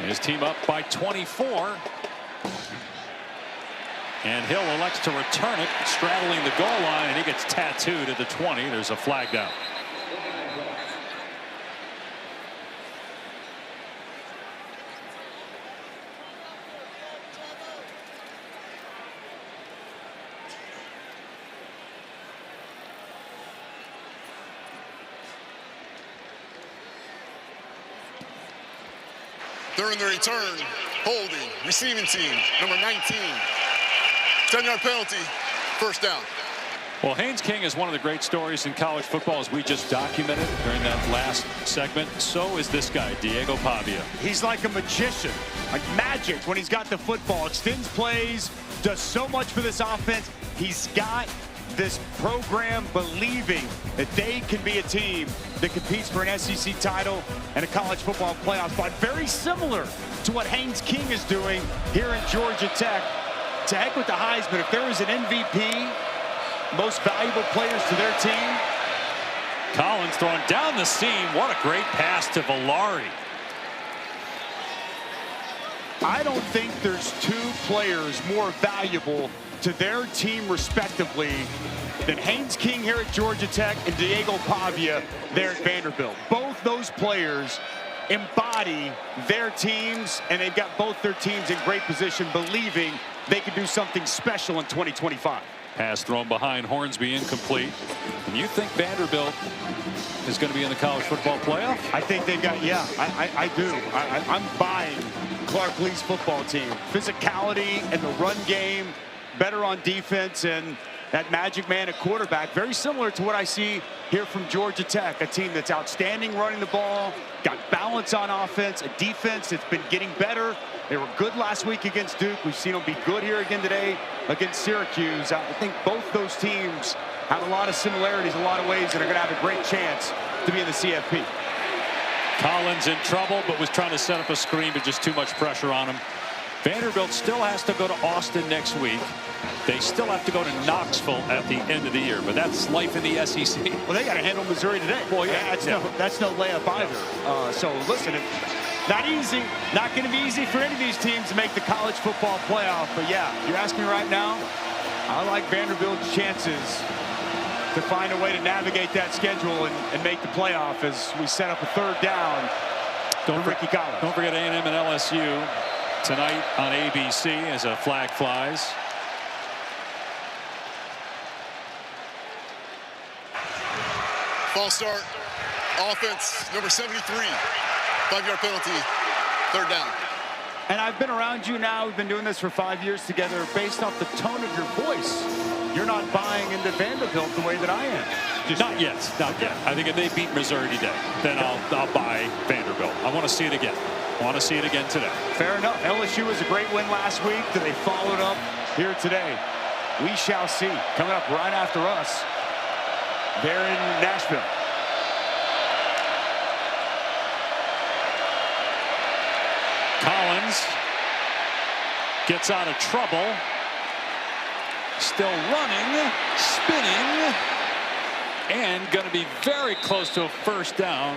His team up by 24. And Hill elects to return it, straddling the goal line, and he gets tattooed at the 20. There's a flag down. During the return, holding, receiving team, number 19. 10-yard penalty, first down. Well, Haynes King is one of the great stories in college football, as we just documented during that last segment. So is this guy, Diego Pavia. He's like a magician, like magic when he's got the football. Extends plays, does so much for this offense. He's got this program believing that they can be a team that competes for an SEC title and a college football playoff spot. Very similar to what Haynes King is doing here in Georgia Tech. To heck with the Heisman. If there is an MVP, most valuable players to their team. Collins throwing down the seam. What a great pass to Valari. I don't think there's two players more valuable to their team respectively than Haynes King here at Georgia Tech and Diego Pavia there at Vanderbilt. Both those players embody their teams, and they've got both their teams in great position, believing they can do something special in 2025. Pass thrown behind Hornsby, incomplete. And you think Vanderbilt is going to be in the college football playoff? I think they've got, yeah, I do. I'm buying Clark Lee's football team. Physicality and the run game, better on defense, and that magic man at quarterback, very similar to what I see here from Georgia Tech, a team that's outstanding running the ball, got balance on offense, a defense that's been getting better. They were good last week against Duke. We've seen them be good here again today against Syracuse. I think both those teams have a lot of similarities, a lot of ways that are going to have a great chance to be in the CFP. Collins in trouble, but was trying to set up a screen, but just too much pressure on him. Vanderbilt still has to go to Austin next week. They still have to go to Knoxville at the end of the year, but that's life in the SEC. Well, they got to handle Missouri today. Well, yeah, that's no layup either. So listen, not easy, not going to be easy for any of these teams to make the college football playoff. But yeah, you're asking me right now, I like Vanderbilt's chances to find a way to navigate that schedule and make the playoff as we set up a third down. Don't Ricky Collins. Don't forget A&M and LSU tonight on ABC as a flag flies. False start, offense, number 73, 5-yard penalty, third down. And I've been around you now, we've been doing this for 5 years together. Based off the tone of your voice, you're not buying into Vanderbilt the way that I am. Not yet. I think if they beat Missouri today, then I'll buy Vanderbilt. I want to see it again. I want to see it again today. Fair enough. LSU was a great win last week. They followed up here today. We shall see. Coming up right after us, they're in Nashville. Collins gets out of trouble. Still running, spinning, and going to be very close to a first down.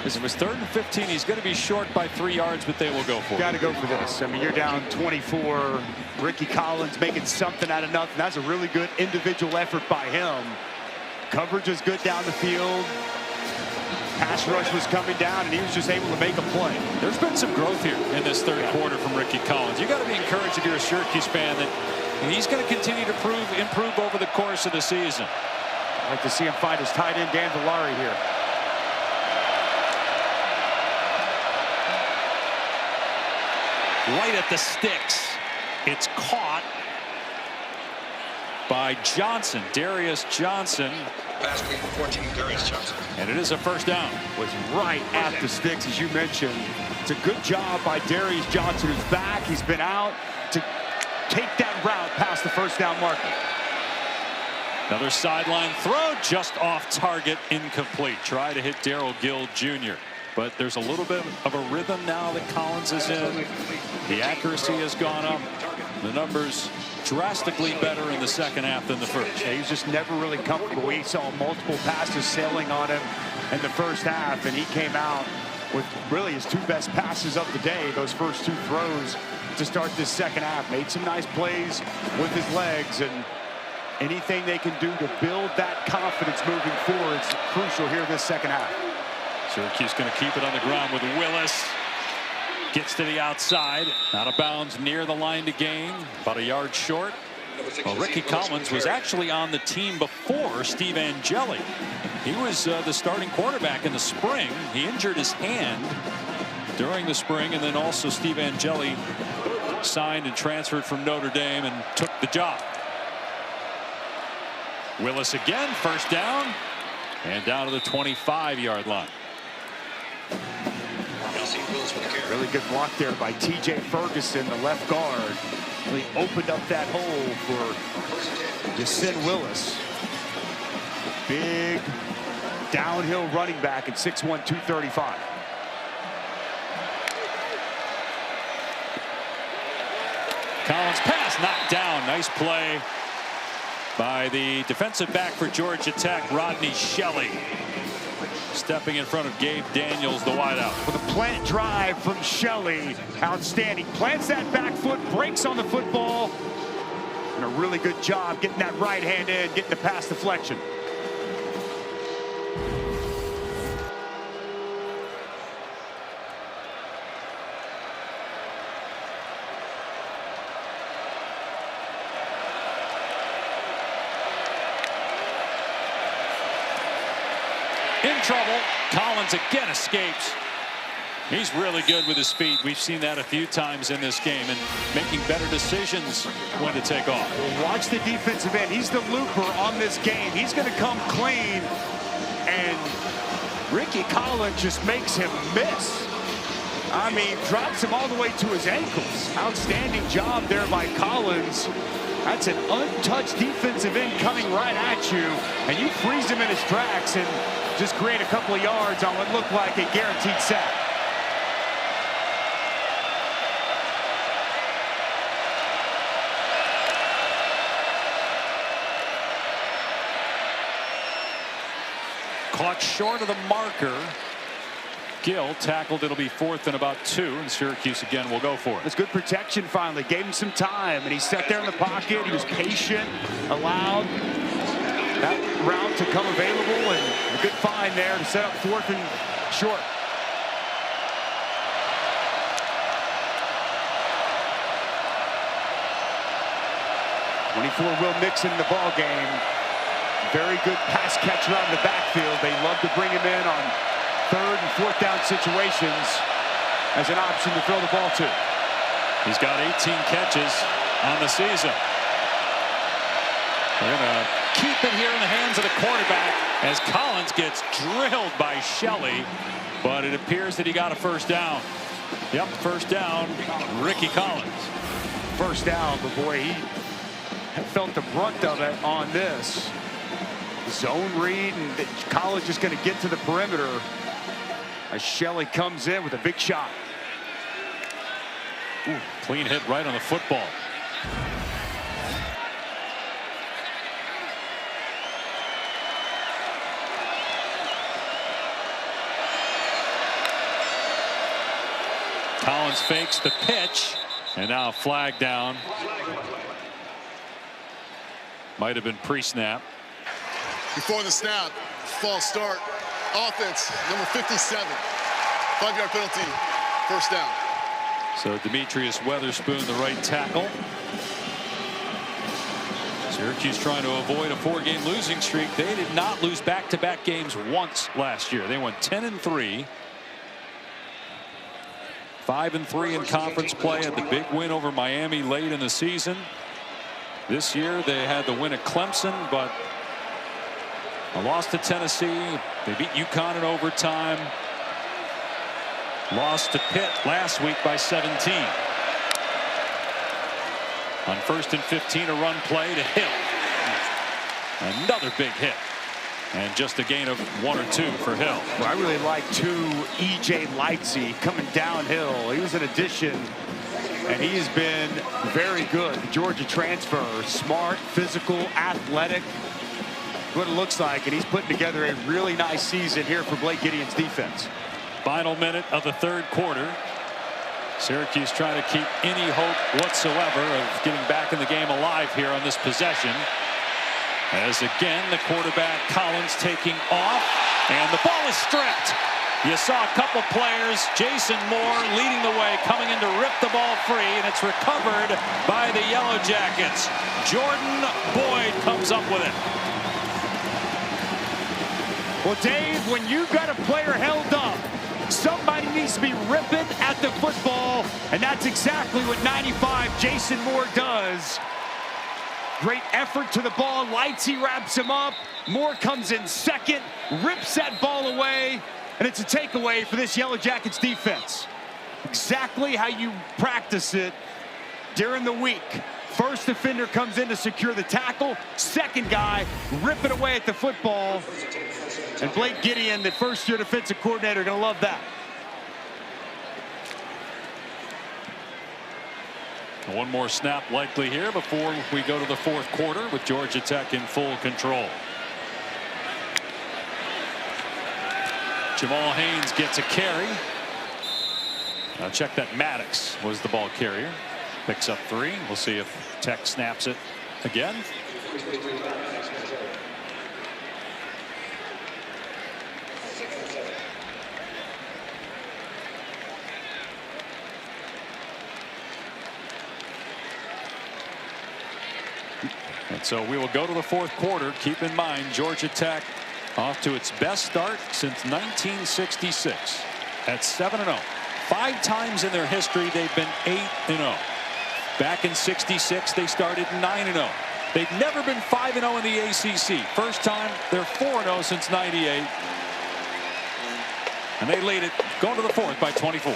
As it was 3rd and 15, he's going to be short by 3 yards, but they will go for it. Got to go for this. I mean, you're down 24. Ricky Collins making something out of nothing. That's a really good individual effort by him. Coverage is good down the field. Pass rush was coming down, and he was just able to make a play. There's been some growth here in this third quarter from Ricky Collins. You got to be encouraged if you're a Syracuse fan that he's going to continue to improve over the course of the season. I'd like to see him find his tight end, Dan Valari, here. Right at the sticks. It's caught by Johnson, Darius Johnson. Pass week 14, Darius Johnson. And it is a first down. Was right at the sticks, as you mentioned. It's a good job by Darius Johnson, who's back. He's been out to take that route past the first down marker. Another sideline throw, just off target, incomplete. Try to hit Darrell Gill Jr. But there's a little bit of a rhythm now that Collins is in. The accuracy has gone up. The numbers drastically better in the second half than the first. Yeah, he was just never really comfortable. We saw multiple passes sailing on him in the first half, and he came out with really his 2 best passes of the day, those first 2 throws to start this second half. Made some nice plays with his legs, and anything they can do to build that confidence moving forward is crucial here this second half. Syracuse going to keep it on the ground with Willis. Gets to the outside, out of bounds near the line to gain, about a yard short. Well, Ricky Collins was actually on the team before Steve Angeli. He was the starting quarterback in the spring. He injured his hand during the spring, and then also Steve Angeli signed and transferred from Notre Dame and took the job. Willis again, first down, and down to the 25-yard line. Really good block there by T.J. Ferguson, the left guard. Really opened up that hole for Destin Willis. Big downhill running back at 6'1", 235. Collins pass knocked down. Nice play by the defensive back for Georgia Tech, Rodney Shelley. Stepping in front of Gabe Daniels, the wideout. With a plant drive from Shelley, outstanding. Plants that back foot, breaks on the football, and a really good job getting that right hand in, getting the pass deflection. In trouble. Collins again escapes. He's really good with his feet. We've seen that a few times in this game, and making better decisions when to take off. Watch the defensive end. He's the looper on this game. He's going to come clean, and Ricky Collins just makes him miss. I mean, drops him all the way to his ankles. Outstanding job there by Collins. That's an untouched defensive end coming right at you, and you freeze him in his tracks and just create a couple of yards on what looked like a guaranteed sack. Caught short of the marker. Gill tackled. It'll be 4th and about 2, and Syracuse again will go for it. It's good protection finally. Gave him some time, and he sat there in the pocket. He was patient, allowed that route to come available, and a good find there to set up 4th and short. Will Nixon in the ball game. Very good pass catcher out of the backfield. They love to bring him in on 3rd and 4th down situations as an option to throw the ball to. He's got 18 catches on the season. They're going to keep it here in the hands of the quarterback as Collins gets drilled by Shelley, but it appears that he got a first down. Yep, first down, Ricky Collins. First down, but boy, he felt the brunt of it on this. Zone read, and Collins is going to get to the perimeter as Shelley comes in with a big shot. Ooh, clean hit right on the football. Collins fakes the pitch, and now a flag down. Might have been pre-snap. Before the snap, false start, offense, number 57. 5-yard penalty, first down. So Demetrius Weatherspoon, the right tackle. Syracuse trying to avoid a 4-game losing streak. They did not lose back-to-back games once last year. They went 10-3. 5-3 in conference play, had the big win over Miami late in the season. This year they had the win at Clemson, but a loss to Tennessee. They beat UConn in overtime. Lost to Pitt last week by 17. On 1st and 15, a run play to Hill. Another big hit. And just a gain of 1 or 2 for Hill. Well, I really like E.J. Lightsey coming downhill. He was an addition and he's been very good. The Georgia transfer, smart, physical, athletic, what it looks like, and he's putting together a really nice season here for Blake Gideon's defense. Final minute of the third quarter. Syracuse trying to keep any hope whatsoever of getting back in the game alive here on this possession. As again, the quarterback Collins taking off, and the ball is stripped. You saw a couple players, Jason Moore leading the way, coming in to rip the ball free, and it's recovered by the Yellow Jackets. Jordan Boyd comes up with it. Well, Dave, when you've got a player held up, somebody needs to be ripping at the football, and that's exactly what 95 Jason Moore does. Great effort to the ball. Lightsey wraps him up. Moore comes in second, rips that ball away, and it's a takeaway for this Yellow Jackets defense. Exactly how you practice it during the week. First defender comes in to secure the tackle. Second guy, rip it away at the football. And Blake Gideon, the first-year defensive coordinator, going to love that. One more snap likely here before we go to the fourth quarter with Georgia Tech in full control. Jamal Haynes gets a carry. Now check that Maddox was the ball carrier. Picks up 3. We'll see if Tech snaps it again. And so we will go to the fourth quarter. Keep in mind, Georgia Tech off to its best start since 1966 at 7-0. 5 times in their history they've been 8-0. Back in '66 they started 9-0. They've never been 5-0 in the ACC. First time they're 4-0 since '98. And they lead it going to the fourth by 24.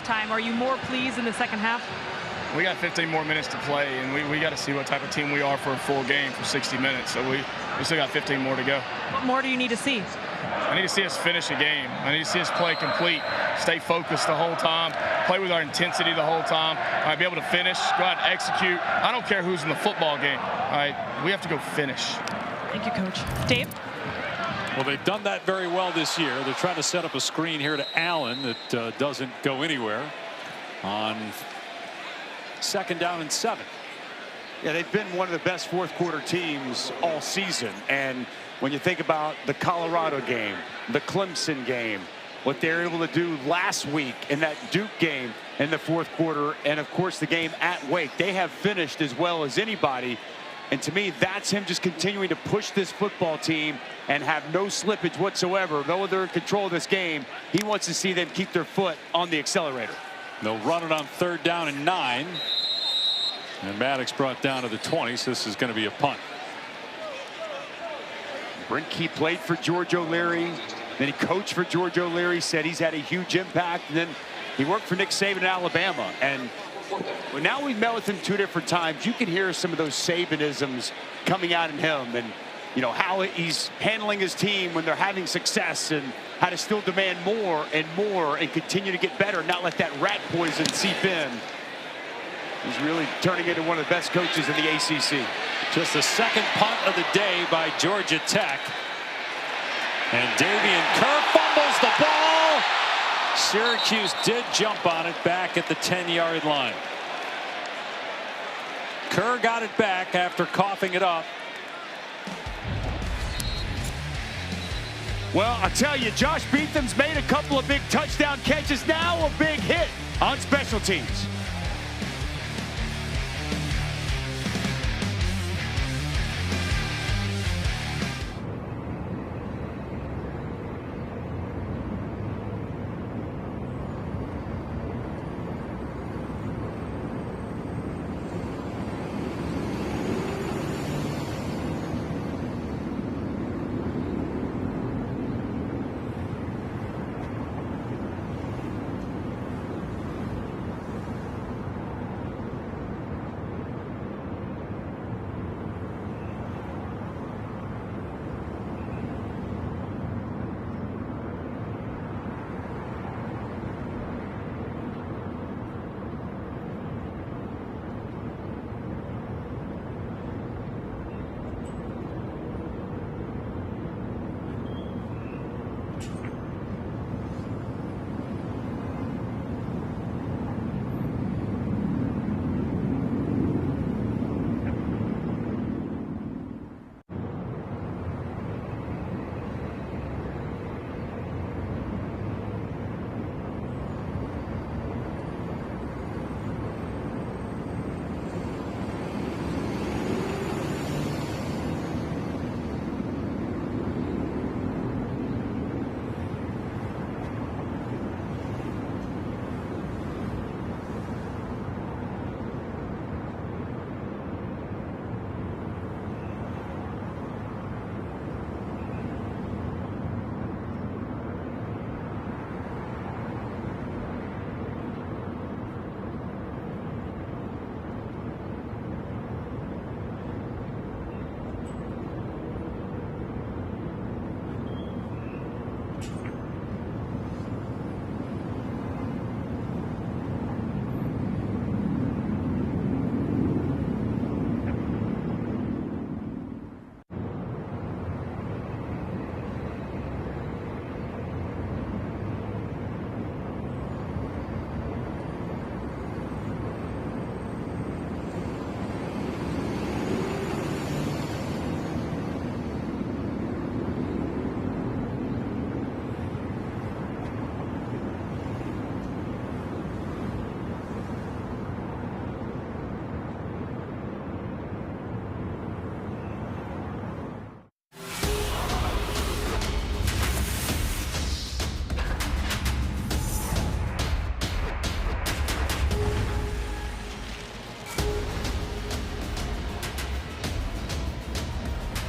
halftime. Are you more pleased in the second half? We got 15 more minutes to play, and we got to see what type of team we are for a full game for 60 minutes. So we still got 15 more to go. What more do you need to see? I need to see us finish a game. I need to see us play complete, stay focused the whole time, play with our intensity the whole time. All right, be able to finish, go out and execute. I don't care who's in the football game. All right, we have to go finish. Thank you, Coach. Dave? Well, they've done that very well this year. They're trying to set up a screen here to Allen that doesn't go anywhere on 2nd down and 7. Yeah, they've been one of the best fourth quarter teams all season. And when you think about the Colorado game, the Clemson game, what they were able to do last week in that Duke game in the fourth quarter, and of course the game at Wake, they have finished as well as anybody. And to me, that's him just continuing to push this football team and have no slippage whatsoever. Though they're in control of this game, he wants to see them keep their foot on the accelerator. They'll run it on 3rd down and 9. And Maddox brought down to the 20, so this is going to be a punt. Brinke played for George O'Leary. Then he coached for George O'Leary, said he's had a huge impact. And then he worked for Nick Saban in Alabama. And now we've met with him 2 different times. You can hear some of those Sabanisms coming out in him, and you know how he's handling his team when they're having success, and how to still demand more and continue to get better, not let that rat poison seep in. He's really turning into one of the best coaches in the ACC. Just the 2nd punt of the day by Georgia Tech. And Davian Kerr fumbles the ball. Syracuse did jump on it back at the 10-yard line. Kerr got it back after coughing it up. Well, I tell you, Josh Beatham's made a couple of big touchdown catches. Now a big hit on special teams.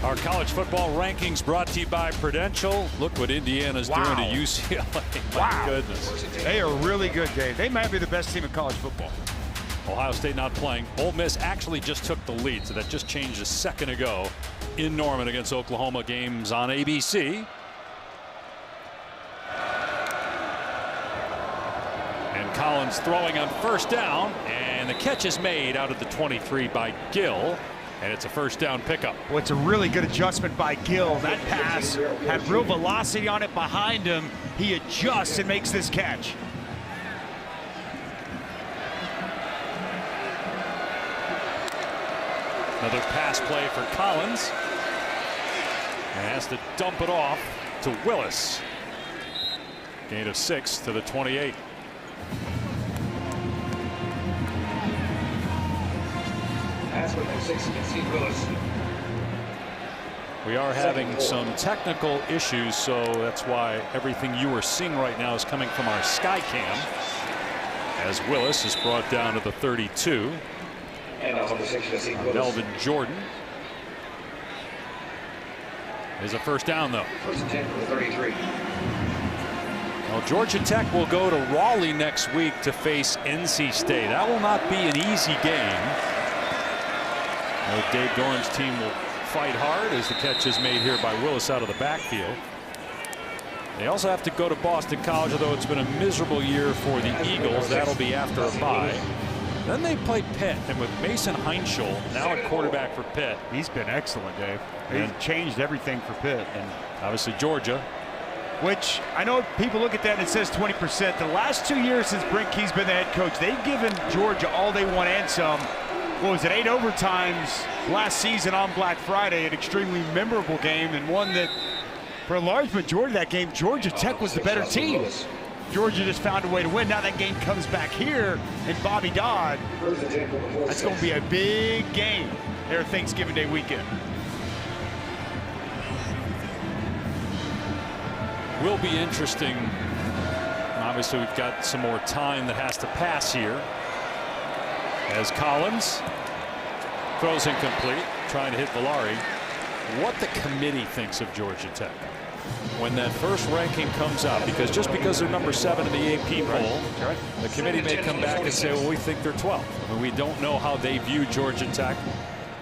Our college football rankings brought to you by Prudential. Look what Indiana's doing to UCLA. My goodness. They are really good, Dave. They might be the best team in college football. Ohio State not playing. Ole Miss actually just took the lead, so that just changed a second ago in Norman against Oklahoma. Games on ABC. And Collins throwing on first down, and the catch is made out of the 23 by Gill. And it's a first down pickup. Well, it's a really good adjustment by Gill. That pass had real velocity on it behind him. He adjusts and makes this catch. Another pass play for Collins. And has to dump it off to Willis. Gain of 6 to the 28. We are having some technical issues, so that's why everything you are seeing right now is coming from our sky cam. As Willis is brought down to the 32. Melvin Jordan is a first down, though. First and 10 for the 33. Well, Georgia Tech will go to Raleigh next week to face NC State. That will not be an easy game. Dave Doran's team will fight hard as the catch is made here by Willis out of the backfield. They also have to go to Boston College, although it's been a miserable year for the Eagles. That'll be after a bye. Then they play Pitt, and with Mason Heinschel now at quarterback for Pitt. He's been excellent, Dave. He's changed everything for Pitt. And obviously Georgia. Which I know people look at that and it says 20%. The last 2 years since Brent Key's been the head coach, they've given Georgia all they want and some. What was it, 8 overtimes last season on Black Friday, an extremely memorable game, and one that, for a large majority of that game, Georgia Tech was the better team. Georgia just found a way to win. Now that game comes back here in Bobby Dodd. That's going to be a big game there Thanksgiving Day weekend. Will be interesting. Obviously, we've got some more time that has to pass here. As Collins throws incomplete, trying to hit Villari. What the committee thinks of Georgia Tech when that first ranking comes out, because just because they're number 7 in the AP poll, the committee may come back and say, well, we think they're 12th. I mean, we don't know how they view Georgia Tech.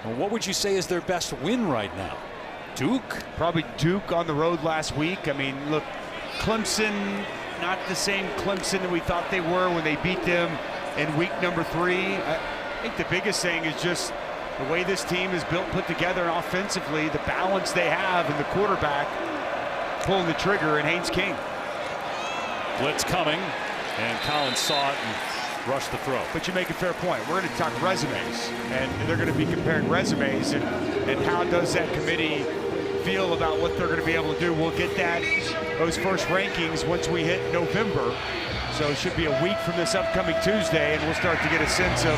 And what would you say is their best win right now? Duke? Probably Duke on the road last week. I mean, look, Clemson, not the same Clemson that we thought they were when they beat them in week number 3. I think the biggest thing is just the way this team is built, put together offensively, the balance they have, and the quarterback pulling the trigger, and Haynes King. Blitz coming, and Collins saw it and rushed the throw. But you make a fair point. We're going to talk resumes, and they're going to be comparing resumes, and how does that committee feel about what they're going to be able to do. We'll get those first rankings once we hit November. So it should be a week from this upcoming Tuesday, and we'll start to get a sense of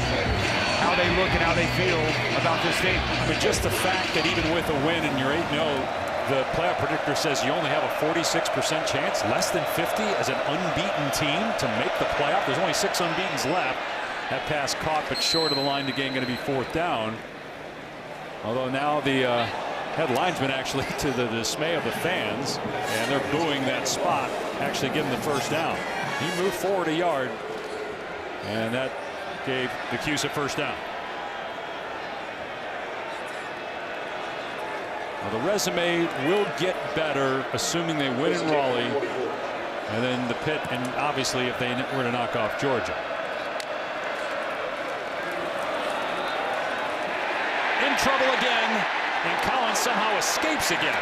how they look and how they feel about this team. But just the fact that even with a win and you're 8-0, the playoff predictor says you only have a 46% chance, less than 50 as an unbeaten team to make the playoff. There's only 6 unbeatens left. That pass caught, but short of the line, the game going to be 4th down. Although now the head linesman, actually, to the dismay of the fans, and they're booing that spot, actually give him the first down. He moved forward a yard, and that gave the Cuse a first down. Well, the resume will get better, assuming they win in Raleigh, and then the Pitt, and obviously if they were to knock off Georgia. In trouble again, and Collins somehow escapes again.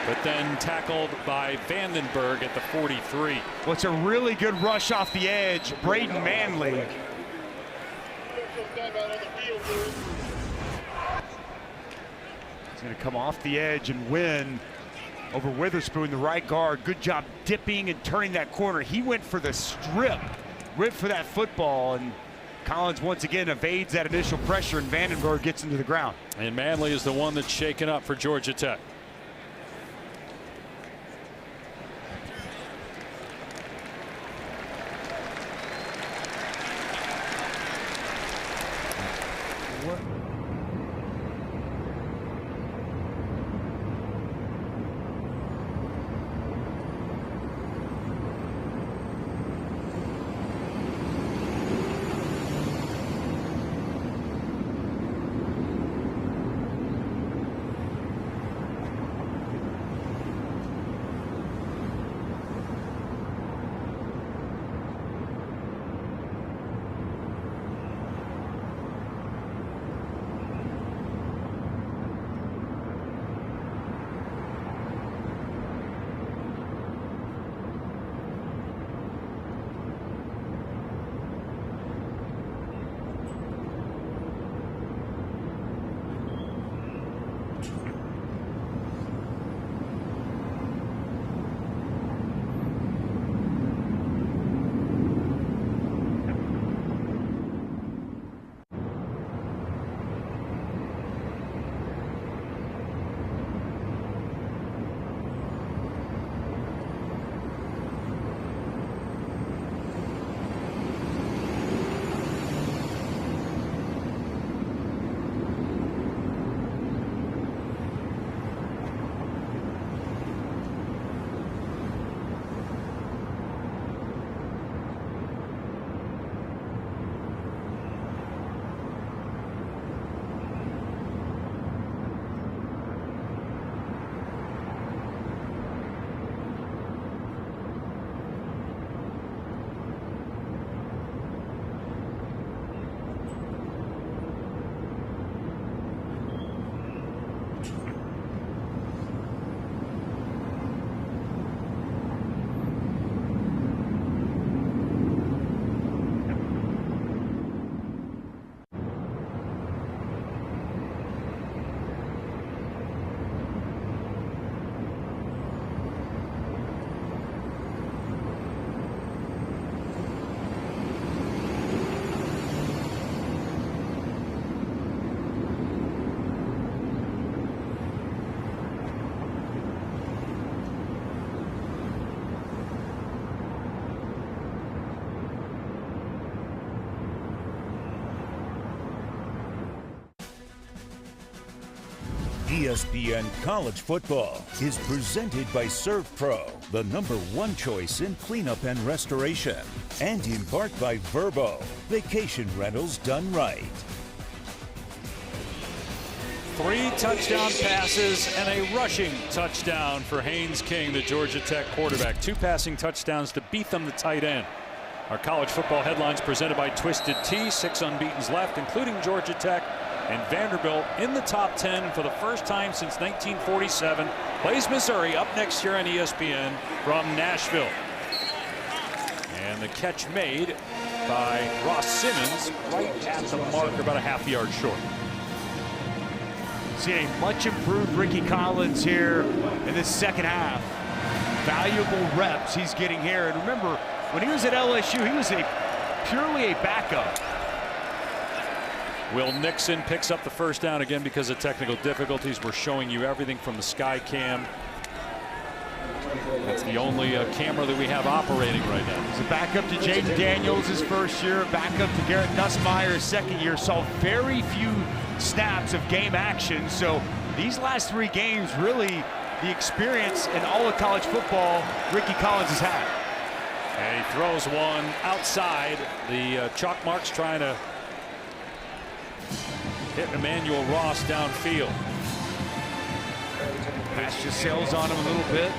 But then tackled by Vandenberg at the 43. Well, it's a really good rush off the edge. Braden Manley. He's going to come off the edge and win over Witherspoon, the right guard. Good job dipping and turning that corner. He went for the strip, ripped for that football, and Collins once again evades that initial pressure, and Vandenberg gets into the ground. And Manley is the one that's shaken up for Georgia Tech. ESPN College Football is presented by Serve Pro, the #1 choice in cleanup and restoration, and in part by Verbo, vacation rentals done right. 3 touchdown passes and a rushing touchdown for Haynes King, the Georgia Tech quarterback. 2 passing touchdowns to Beatham, the tight end. Our college football headlines presented by Twisted Tea. 6 unbeatens left, including Georgia Tech and Vanderbilt in the top 10 for the first time since 1947. Plays Missouri up next year on ESPN from Nashville. And the catch made by Ross Simmons right at the marker, about a half-yard short. See a much improved Ricky Collins here in the second half. Valuable reps he's getting here. And remember, when he was at LSU, he was purely a backup. Will Nixon picks up the first down again because of technical difficulties. We're showing you everything from the sky cam. That's the only camera that we have operating right now. He's a backup to Jaden Daniels his first year, backup to Garrett Nussmeier his second year. Saw very few snaps of game action. So these last 3 games, really the experience in all of college football Ricky Collins has had. And he throws one outside. The chalk marks trying to hit Emmanuel Ross downfield. Pass just sails on him a little bit.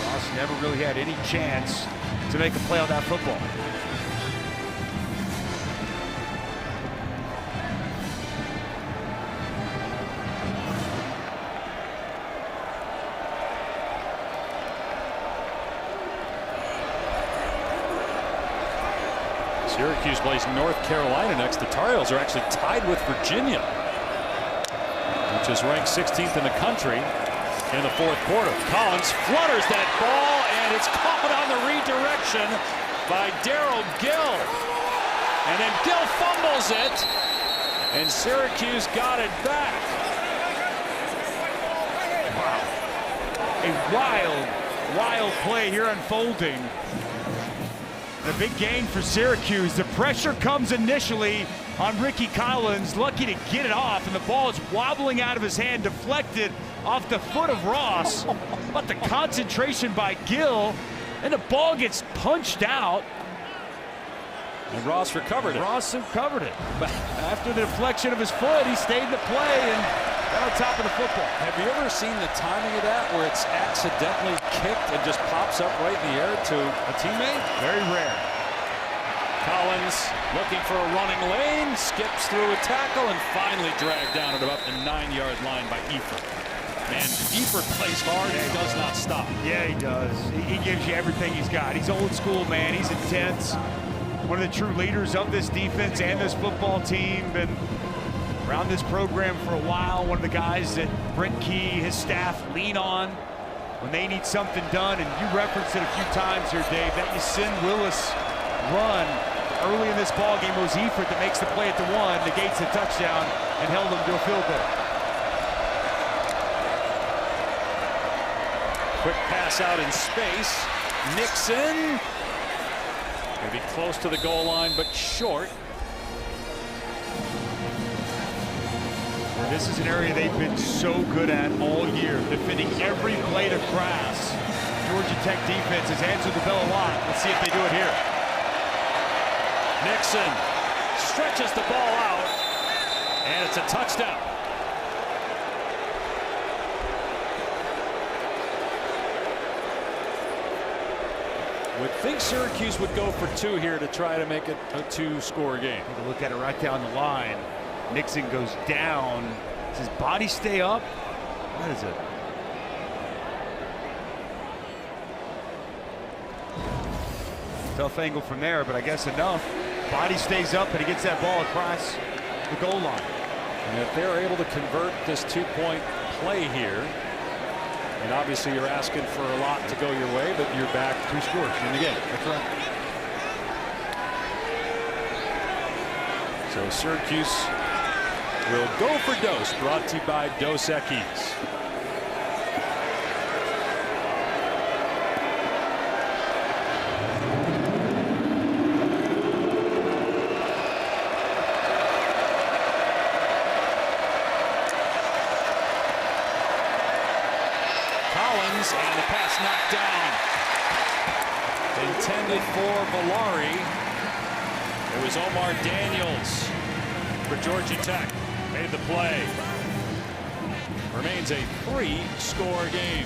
Ross never really had any chance to make a play on that football. Syracuse plays North Carolina next. The Tar Heels are actually tied with Virginia, which is ranked 16th in the country in the 4th quarter. Collins flutters that ball, and it's caught on the redirection by Darrell Gill. And then Gill fumbles it, and Syracuse got it back. Wow. A wild play here unfolding. The big gain for Syracuse. The pressure comes initially on Ricky Collins, lucky to get it off, and the ball is wobbling out of his hand, deflected off the foot of Ross. But the concentration by Gill, and the ball gets punched out. And Ross recovered it. Ross recovered it. But after the deflection of his foot, he stayed in the play and got on top of the football. Have you ever seen the timing of that where it's accidentally kicked and just pops up right in the air to a teammate? Very rare. Collins looking for a running lane, skips through a tackle, and finally dragged down at about the 9-yard line by Eifert. Man, Eifert plays hard and does not stop. Yeah, he does. He gives you everything he's got. He's old school, man. He's intense. One of the true leaders of this defense and this football team. Been around this program for a while. One of the guys that Brent Key, his staff lean on when they need something done. And you referenced it a few times here, Dave. That Yasin Willis run early in this ball game was Eifert that makes the play at the 1, negates the touchdown, and held him to a field goal. Quick pass out in space. Nixon. Gonna be close to the goal line, but short. This is an area they've been so good at all year, defending every blade of grass. Georgia Tech defense has answered the bell a lot. Let's see if they do it here. Nixon stretches the ball out, and it's a touchdown. Would think Syracuse would go for 2 here to try to make it a 2-score game. Take a look at it right down the line. Nixon goes down. Does his body stay up? What is it? Tough angle from there, but I guess enough. Body stays up, and he gets that ball across the goal line. And if they're able to convert this 2-point play here, and obviously you're asking for a lot to go your way, but you're back 2 scores in the game. That's right. So Syracuse will go for Dos, brought to you by Dos Equis. intended for Valari. It was Omar Daniels for Georgia Tech. Made the play. Remains a 3-score game.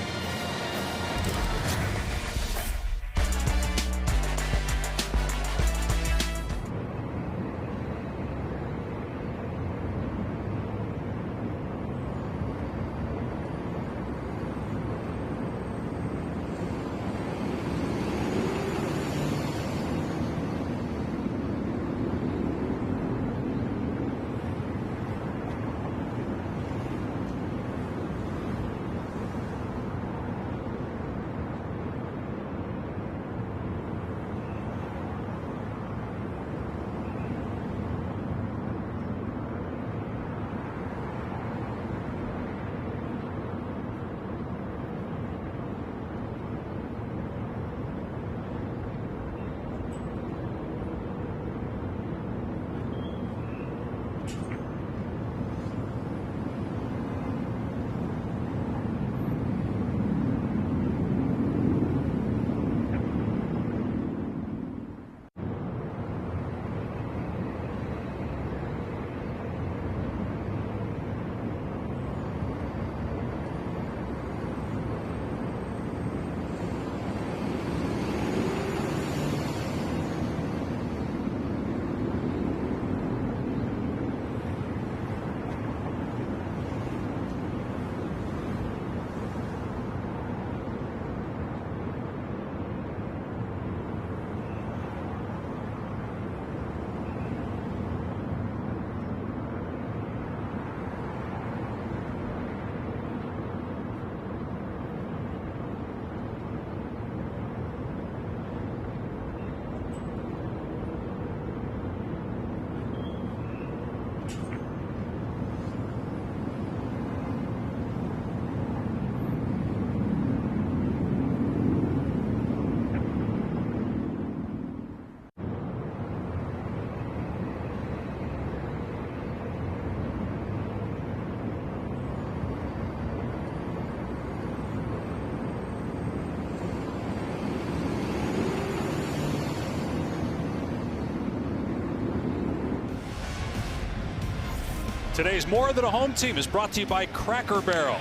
Today's More Than a Home Team is brought to you by Cracker Barrel.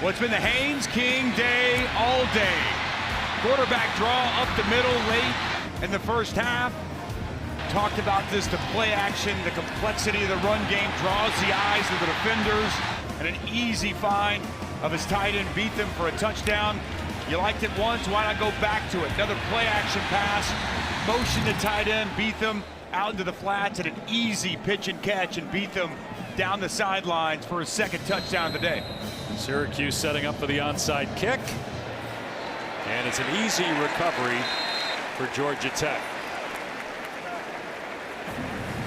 Well, it's been the Haynes King day all day. Quarterback draw up the middle late in the first half. Talked about this, the play action, the complexity of the run game draws the eyes of the defenders, and an easy find of his tight end, beat them for a touchdown. You liked it once, why not go back to it? Another play action pass, motion to tight end, beat them out into the flats, and an easy pitch and catch, and beat them down the sidelines for his second touchdown of the day. Syracuse setting up for the onside kick, and it's an easy recovery for Georgia Tech.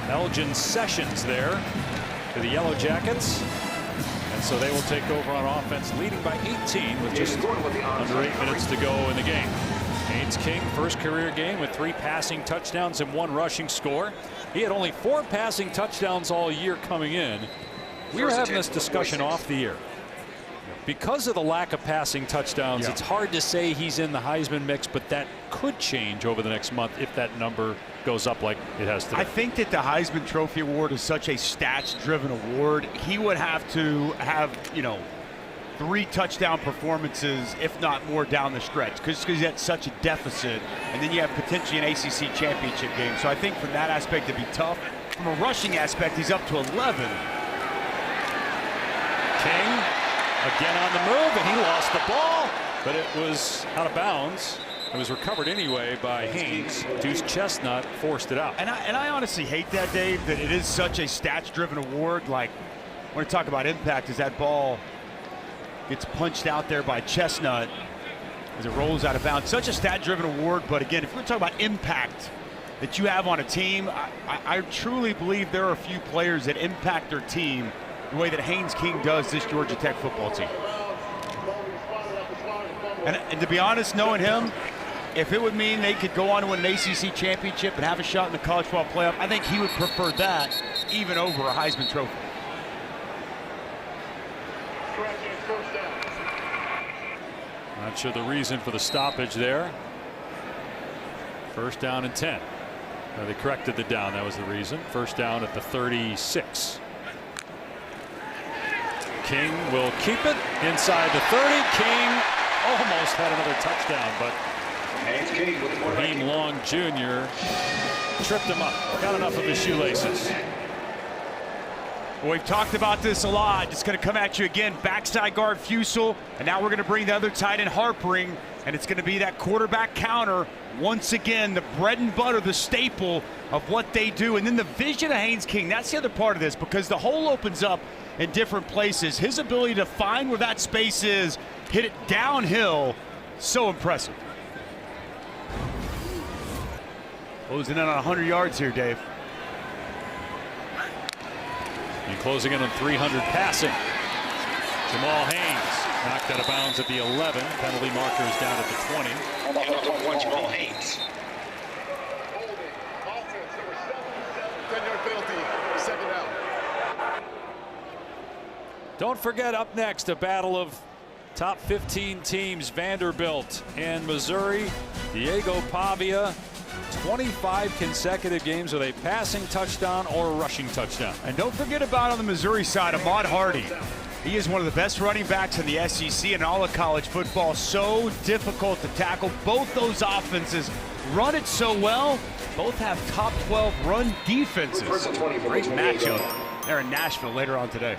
Elgin Sessions there for the Yellow Jackets, and so they will take over on offense, leading by 18 with just under 8 minutes to go in the game. Haynes King, first career game with 3 passing touchdowns and 1 rushing score. He had only 4 passing touchdowns all year coming in. We were having this discussion off the year. Because of the lack of passing touchdowns, it's hard to say he's in the Heisman mix, but that could change over the next month if that number goes up like it has today. I think that the Heisman Trophy Award is such a stats-driven award. He would have to have, 3 touchdown performances, if not more, down the stretch, because he's at such a deficit, and then you have potentially an ACC championship game. So I think from that aspect it'd be tough. From a rushing aspect, he's up to 11. King again on the move, and he lost the ball, but it was out of bounds. It was recovered anyway by Haynes. Deuce Chestnut forced it out. And I honestly hate that, Dave, that it is such a stats-driven award. Like, when we talk about impact, as that ball gets punched out there by Chestnut as it rolls out of bounds. Such a stat-driven award, but again, if we're talking about impact that you have on a team, I truly believe there are a few players that impact their team the way that Haynes King does this Georgia Tech football team. And to be honest, knowing him, if it would mean they could go on to win an ACC championship and have a shot in the college football playoff, I think he would prefer that even over a Heisman Trophy. Not sure the reason for the stoppage there. First down and 10. They corrected the down. That was the reason. First down at the 36. King will keep it inside the 30. King almost had another touchdown, but Raheem Long Jr. tripped him up. Got enough of his shoelaces. Well, we've talked about this a lot. It's going to come at you again. Backside guard Fusel, and now we're going to bring the other tight end Harpering, and it's going to be that quarterback counter. Once again, the bread and butter, the staple of what they do. And then the vision of Haynes King, that's the other part of this, because the hole opens up in different places. His ability to find where that space is, hit it downhill, so impressive. Closing in on 100 yards here, Dave. And closing in on 300 passing. Jamal Haynes knocked out of bounds at the 11. Penalty markers down at the 20. Jamal Haynes. 10-yard penalty, second down. Don't forget, up next, a battle of top 15 teams. Vanderbilt and Missouri. Diego Pavia, 25 consecutive games with a passing touchdown or a rushing touchdown. And don't forget about, on the Missouri side, Ahmad Hardy. He is one of the best running backs in the SEC and all of college football. So difficult to tackle. Both those offenses run it so well. Both have top 12 run defenses. Great matchup there in Nashville later on today.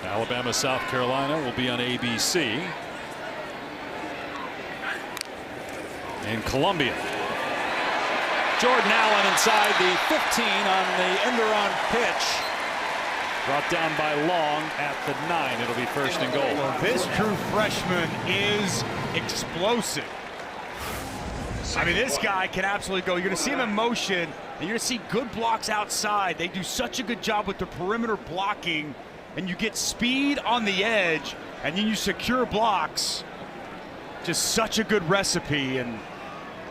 Alabama, South Carolina will be on ABC. In Columbia. Jordan Allen inside the 15 on the end-around pitch. Brought down by Long at the 9. It'll be first and goal. Well, this true freshman is explosive. I mean, this guy can absolutely go. You're going to see him in motion, and you're going to see good blocks outside. They do such a good job with the perimeter blocking, and you get speed on the edge, and then you secure blocks. Just such a good recipe. And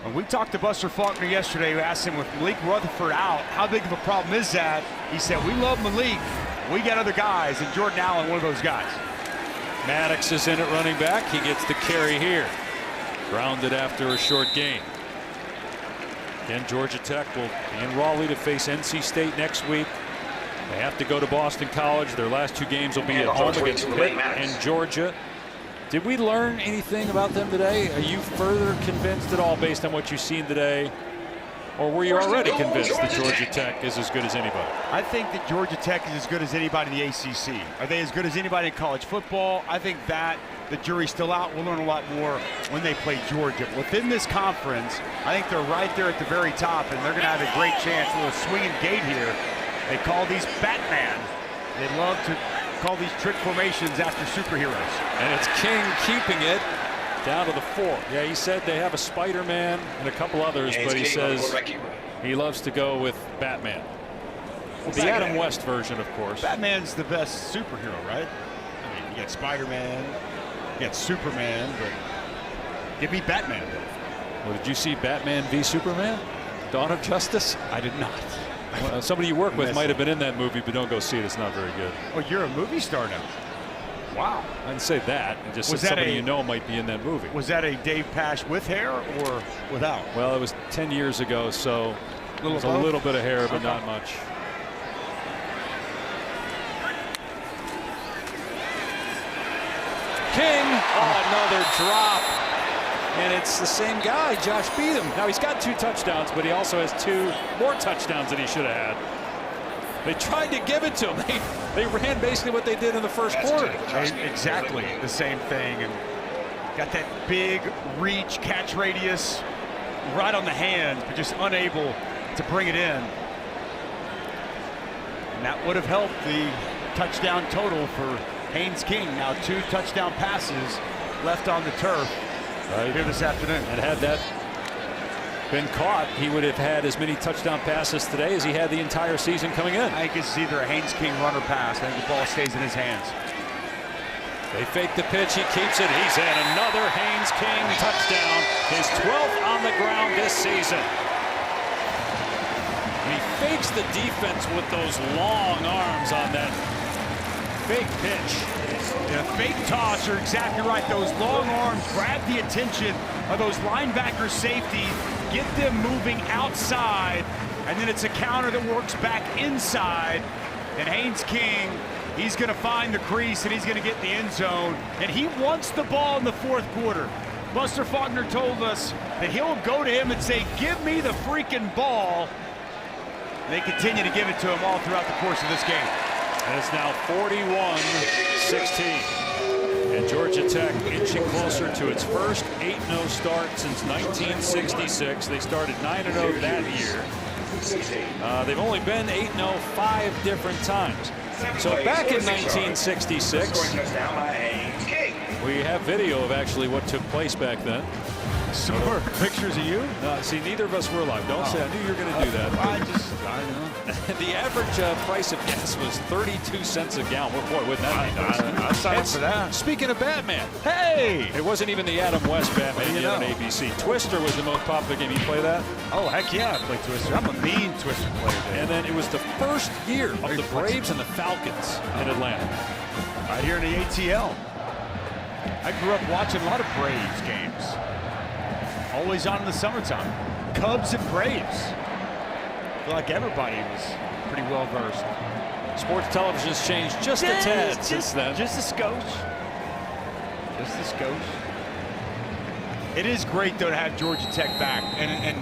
when we talked to Buster Faulkner yesterday, we asked him, with Malik Rutherford out, how big of a problem is that? He said, we love Malik. We got other guys, and Jordan Allen, one of those guys. Maddox is in at running back. He gets the carry here. Grounded after a short gain. Again, Georgia Tech will be in Raleigh to face NC State next week. They have to go to Boston College. Their last two games will be at home against Pitt and Georgia. Did we learn anything about them today? Are you further convinced at all based on what you've seen today? Or were you already convinced that Georgia Tech is as good as anybody? I think that Georgia Tech is as good as anybody in the ACC. Are they as good as anybody in college football? I think that the jury's still out. We'll learn a lot more when they play Georgia. Within this conference, I think they're right there at the very top, and they're going to have a great chance. A little swinging gate here. They call these Batman. They love to call these trick formations after superheroes. And it's King keeping it down to the 4. Yeah, he said they have a Spider-Man and a couple others, but he says he loves to go with Batman. The Adam West version, of course. Batman's the best superhero, right? I mean, you got Spider-Man, you got Superman, but give me Batman. Well, did you see Batman v Superman? Dawn of Justice? I did not. Well, somebody you work with might have been in that movie, but don't go see it. It's not very good. Oh, you're a movie star now. Wow. I didn't say that. I just said somebody you know might be in that movie. Was that a Dave Pash with hair or without? Well, it was 10 years ago, so it was a little bit of hair, but not much. King, another drop. And it's the same guy, Josh Beatham. Now, he's got 2 touchdowns, but he also has 2 more touchdowns than he should have had. They tried to give it to him. They ran basically what they did in the first quarter. Exactly the same thing. And got that big reach, catch radius right on the hands, but just unable to bring it in. And that would have helped the touchdown total for Haynes King. Now 2 touchdown passes left on the turf here this afternoon. And had that been caught, he would have had as many touchdown passes today as he had the entire season coming in. I think it's either a Haynes King run or pass. I think the ball stays in his hands. They fake the pitch, he keeps it. He's in another Haynes King touchdown, his 12th on the ground this season. And he fakes the defense with those long arms on that fake pitch. Yeah, fake toss, you're exactly right. Those long arms grab the attention of those linebacker safeties, get them moving outside, and then it's a counter that works back inside. And Haynes King, he's going to find the crease and he's going to get in the end zone. And he wants the ball in the fourth quarter. Buster Faulkner told us that he'll go to him and say, give me the freaking ball. And they continue to give it to him all throughout the course of this game. And it's now 41-16. And Georgia Tech inching closer to its first 8-0 start since 1966. They started 9-0 that year. They've only been 8-0 5 different times. So back in 1966, we have video of actually what took place back then. Some more pictures of you? See, neither of us were alive. Don't say I knew you were going to do that. I know. The average price of gas was 32 cents a gallon. Well, boy, wouldn't that be nice? I'd sign up for that. Speaking of Batman. Hey! It wasn't even the Adam West Batman yet on ABC. Twister was the most popular game. You play that? Oh, heck yeah, I play Twister. I'm a mean Twister player. And then it was the first year of the Braves and the Falcons in Atlanta. Right here in the ATL. I grew up watching a lot of Braves games. Always on in the summertime. Cubs and Braves. I feel like everybody was pretty well versed. Sports television has changed just a tad since then. Just a skosh. Just a skosh. It is great, though, to have Georgia Tech back. And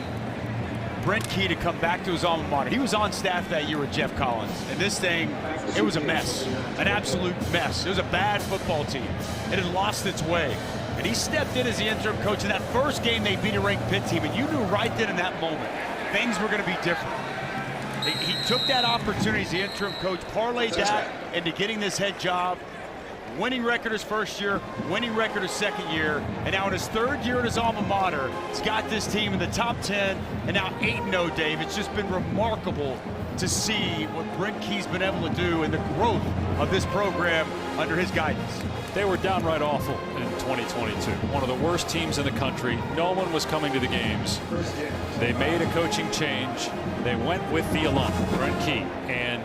Brent Key to come back to his alma mater. He was on staff that year with Jeff Collins. And this thing, it was a mess. An absolute mess. It was a bad football team. It had lost its way. And he stepped in as the interim coach in that first game they beat a ranked Pitt team. And you knew right then in that moment, things were going to be different. He took that opportunity as the interim coach, parlayed that into getting this head job, winning record his first year, winning record his second year, and now in his third year at his alma mater, he's got this team in the top 10, and now 8-0, Dave. It's just been remarkable to see what Brent Key's been able to do and the growth of this program under his guidance. They were downright awful in 2022. One of the worst teams in the country. No one was coming to the games. They made a coaching change. They went with the alum, Brent Key, and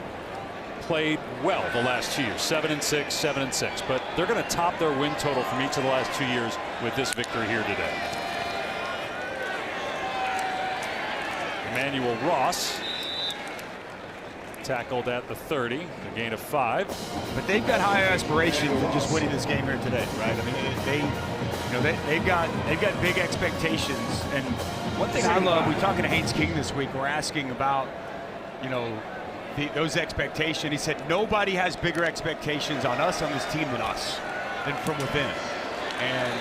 played well the last 2 years. 7-6, 7-6. But they're going to top their win total from each of the last 2 years with this victory here today. Emmanuel Ross tackled at the 30, a gain of 5. But they've got high aspirations of just winning this game here today, right? I mean, they've got big expectations. And one thing I love, we're talking to Haynes King this week. We're asking about, those expectations. He said nobody has bigger expectations on us on this team than us, than from within. And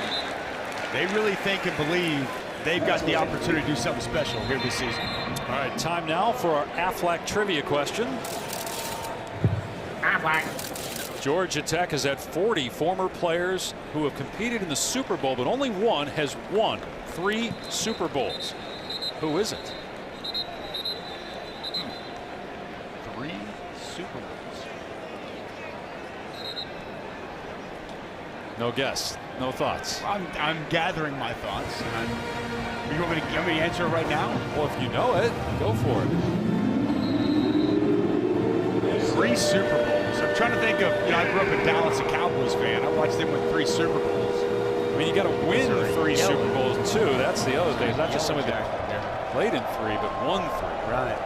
they really think and believe they've got the opportunity to do something special here this season. All right, time now for our Aflac trivia question. Aflac. Georgia Tech has had 40 former players who have competed in the Super Bowl, but only one has won 3 Super Bowls. Who is it? 3 Super Bowls. No guess, no thoughts. I'm gathering my thoughts. You want me to answer it right now? Well, if you know it, go for it. 3 Super Bowls. I'm trying to think of, I grew up a Dallas Cowboys fan. I watched them with 3 Super Bowls. I mean, you got to win 3 Super Bowls too. That's the other thing. It's not just somebody that played in 3, but won 3. Right.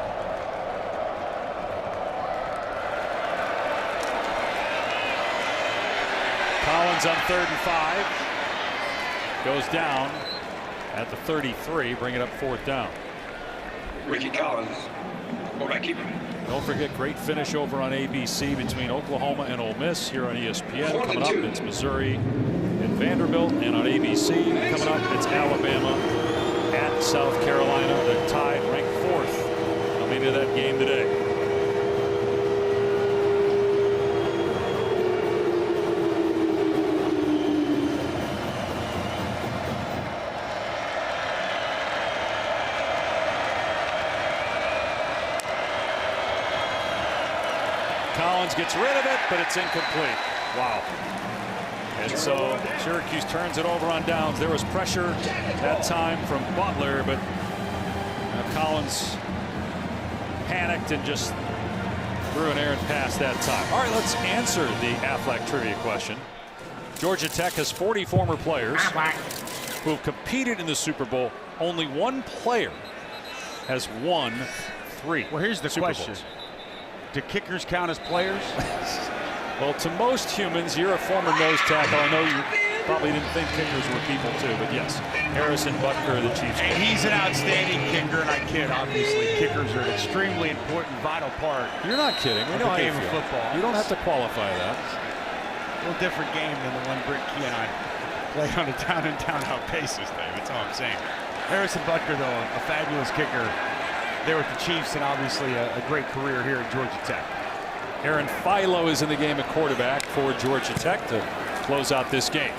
Collins on 3rd and 5. Goes down at the 33, bring it up 4th down. Ricky Collins, quarterback keeper. Don't forget, great finish over on ABC between Oklahoma and Ole Miss here on ESPN. Coming up, it's Missouri and Vanderbilt, and on ABC coming up, it's Alabama at South Carolina. They're tied, ranked 4th coming into that game today. Collins gets rid of it, but it's incomplete. Wow. And so Syracuse turns it over on downs. There was pressure that time from Butler, but Collins panicked and just Threw an errant pass that time. All right, let's answer the Aflac trivia question. Georgia Tech has 40 former players who have competed in the Super Bowl. Only one player has won 3. Well, here's the Super question. Bowls. Do kickers count as players? Well, to most humans, you're a former nose tackle. I know you probably didn't think kickers were people too, but yes. Harrison Butker, the Chiefs. And he's an outstanding kicker, and I kid, obviously. Kickers are an extremely important, vital part. You're not kidding. We of know the how you game of feel. football. You don't have to qualify that. A little different game than the one Britt Key and I played on a down and down out basis thing. That's all I'm saying. Harrison Butker, though, a fabulous kicker there with the Chiefs, and obviously a great career here at Georgia Tech. Aaron Philo is in the game at quarterback for Georgia Tech to close out this game.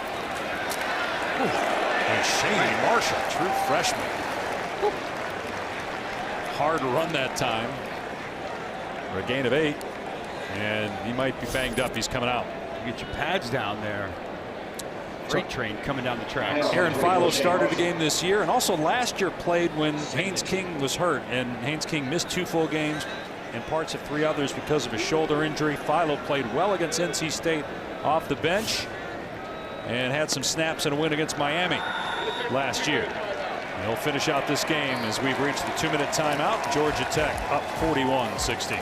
Ooh. And Shane Marshall, true freshman. Ooh. Hard run that time for a gain of 8. And he might be banged up. He's coming out. You get your pads down there. Freight train coming down the tracks. Aaron Philo started the game this year and also last year played when Haynes King was hurt. And Haynes King missed 2 full games and parts of 3 others because of a shoulder injury. Philo played well against NC State off the bench and had some snaps in a win against Miami last year. And he'll finish out this game as we've reached the 2-minute timeout. Georgia Tech up 41-16.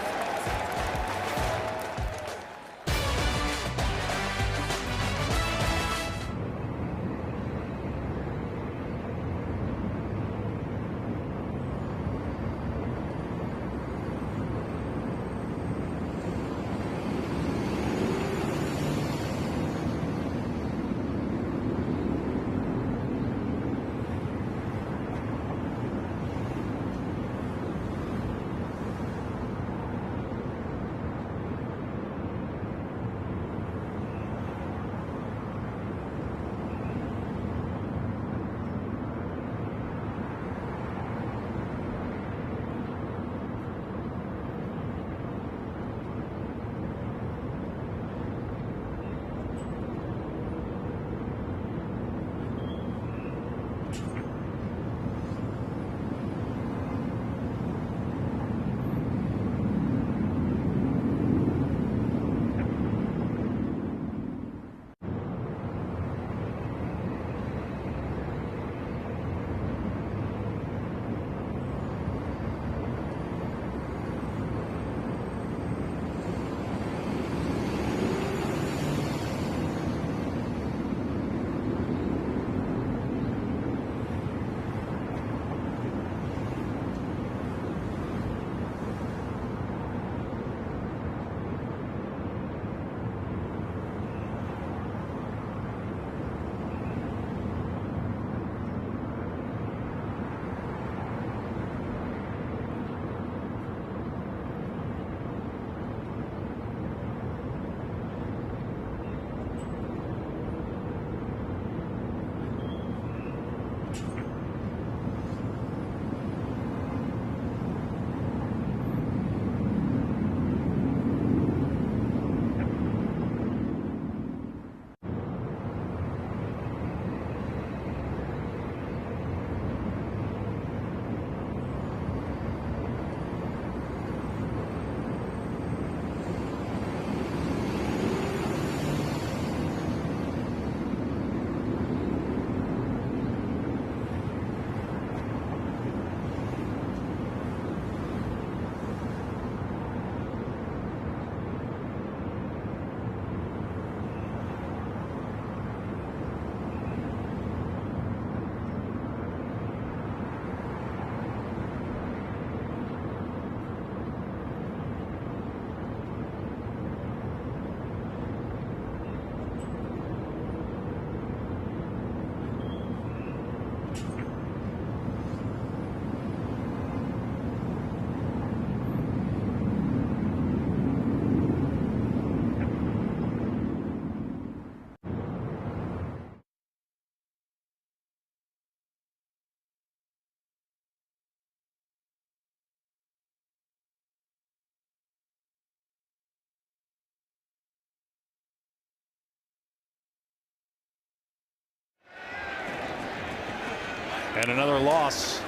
And another loss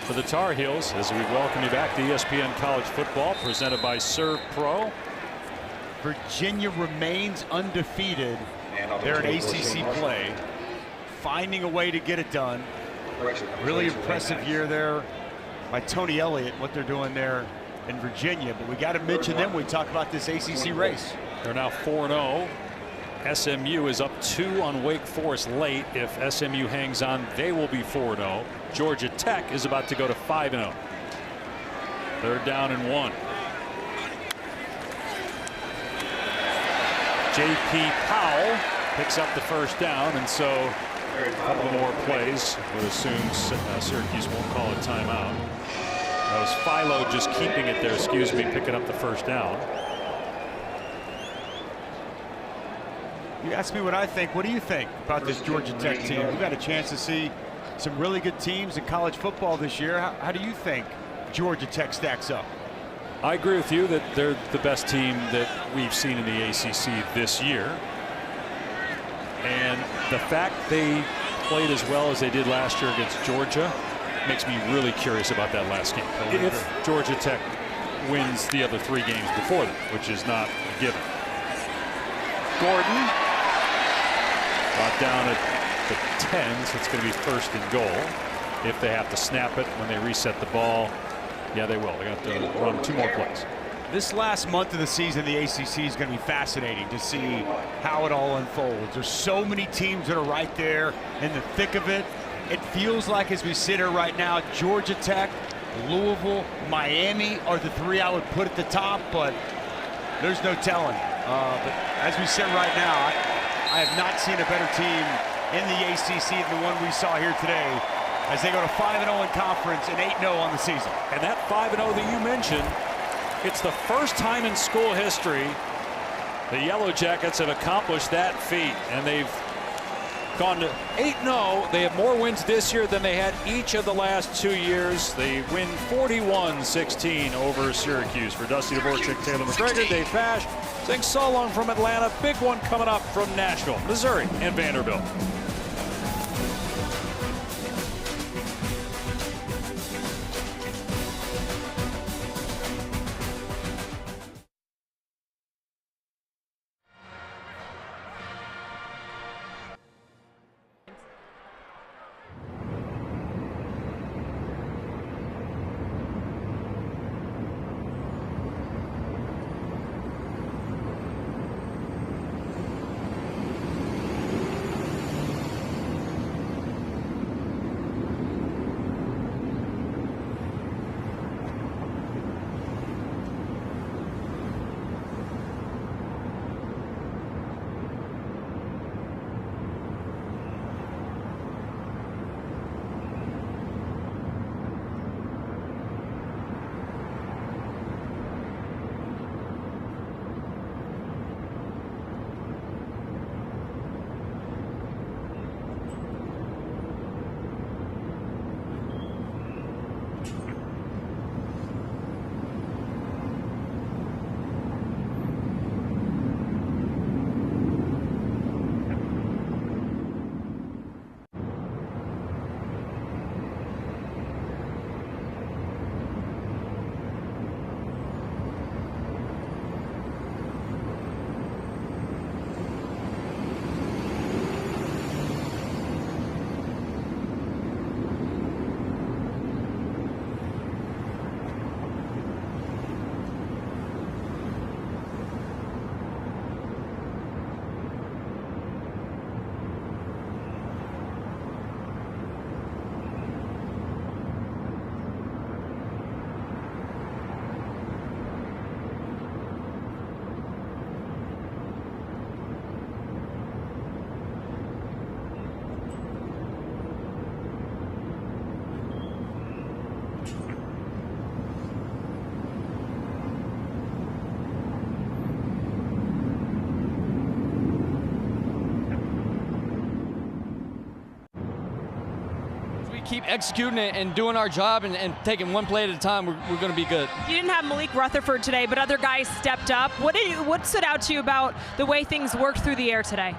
for the Tar Heels as we welcome you back to ESPN College Football, presented by Serve Pro. Virginia remains undefeated. They're an ACC play, finding a way to get it done. Really impressive year there by Tony Elliott, what they're doing there in Virginia. But we got to mention them when we talk about this ACC race. They're now 4-0. SMU is up 2 on Wake Forest late. If SMU hangs on, they will be 4-0. Georgia Tech is about to go to 5-0. 3rd down and 1. J.P. Powell picks up the 1st down, and so a couple more plays. Would assume Syracuse won't call a timeout. That was Philo just keeping it there, picking up the 1st down. You ask me what I think. What do you think about this Georgia Tech team? We've got a chance to see some really good teams in college football this year. How do you think Georgia Tech stacks up? I agree with you that they're the best team that we've seen in the ACC this year. And the fact they played as well as they did last year against Georgia makes me really curious about that last game. If Georgia Tech wins the other 3 games before them, which is not a given. Gordon brought down at the 10, so it's going to be 1st and goal. If they have to snap it when they reset the ball, yeah, they will. They got to run 2 more plays. This last month of the season, the ACC is going to be fascinating to see how it all unfolds. There's so many teams that are right there in the thick of it. It feels like, as we sit here right now, Georgia Tech, Louisville, Miami are the 3 I would put at the top, but there's no telling. But as we sit right now, I have not seen a better team in the ACC than the one we saw here today, as they go to 5-0 in conference and 8-0 on the season. And that 5-0 that you mentioned, it's the first time in school history the Yellow Jackets have accomplished that feat, and they've gone to 8-0. They have more wins this year than they had each of the last 2 years. They win 41-16 over Syracuse. For Dusty Dvorak, Taylor McGregor, Dave Pash saying so long from Atlanta. Big one coming up from Nashville, Missouri, and Vanderbilt. keep executing it and doing our job and taking one play at a time, we're going to be good. You didn't have Malik Rutherford today, but other guys stepped up. What stood out to you about the way things worked through the air today?